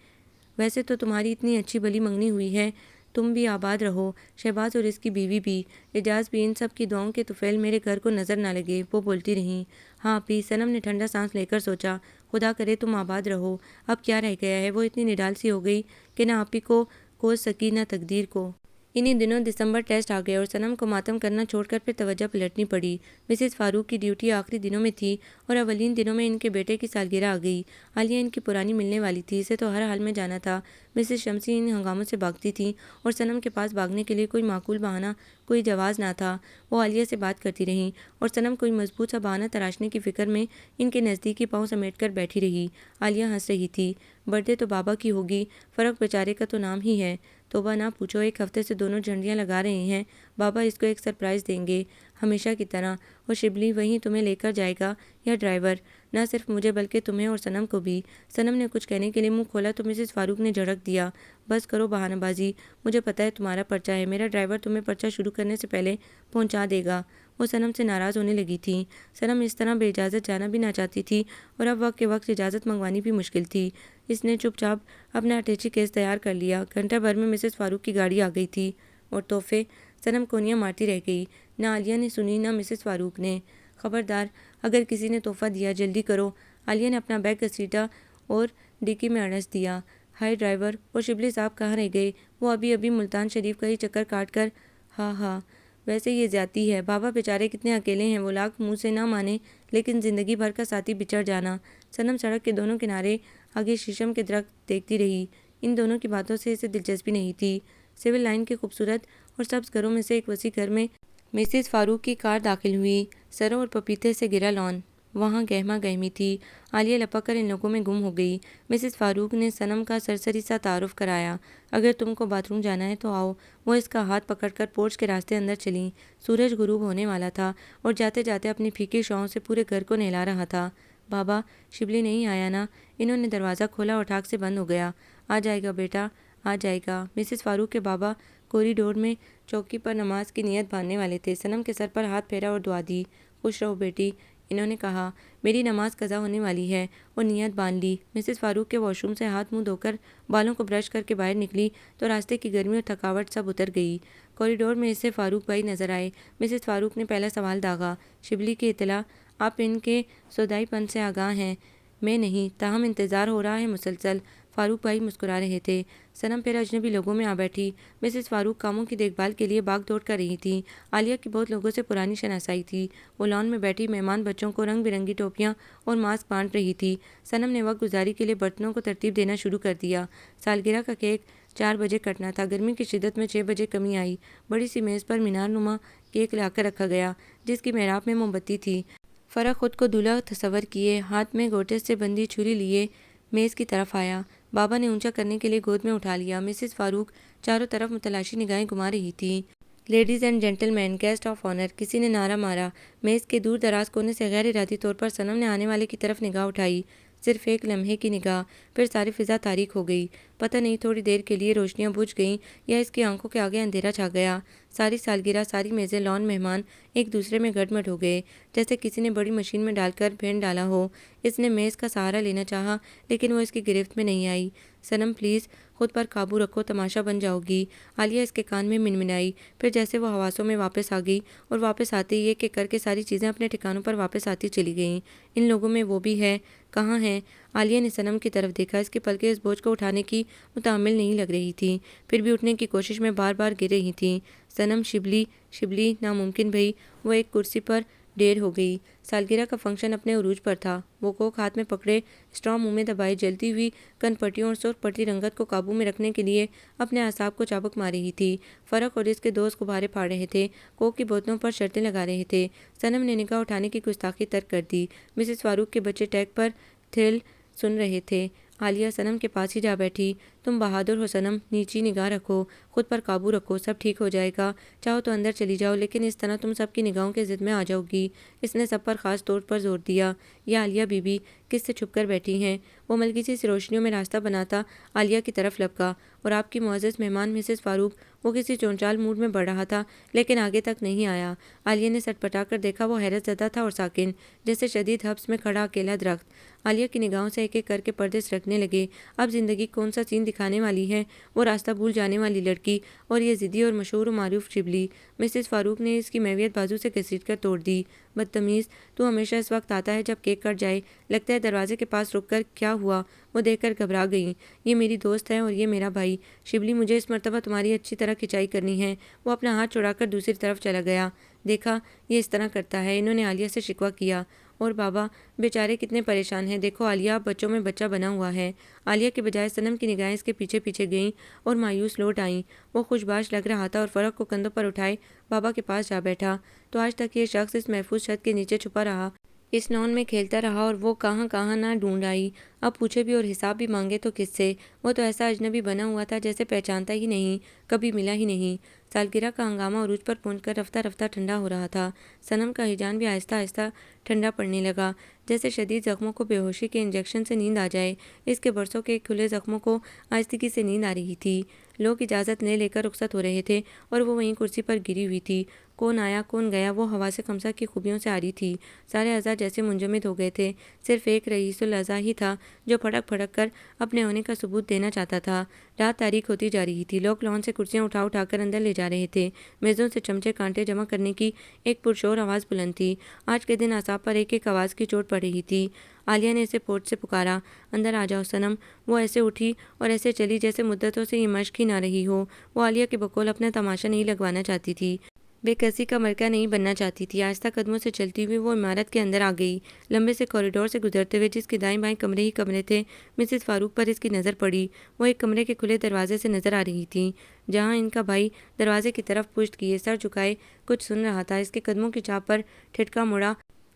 ویسے تو تمہاری اتنی اچھی بھلی منگنی ہوئی ہے، تم بھی آباد رہو، شہباز اور اس کی بیوی بھی، اعجاز بھی، ان سب کی دعاؤں کے طفیل میرے گھر کو نظر نہ لگے۔ وہ بولتی رہیں۔ ہاں آپی، صنم نے ٹھنڈا سانس لے کر سوچا، خدا کرے تم آباد رہو۔ اب کیا رہ گیا ہے؟ وہ اتنی نڈال سی ہو گئی کہ نہ آپی کو کوس سکی نہ تقدیر کو۔ انہی دنوں دسمبر ٹیسٹ آ گئے اور صنم کو ماتم کرنا چھوڑ کر پھر توجہ پلٹنی پڑی۔ مسز فاروق کی ڈیوٹی آخری دنوں میں تھی اور اولین دنوں میں ان کے بیٹے کی سالگرہ آ گئی۔ عالیہ ان کی پرانی ملنے والی تھی، اسے تو ہر حال میں جانا تھا۔ مسز شمسی ان ہنگاموں سے بھاگتی تھیں اور صنم کے پاس بھاگنے کے لیے کوئی معقول بہانہ، کوئی جواز نہ تھا۔ وہ عالیہ سے بات کرتی رہیں اور صنم کوئی مضبوط سا بہانہ تراشنے کی فکر میں ان کے نزدیک ہی پاؤں سمیٹ کر بیٹھی رہی۔ عالیہ ہنس رہی تھی۔ برتھڈے تو بابا کی ہوگی، فرق بیچارے کا تو نام ہی ہے۔ توبہ نہ پوچھو، ایک ہفتے سے دونوں جھنڈیاں لگا رہے ہیں، بابا اس کو ایک سرپرائز دیں گے ہمیشہ کی طرح۔ اور شبلی وہیں تمہیں لے کر جائے گا یا ڈرائیور؟ نہ صرف مجھے بلکہ تمہیں اور صنم کو بھی۔ صنم نے کچھ کہنے کے لیے منہ کھولا تو مسز فاروق نے جھڑک دیا، بس کرو بہانہ بازی، مجھے پتہ ہے تمہارا پرچہ ہے، میرا ڈرائیور تمہیں پرچہ شروع کرنے سے پہلے پہنچا دے گا۔ وہ صنم سے ناراض ہونے لگی تھیں۔ صنم اس طرح بے اجازت جانا بھی نہ چاہتی تھی اور اب وقت کے وقت اجازت منگوانی بھی مشکل تھی۔ اس نے چپ چاپ اپنا اٹیچی کیس تیار کر لیا۔ گھنٹہ بھر میں مسز فاروق کی گاڑی آ گئی تھی۔ اور تحفے؟ صنم کونیاں مارتی رہ گئی۔ نہ عالیہ نے سنی نہ مسز فاروق نے۔ خبردار، اگر کسی نے تحفہ دیا جلدی کرو۔ عالیہ نے اپنا بیگ گھسیٹا اور ڈکی میں اڑس دیا۔ ہائے ڈرائیور، اور شبلی صاحب کہاں رہ گئے؟ وہ ابھی ملتان شریف کا ہی چکر کاٹ کر۔ ہاں ویسے یہ زیادتی ہے، بابا بیچارے کتنے اکیلے ہیں۔ وہ لاکھ منہ سے نہ مانے لیکن زندگی بھر کا ساتھی بچھڑ جانا۔ صنم سڑک کے دونوں کنارے آگے شیشم کے درخت دیکھتی رہی۔ ان دونوں کی باتوں سے اسے دلچسپی نہیں تھی۔ سول لائن کے خوبصورت اور سبز گھروں میں سے ایک وسیع گھر میں مسز فاروق کی کار داخل ہوئی۔ سروں اور پپیتے سے گھرا لان وہاں گہما گہمی تھی۔ عالیہ لپک کر ان لوگوں میں گم ہو گئی۔ مسز فاروق نے صنم کا سرسری سا تعارف کرایا۔ اگر تم کو باتھ روم جانا ہے تو آؤ۔ وہ اس کا ہاتھ پکڑ کر پورچ کے راستے اندر چلیں۔ سورج غروب ہونے والا تھا اور جاتے جاتے اپنی پھیکی شعاؤں سے پورے گھر کو نہلا رہا تھا۔ بابا، شبلی نہیں آیا نا؟ انہوں نے دروازہ کھولا اور ٹھاک سے بند ہو گیا۔ آ جائے گا بیٹا، آ جائے گا۔ مسز فاروق کے بابا کوریڈور میں چوکی پر نماز کی نیت باندھنے والے تھے۔ صنم کے سر پر ہاتھ پھیرا اور دعا دی۔ خوش رہو بیٹی، انہوں نے کہا۔ میری نماز قضا ہونے والی ہے اور نیت باندھ لی۔ مسز فاروق کے واش روم سے ہاتھ منہ دھو کر بالوں کو برش کر کے باہر نکلی تو راستے کی گرمی اور تھکاوٹ سب اتر گئی۔ کوریڈور میں اسے فاروق بھائی نظر آئے۔ مسز فاروق نے پہلا سوال داغا۔ شبلی کی اطلاع؟ آپ ان کے سودائی پن سے آگاہ ہیں؟ میں نہیں، تاہم انتظار ہو رہا ہے مسلسل۔ فاروق بھائی مسکرا رہے تھے۔ صنم پھر اجنبی لوگوں میں آ بیٹھی۔ مسز فاروق کاموں کی دیکھ بھال کے لیے بھاگ دوڑ کر رہی تھیں۔ عالیہ کی بہت لوگوں سے پرانی شناسائی تھی۔ وہ لان میں بیٹھی مہمان بچوں کو رنگ برنگی ٹوپیاں اور ماسک بانٹ رہی تھی۔ صنم نے وقت گزاری کے لیے برتنوں کو ترتیب دینا شروع کر دیا۔ سالگرہ کا کیک 4 بجے کٹنا تھا۔ گرمی کی شدت میں 6 بجے کمی آئی۔ بڑی سی میز پر مینار نما کیک لا کر رکھا گیا جس کی محراب میں موم بتی تھی۔ فرح خود کو دولہا تصور کیے ہاتھ میں گوٹے سے بندھی چھری لیے میز کی طرف آیا۔ بابا نے اونچا کرنے کے لیے گود میں اٹھا لیا۔ مسز فاروق چاروں طرف متلاشی نگاہیں گھما رہی تھی۔ Ladies and gentlemen, guest of honour, کسی نے نعرہ مارا۔ میز کے دور دراز کونے سے غیر ارادی طور پر صنم نے آنے والے کی طرف نگاہ اٹھائی۔ صرف ایک لمحے کی نگاہ، پھر ساری فضا تاریک ہو گئی۔ پتہ نہیں تھوڑی دیر کے لیے روشنیاں بجھ گئیں یا اس کی آنکھوں کے آگے اندھیرا چھا گیا۔ ساری سالگرہ، ساری میزیں، لان، مہمان ایک دوسرے میں گڈمڈ ہو گئے، جیسے کسی نے بڑی مشین میں ڈال کر بھین ڈالا ہو۔ اس نے میز کا سہارا لینا چاہا لیکن وہ اس کی گرفت میں نہیں آئی۔ صنم پلیز خود پر قابو رکھو، تماشا بن جاؤ گی، عالیہ اس کے کان میں منمنائی۔ پھر جیسے وہ حواسوں میں واپس آ گئی اور واپس آتے ہی ایک ایک کر کے ساری چیزیں اپنے ٹھکانوں پر واپس آتی چلی گئیں۔ ان لوگوں میں وہ بھی ہے، کہاں ہے؟ عالیہ نے صنم کی طرف دیکھا۔ اس کی پلکیں اس بوجھ کو اٹھانے کی متحمل نہیں لگ رہی تھیں، پھر بھی اٹھنے کی کوشش میں بار بار گر رہی تھیں۔ صنم، شبلی، شبلی، ناممکن بھئی۔ وہ ایک کرسی پر ڈیر ہو گئی۔ سالگرہ کا فنکشن اپنے عروج پر تھا۔ وہ کوک ہاتھ میں پکڑے، اسٹرا منہ میں دبائے، جلتی ہوئی کن پٹیوں اور سرخ پٹی رنگت کو قابو میں رکھنے کے لیے اپنے اعصاب کو چابک مار رہی تھی۔ فرق اور اس کے دوست غبارے پھاڑ رہے تھے، کوک کی بوتلوں پر شرطیں لگا رہے تھے۔ صنم نے نگاہ اٹھانے کی گستاخی ترک کر دی۔ مسز فاروق کے بچے ٹیک پر تھرل سن رہے تھے۔ عالیہ صنم کے پاس ہی جا بیٹھی۔ تم بہادر ہو صنم، نیچی نگاہ رکھو، خود پر قابو رکھو، سب ٹھیک ہو جائے گا۔ چاہو تو اندر چلی جاؤ لیکن اس طرح تم سب کی نگاہوں کے ضد میں آ جاؤ گی۔ اس نے سب پر خاص طور پر زور دیا۔ یہ عالیہ بی بی کس سے چھپ کر بیٹھی ہیں؟ وہ ملکی سی روشنیوں میں راستہ بناتا عالیہ کی طرف لپکا۔ اور آپ کی معزز مہمان مسز فاروق؟ وہ کسی چونچال موڈ میں بڑھ رہا تھا لیکن آگے تک نہیں آیا۔ عالیہ نے سٹ پٹا کر دیکھا۔ وہ حیرت زدہ تھا اور ساکن، جیسے شدید حبس میں کھڑا اکیلا درخت۔ عالیہ کی نگاہوں سے ایک ایک کر کے پردے سرکنے لگے۔ اب زندگی کون سا سین دکھانے والی ہے؟ وہ راستہ بھول جانے والی لڑکی اور یہ ضدی اور مشہور و معروف شبلی۔ مسز فاروق نے اس کی میویت بازو سے گھسیٹ کر توڑ دی۔ بدتمیز، تو ہمیشہ اس وقت آتا ہے جب کیک کٹ جائے۔ لگتا ہے دروازے کے پاس رک کر کیا ہوا؟ وہ دیکھ کر گھبرا گئیں۔ یہ میری دوست ہے اور یہ میرا بھائی۔ شبلی، مجھے اس مرتبہ تمہاری اچھی طرح کھچائی کرنی ہے۔ وہ اپنا ہاتھ چھڑا کر دوسری طرف چلا گیا۔ دیکھا، یہ اس طرح کرتا ہے، انہوں نے عالیہ سے شکوہ کیا۔ اور بابا بیچارے کتنے پریشان ہیں، دیکھو عالیہ اب بچوں میں بچہ بنا ہوا ہے۔ عالیہ کے بجائے صنم کی نگاہیں اس کے پیچھے پیچھے گئیں اور مایوس لوٹ آئیں۔ وہ خوش باش لگ رہا تھا اور فرق کو کندھوں پر اٹھائے بابا کے پاس جا بیٹھا۔ تو آج تک یہ شخص اس محفوظ چھت کے نیچے چھپا رہا، اس لان میں کھیلتا رہا اور وہ کہاں کہاں نہ ڈھونڈ آئی۔ اب پوچھے بھی اور حساب بھی مانگے تو کس سے؟ وہ تو ایسا اجنبی بنا ہوا تھا جیسے پہچانتا ہی نہیں، کبھی ملا ہی نہیں۔ سالگرہ کا ہنگامہ عروج پر پہنچ کر رفتہ رفتہ ٹھنڈا ہو رہا تھا۔ صنم کا ہیجان بھی آہستہ آہستہ ٹھنڈا پڑنے لگا، جیسے شدید زخموں کو بے ہوشی کے انجیکشن سے نیند آ جائے۔ اس کے برسوں کے کھلے زخموں کو آہستگی سے نیند آ رہی تھی۔ لوگ اجازت لے لے کر رخصت ہو رہے تھے اور وہ وہیں کرسی پر گری ہوئی تھی۔ کون آیا کون گیا وہ حواس خمسہ کی خوبیوں سے آری تھی۔ سارے اعضاء جیسے منجمد ہو گئے تھے۔ صرف ایک رئیس الاعضاء ہی تھا جو پھڑک پھڑک کر اپنے ہونے کا ثبوت دینا چاہتا تھا۔ رات تاریک ہوتی جا رہی تھی۔ لوگ لان سے کرسیاں اٹھا اٹھا کر اندر لے جا رہے تھے۔ میزوں سے چمچے کانٹے جمع کرنے کی ایک پرشور آواز بلند تھی۔ آج کے دن اعصاب پر ایک ایک آواز کی چوٹ پڑ رہی تھی۔ عالیہ نے اسے پورچ سے پکارا، اندر آ جاؤ صنم۔ وہ ایسے اٹھی اور ایسے چلی جیسے مدتوں سے یہ مشق ہی نہ رہی ہو۔ وہ عالیہ کے بقول اپنا تماشا نہیں لگوانا چاہتی تھی۔ بے کسی کا مرکہ نہیں بننا چاہتی تھی۔ آہستہ قدموں سے چلتی ہوئی وہ عمارت کے اندر آ گئی۔ لمبے سے کوریڈور سے گزرتے ہوئے جس کے دائیں بائیں کمرے ہی کمرے تھے، مسز فاروق پر اس کی نظر پڑی۔ وہ ایک کمرے کے کھلے دروازے سے نظر آ رہی تھیں، جہاں ان کا بھائی دروازے کی طرف پشت کیے سر جھکائے کچھ سن رہا تھا۔ اس کے قدموں کی چاپ پر ٹھٹکا مڑا۔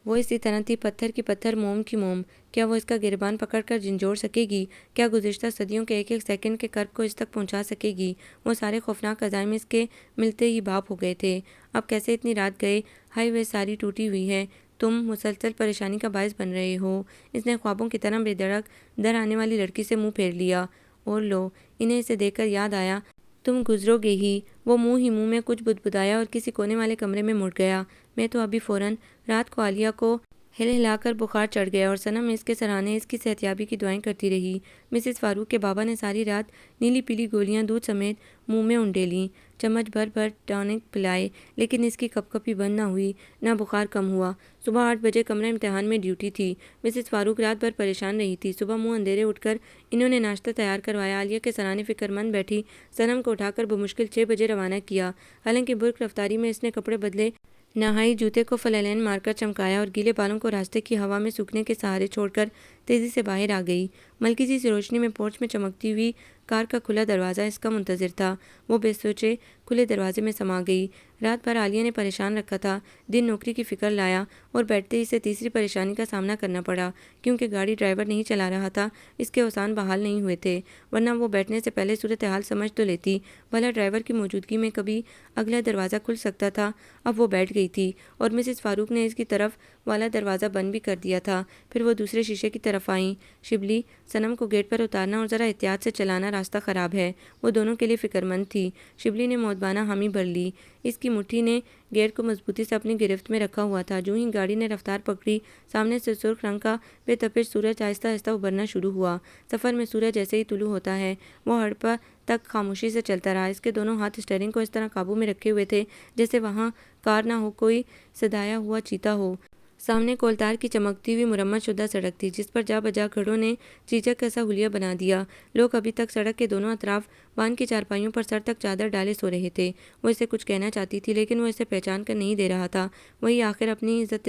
وہ اسی طرح تھی، پتھر کی پتھر، موم کی موم۔ کیا وہ اس کا گریبان پکڑ کر جھنجھوڑ سکے گی؟ کیا گزشتہ صدیوں کے ایک ایک سیکنڈ کے کرب کو اس تک پہنچا سکے گی؟ وہ سارے خوفناک عزائم اس کے ملتے ہی بھاپ ہو گئے تھے۔ اب کیسے اتنی رات گئے؟ ہائی وے ساری ٹوٹی ہوئی ہے۔ تم مسلسل پریشانی کا باعث بن رہے ہو۔ اس نے خوابوں کی طرح بے دھڑک در آنے والی لڑکی سے منہ پھیر لیا۔ اور لو، انہیں اسے دیکھ کر یاد آیا، تم گزرو گے ہی۔ وہ منہ ہی منہ میں کچھ بدبدایا اور کسی کونے والے کمرے میں مڑ گیا۔ میں تو ابھی فوراً۔ رات کو عالیہ کو ہل ہلا کر بخار چڑھ گیا اور صنم اس کے سرانے اس کی صحتیابی کی دعائیں کرتی رہی۔ مسز فاروق کے بابا نے ساری رات نیلی پیلی گولیاں دودھ سمیت منہ میں انڈیلیں، چمچ بھر بھر ٹانک پلائے، لیکن اس کی کپ کپی بند نہ ہوئی، نہ بخار کم ہوا۔ صبح 8 بجے کمرہ امتحان میں ڈیوٹی تھی۔ مسز فاروق رات بھر پریشان رہی تھی۔ صبح منہ اندھیرے اٹھ کر انہوں نے ناشتہ تیار کروایا، عالیہ کے سرانے فکر مند بیٹھی، صنم کو اٹھا کر بمشکل 6 بجے روانہ کیا۔ حالانکہ برق رفتاری میں اس نے کپڑے بدلے، نہائی، جوتے کو فلالین مار کر چمکایا اور گیلے بالوں کو راستے کی ہوا میں سوکھنے کے سہارے چھوڑ کر تیزی سے باہر آ گئی۔ ملکی سی روشنی میں پورچ میں چمکتی ہوئی کار کا کھلا دروازہ اس کا منتظر تھا۔ وہ بے سوچے کھلے دروازے میں سما گئی۔ رات بھر عالیہ نے پریشان رکھا تھا، دن نوکری کی فکر لایا اور بیٹھتے ہی اسے تیسری پریشانی کا سامنا کرنا پڑا، کیونکہ گاڑی ڈرائیور نہیں چلا رہا تھا، اس کے اوزان بحال نہیں ہوئے تھے، ورنہ وہ بیٹھنے سے پہلے صورتحال سمجھ تو لیتی، بھلا ڈرائیور کی موجودگی میں کبھی اگلا دروازہ کھل سکتا تھا۔ اب وہ بیٹھ گئی تھی اور مسز فاروق نے اس کی طرف والا دروازہ بند بھی کر دیا تھا۔ پھر وہ دوسرے شیشے کی طرف آئیں۔ شبلی، صنم کو گیٹ پر اتارنا اور ذرا احتیاط سے چلانا، راستہ خراب ہے۔ وہ دونوں کے لیے فکر مند تھی۔ شبلی نے مؤدبانہ حامی بھر لی۔ اس کی مٹھی نے گیٹ کو مضبوطی سے اپنی گرفت میں رکھا ہوا تھا۔ جو ہی گاڑی نے رفتار پکڑی، سامنے سے سرخ رنگ کا بے تپش سورج آہستہ آہستہ ابھرنا شروع ہوا۔ سفر میں سورج جیسے ہی طلوع ہوتا ہے، وہ ہڑپا تک خاموشی سے چلتا رہا۔ اس کے دونوں ہاتھ اسٹیئرنگ کو اس طرح قابو میں رکھے ہوئے تھے جیسے وہاں کار نہ ہو، کوئی صدایا ہوا چیتا ہو۔ سامنے کولتار کی چمکتی ہوئی مرمت شدہ سڑک تھی، جس پر جا بجا گھروں نے چیچک کا سا حلیہ بنا دیا۔ لوگ ابھی تک سڑک کے دونوں اطراف بان کی چارپائیوں پر سر تک چادر ڈالے سو رہے تھے۔ وہ اسے کچھ کہنا چاہتی تھی، لیکن وہ اسے پہچان کر نہیں دے رہا تھا۔ وہی آخر اپنی عزت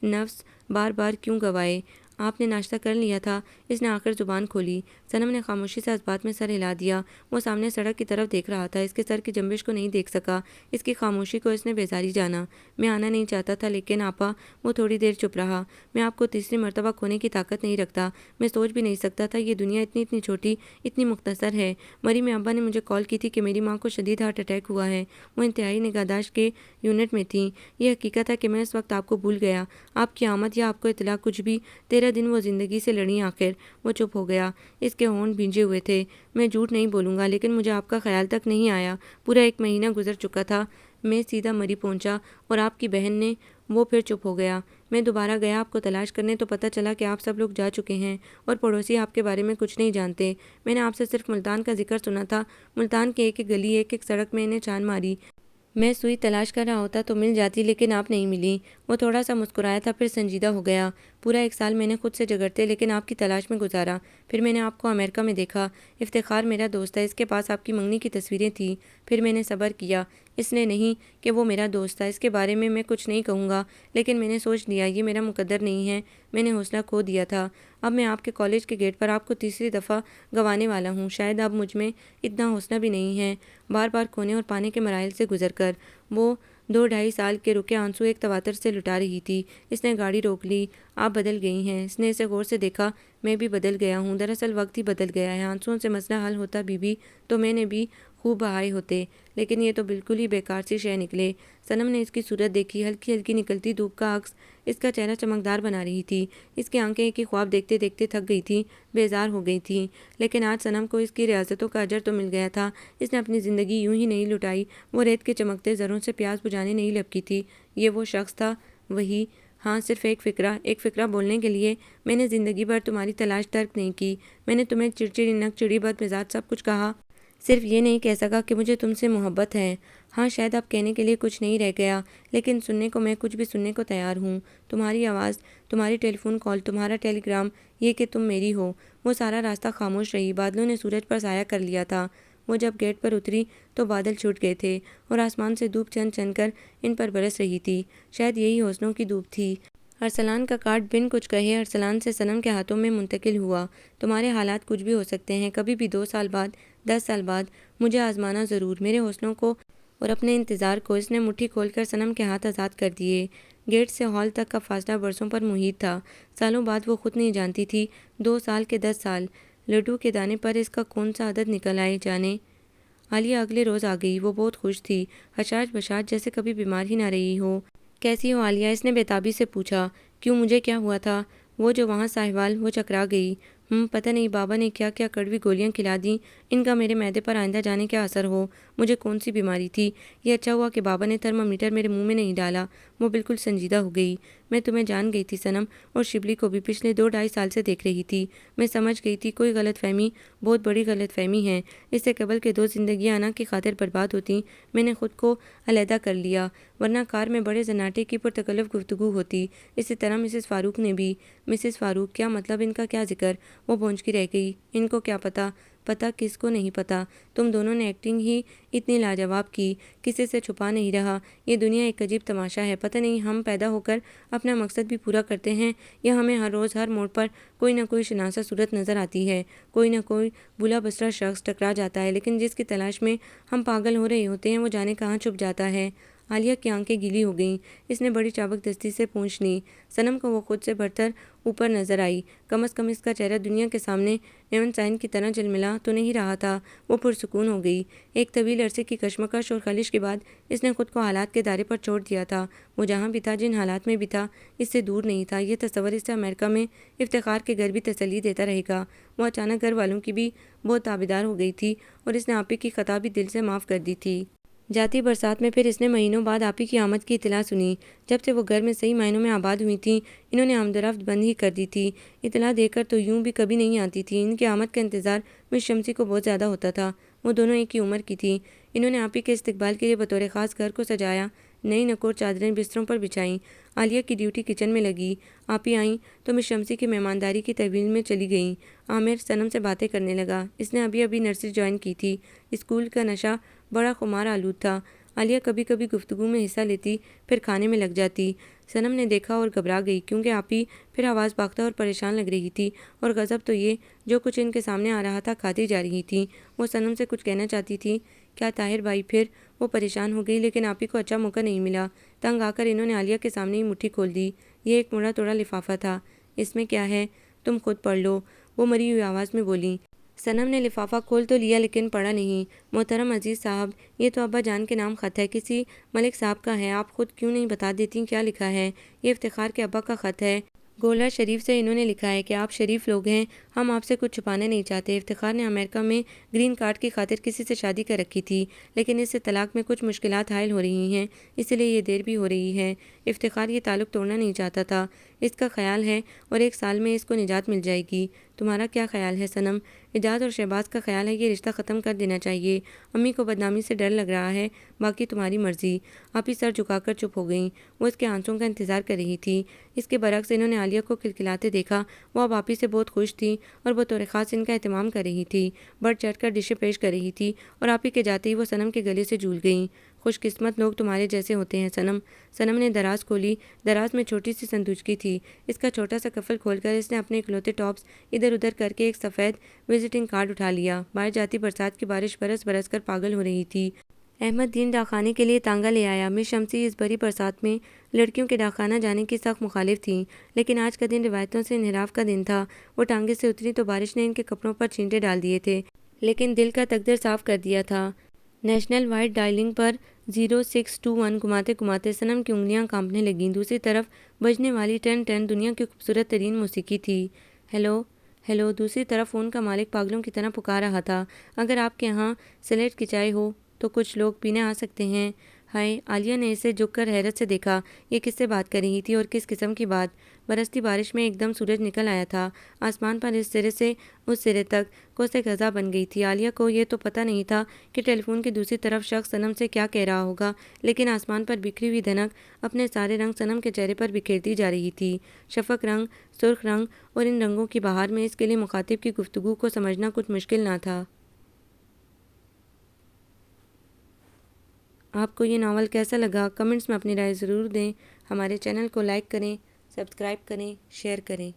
نفس بار بار کیوں گوائے؟ آپ نے ناشتہ کر لیا تھا؟ اس نے آخر زبان کھولی۔ صنم نے خاموشی سے اس بات میں سر ہلا دیا۔ وہ سامنے سڑک کی طرف دیکھ رہا تھا، اس کے سر کی جنبش کو نہیں دیکھ سکا، اس کی خاموشی کو اس نے بیزاری جانا۔ میں آنا نہیں چاہتا تھا، لیکن آپا۔ وہ تھوڑی دیر چپ رہا۔ میں آپ کو تیسری مرتبہ کھونے کی طاقت نہیں رکھتا، میں سوچ بھی نہیں سکتا تھا، یہ دنیا اتنی چھوٹی، اتنی مختصر ہے۔ مری میں ابا نے مجھے کال کی تھی کہ میری ماں کو شدید ہارٹ اٹیک ہوا ہے۔ وہ انتہائی نگہداشت کے یونٹ میں تھیں۔ یہ حقیقت ہے کہ میں اس وقت آپ کو بھول گیا، آپ کی آمد یا آپ کو اطلاع کچھ بھی۔ 13 دن وہ زندگی سے لڑیں آخر۔ وہ چپ ہو گیا، اس کے ہونٹ بھیجے ہوئے تھے۔ میں جھوٹ نہیں بولوں گا، لیکن مجھے آپ کا خیال تک نہیں آیا۔ پورا 1 مہینہ گزر چکا تھا، میں سیدھا مری پہنچا اور آپ کی بہن نے۔ وہ پھر چپ ہو گیا۔ میں دوبارہ گیا آپ کو تلاش کرنے، تو پتہ چلا کہ آپ سب لوگ جا چکے ہیں اور پڑوسی آپ کے بارے میں کچھ نہیں جانتے۔ میں نے آپ سے صرف ملتان کا ذکر سنا تھا، ملتان کی ایک ایک گلی، ایک ایک سڑک میں انہیں چھان ماری۔ میں سوئی تلاش کر رہا ہوتا تو مل جاتی، لیکن آپ نہیں ملی۔ وہ تھوڑا سا مسکرایا تھا، پھر سنجیدہ ہو گیا۔ پورا 1 سال میں نے خود سے جھگڑتے لیکن آپ کی تلاش میں گزارا۔ پھر میں نے آپ کو امریکہ میں دیکھا۔ افتخار میرا دوست ہے، اس کے پاس آپ کی منگنی کی تصویریں تھیں۔ پھر میں نے صبر کیا، اس لیے نہیں کہ وہ میرا دوست تھا، اس کے بارے میں کچھ نہیں کہوں گا، لیکن میں نے سوچ لیا یہ میرا مقدر نہیں ہے، میں نے حوصلہ کھو دیا تھا۔ اب میں آپ کے کالج کے گیٹ پر آپ کو تیسری دفعہ گنوانے والا ہوں۔ شاید اب مجھ میں اتنا حوصلہ بھی نہیں ہے، بار بار کھونے اور پانے کے مراحل سے گزر کر۔ وہ 2-2.5 سال کے رکے آنسو ایک تواتر سے لٹا رہی تھی۔ اس نے گاڑی روک لی۔ آپ بدل گئی ہیں۔ اس نے اسے غور سے دیکھا۔ میں بھی بدل گیا ہوں، دراصل وقت ہی بدل گیا ہے۔ آنسوؤں سے مسئلہ حل ہوتا بی بی تو میں نے بھی خوب بہائے ہوتے، لیکن یہ تو بالکل ہی بیکار سی شے نکلے۔ صنم نے اس کی صورت دیکھی، ہلکی ہلکی نکلتی دھوپ کا عکس اس کا چہرہ چمکدار بنا رہی تھی۔ اس کی آنکھیں ایک ہی خواب دیکھتے دیکھتے تھک گئی تھیں، بیزار ہو گئی تھیں، لیکن آج صنم کو اس کی ریاضتوں کا اجر تو مل گیا تھا۔ اس نے اپنی زندگی یوں ہی نہیں لٹائی، وہ ریت کے چمکتے زروں سے پیاس بجھانے نہیں لپکی تھی۔ یہ وہ شخص تھا، وہی۔ ہاں، صرف ایک فقرہ بولنے کے لیے۔ میں نے زندگی بھر تمہاری تلاش ترک نہیں کی، میں نے تمہیں چڑچڑی، نک چڑی، بد مزاج سب کچھ کہا، صرف یہ نہیں کہہ سکا کہ مجھے تم سے محبت ہے۔ ہاں، شاید اب کہنے کے لیے کچھ نہیں رہ گیا، لیکن سننے کو میں کچھ بھی سننے کو تیار ہوں۔ تمہاری آواز، تمہاری ٹیلی فون کال، تمہارا ٹیلی گرام، یہ کہ تم میری ہو۔ وہ سارا راستہ خاموش رہی۔ بادلوں نے سورج پر سایہ کر لیا تھا۔ وہ جب گیٹ پر اتری تو بادل چھوٹ گئے تھے اور آسمان سے دھوپ چند چند کر ان پر برس رہی تھی۔ شاید یہی حسنوں کی دھوپ تھی۔ ارسلان کا کارڈ بن کچھ کہے ارسلان سے صنم کے ہاتھوں میں منتقل ہوا۔ تمہارے حالات کچھ بھی ہو سکتے ہیں، کبھی بھی 2 سال بعد، 10 سال بعد، مجھے آزمانا ضرور، میرے حسنوں کو اور اپنے انتظار کو۔ اس نے مٹھی کھول کر صنم کے ہاتھ آزاد کر دیے۔ گیٹ سے ہال تک کا فاصلہ برسوں پر محیط تھا۔ سالوں بعد وہ خود نہیں جانتی تھی، 2 سال کے 10 سال، لڈو کے دانے پر اس کا کون سا عدد نکل آئے جانے۔ عالیہ اگلے روز آ گئی۔ وہ بہت خوش تھی، حشاش بشاش جیسے کبھی بیمار ہی نہ رہی ہو۔ کیسی ہو عالیہ؟ اس نے بےتابی سے پوچھا۔ کیوں، مجھے کیا ہوا تھا؟ وہ جو وہاں ساہیوال، وہ چکرا گئی۔ پتہ نہیں بابا نے کیا کیا کڑوی گولیاں کھلا دیں، ان کا میرے معدے پر آئندہ جانے کیا اثر ہو۔ مجھے کون سی بیماری تھی؟ یہ اچھا ہوا کہ بابا نے تھرمامیٹر میرے منہ میں نہیں ڈالا۔ وہ بالکل سنجیدہ ہو گئی۔ میں تمہیں جان گئی تھی صنم، اور شبلی کو بھی پچھلے 2 ڈھائی سال سے دیکھ رہی تھی۔ میں سمجھ گئی تھی کوئی غلط فہمی، بہت بڑی غلط فہمی ہے۔ اس سے قبل کہ 2 زندگیاں انا کی خاطر برباد ہوتیں، میں نے خود کو علیحدہ کر لیا، ورنہ کار میں بڑے زناٹے کی پرتکلف گفتگو ہوتی۔ اسی طرح مسز فاروق نے بھی۔ مسز فاروق؟ کیا مطلب؟ ان کا کیا ذکر؟ وہ بونچتی رہ گئی۔ ان کو کیا پتا؟ پتا کس کو نہیں پتا؟ تم دونوں نے ایکٹنگ ہی اتنی لاجواب کی، کسی سے چھپا نہیں رہا۔ یہ دنیا ایک عجیب تماشا ہے، پتہ نہیں ہم پیدا ہو کر اپنا مقصد بھی پورا کرتے ہیں یا ہمیں ہر روز ہر موڑ پر کوئی نہ کوئی شناسا صورت نظر آتی ہے، کوئی نہ کوئی بھولا بسرا شخص ٹکرا جاتا ہے، لیکن جس کی تلاش میں ہم پاگل ہو رہے ہوتے ہیں وہ جانے کہاں چھپ جاتا ہے۔ عالیہ کی آنکھیں گیلی ہو گئیں۔ اس نے بڑی چابک دستی سے پونچھ لی۔ صنم کو وہ خود سے بڑھتر اوپر نظر آئی۔ کم از کم اس کا چہرہ دنیا کے سامنے نیون سائن کی طرح جلملا تو نہیں رہا تھا۔ وہ پرسکون ہو گئی۔ ایک طویل عرصے کی کشمکش اور خلش کے بعد اس نے خود کو حالات کے دائرے پر چھوڑ دیا تھا۔ وہ جہاں بھی تھا، جن حالات میں بھی تھا، اس سے دور نہیں تھا۔ یہ تصور اس سے امریکہ میں افتخار کے گھر بھی تسلی دیتا رہے گا۔ وہ اچانک گھر والوں کی بھی بہت تابعدار ہو گئی تھی اور اس نے آپی کی خطا بھی دل سے معاف کر دی تھی۔ جاتی برسات میں پھر اس نے مہینوں بعد آپی کی آمد کی اطلاع سنی۔ جب سے وہ گھر میں صحیح معنوں میں آباد ہوئی تھیں، انہوں نے آمد و رفت بند ہی کر دی تھی۔ اطلاع دے کر تو یوں بھی کبھی نہیں آتی تھی۔ ان کی آمد کا انتظار مس شمسی کو بہت زیادہ ہوتا تھا۔ وہ دونوں ایک ہی عمر کی تھیں۔ انہوں نے آپی کے استقبال کے لیے بطور خاص گھر کو سجایا، نئی نکور چادریں بستروں پر بچھائیں۔ عالیہ کی ڈیوٹی کچن میں لگی۔ آپی آئیں تو مس شمسی کی مہمانداری کی تحویل میں چلی گئیں۔ عامر صنم سے باتیں کرنے لگا۔ اس نے ابھی نرسری جوائن کی تھی۔ اسکول کا نشہ بڑا خمار آلود تھا۔ عالیہ کبھی کبھی گفتگو میں حصہ لیتی، پھر کھانے میں لگ جاتی۔ صنم نے دیکھا اور گھبرا گئی، کیونکہ آپی پھر آواز باختہ اور پریشان لگ رہی تھی، اور غضب تو یہ جو کچھ ان کے سامنے آ رہا تھا کھاتی جا رہی تھی۔ وہ صنم سے کچھ کہنا چاہتی تھی، کیا طاہر بھائی؟ پھر وہ پریشان ہو گئی، لیکن آپی کو اچھا موقع نہیں ملا۔ تنگ آ کر انہوں نے عالیہ کے سامنے ہی مٹھی کھول دی۔ یہ ایک مڑا توڑا لفافہ تھا۔ اس میں کیا ہے؟ تم خود پڑھ لو، وہ مری ہوئی آواز میں بولی۔ صنم نے لفافہ کھول تو لیا لیکن پڑھا نہیں۔ محترم عزیز صاحب، یہ تو ابا جان کے نام خط ہے، کسی ملک صاحب کا ہے، آپ خود کیوں نہیں بتا دیتی کیا لکھا ہے؟ یہ افتخار کے ابا کا خط ہے۔ گولر شریف سے انہوں نے لکھا ہے کہ آپ شریف لوگ ہیں، ہم آپ سے کچھ چھپانا نہیں چاہتے۔ افتخار نے امریکہ میں گرین کارڈ کی خاطر کسی سے شادی کر رکھی تھی، لیکن اس سے طلاق میں کچھ مشکلات حائل ہو رہی ہیں، اس لیے یہ دیر بھی ہو رہی ہے۔ افتخار یہ تعلق توڑنا نہیں چاہتا تھا، اس کا خیال ہے، اور 1 سال میں اس کو نجات مل جائے گی۔ تمہارا کیا خیال ہے صنم؟ اعجاز اور شہباز کا خیال ہے یہ رشتہ ختم کر دینا چاہیے۔ امی کو بدنامی سے ڈر لگ رہا ہے، باقی تمہاری مرضی۔ آپی سر جھکا کر چپ ہو گئیں۔ وہ اس کے آنسوں کا انتظار کر رہی تھی۔ اس کے برعکس انہوں نے عالیہ کو کھلکھلاتے دیکھا۔ وہ اب آپی سے بہت خوش تھی اور بطور خاص ان کا اہتمام کر رہی تھی، بڑھ چڑھ کر ڈشیں پیش کر رہی تھی، اور آپی کے جاتے ہی وہ صنم کے گلے سے جھول گئیں۔ خوش قسمت لوگ تمہارے جیسے ہوتے ہیں صنم۔ صنم نے دراز کھولی۔ دراز میں چھوٹی سی صندوقچی تھی۔ اس کا چھوٹا سا کفل کھول کر اس نے اپنے اکلوتے ٹاپس ادھر ادھر کر کے ایک سفید وزٹنگ کارڈ اٹھا لیا۔ باہر جاتی برسات کی بارش برس برس کر پاگل ہو رہی تھی۔ احمد دین ڈاکخانے کے لیے تانگا لے آیا۔ مس شمسی اس بھری برسات میں لڑکیوں کے ڈاکخانہ جانے کی سخت مخالف تھیں، لیکن آج کا دن روایتوں سے انحراف کا دن تھا۔ وہ ٹانگے سے اتری تو بارش نے ان کے کپڑوں پر چھینٹے ڈال دیے تھے، لیکن دل کا تقدیر صاف کر دیا تھا۔ نیشنل وائڈ ڈائلنگ پر 0621 گھماتے گھماتے صنم کی انگلیاں کانپنے لگیں۔ دوسری طرف بجنے والی ٹن ٹن دنیا کی خوبصورت ترین موسیقی تھی۔ ہیلو ہیلو، دوسری طرف فون کا مالک پاگلوں کی طرح پکار رہا تھا۔ اگر آپ کے ہاں سلیٹ کی چائے ہو تو کچھ لوگ پینے آ سکتے ہیں۔ ہائے، عالیہ نے اسے جھک کر حیرت سے دیکھا۔ یہ کس سے بات کر رہی تھی اور کس قسم کی بات؟ برستی بارش میں ایک دم سورج نکل آیا تھا۔ آسمان پر اس سرے سے اس سرے تک کوسے غزہ بن گئی تھی۔ عالیہ کو یہ تو پتہ نہیں تھا کہ ٹیلی فون کی دوسری طرف شخص صنم سے کیا کہہ رہا ہوگا، لیکن آسمان پر بکھری ہوئی دھنک اپنے سارے رنگ صنم کے چہرے پر بکھیرتی جا رہی تھی۔ شفق رنگ، سرخ رنگ، اور ان رنگوں کی بہار میں اس کے لیے مخاطب کی گفتگو کو سمجھنا کچھ مشکل نہ تھا۔ آپ کو یہ ناول کیسا لگا؟ کمنٹس میں اپنی رائے ضرور دیں۔ ہمارے چینل کو لائک کریں، سبسکرائب کریں، شیئر کریں۔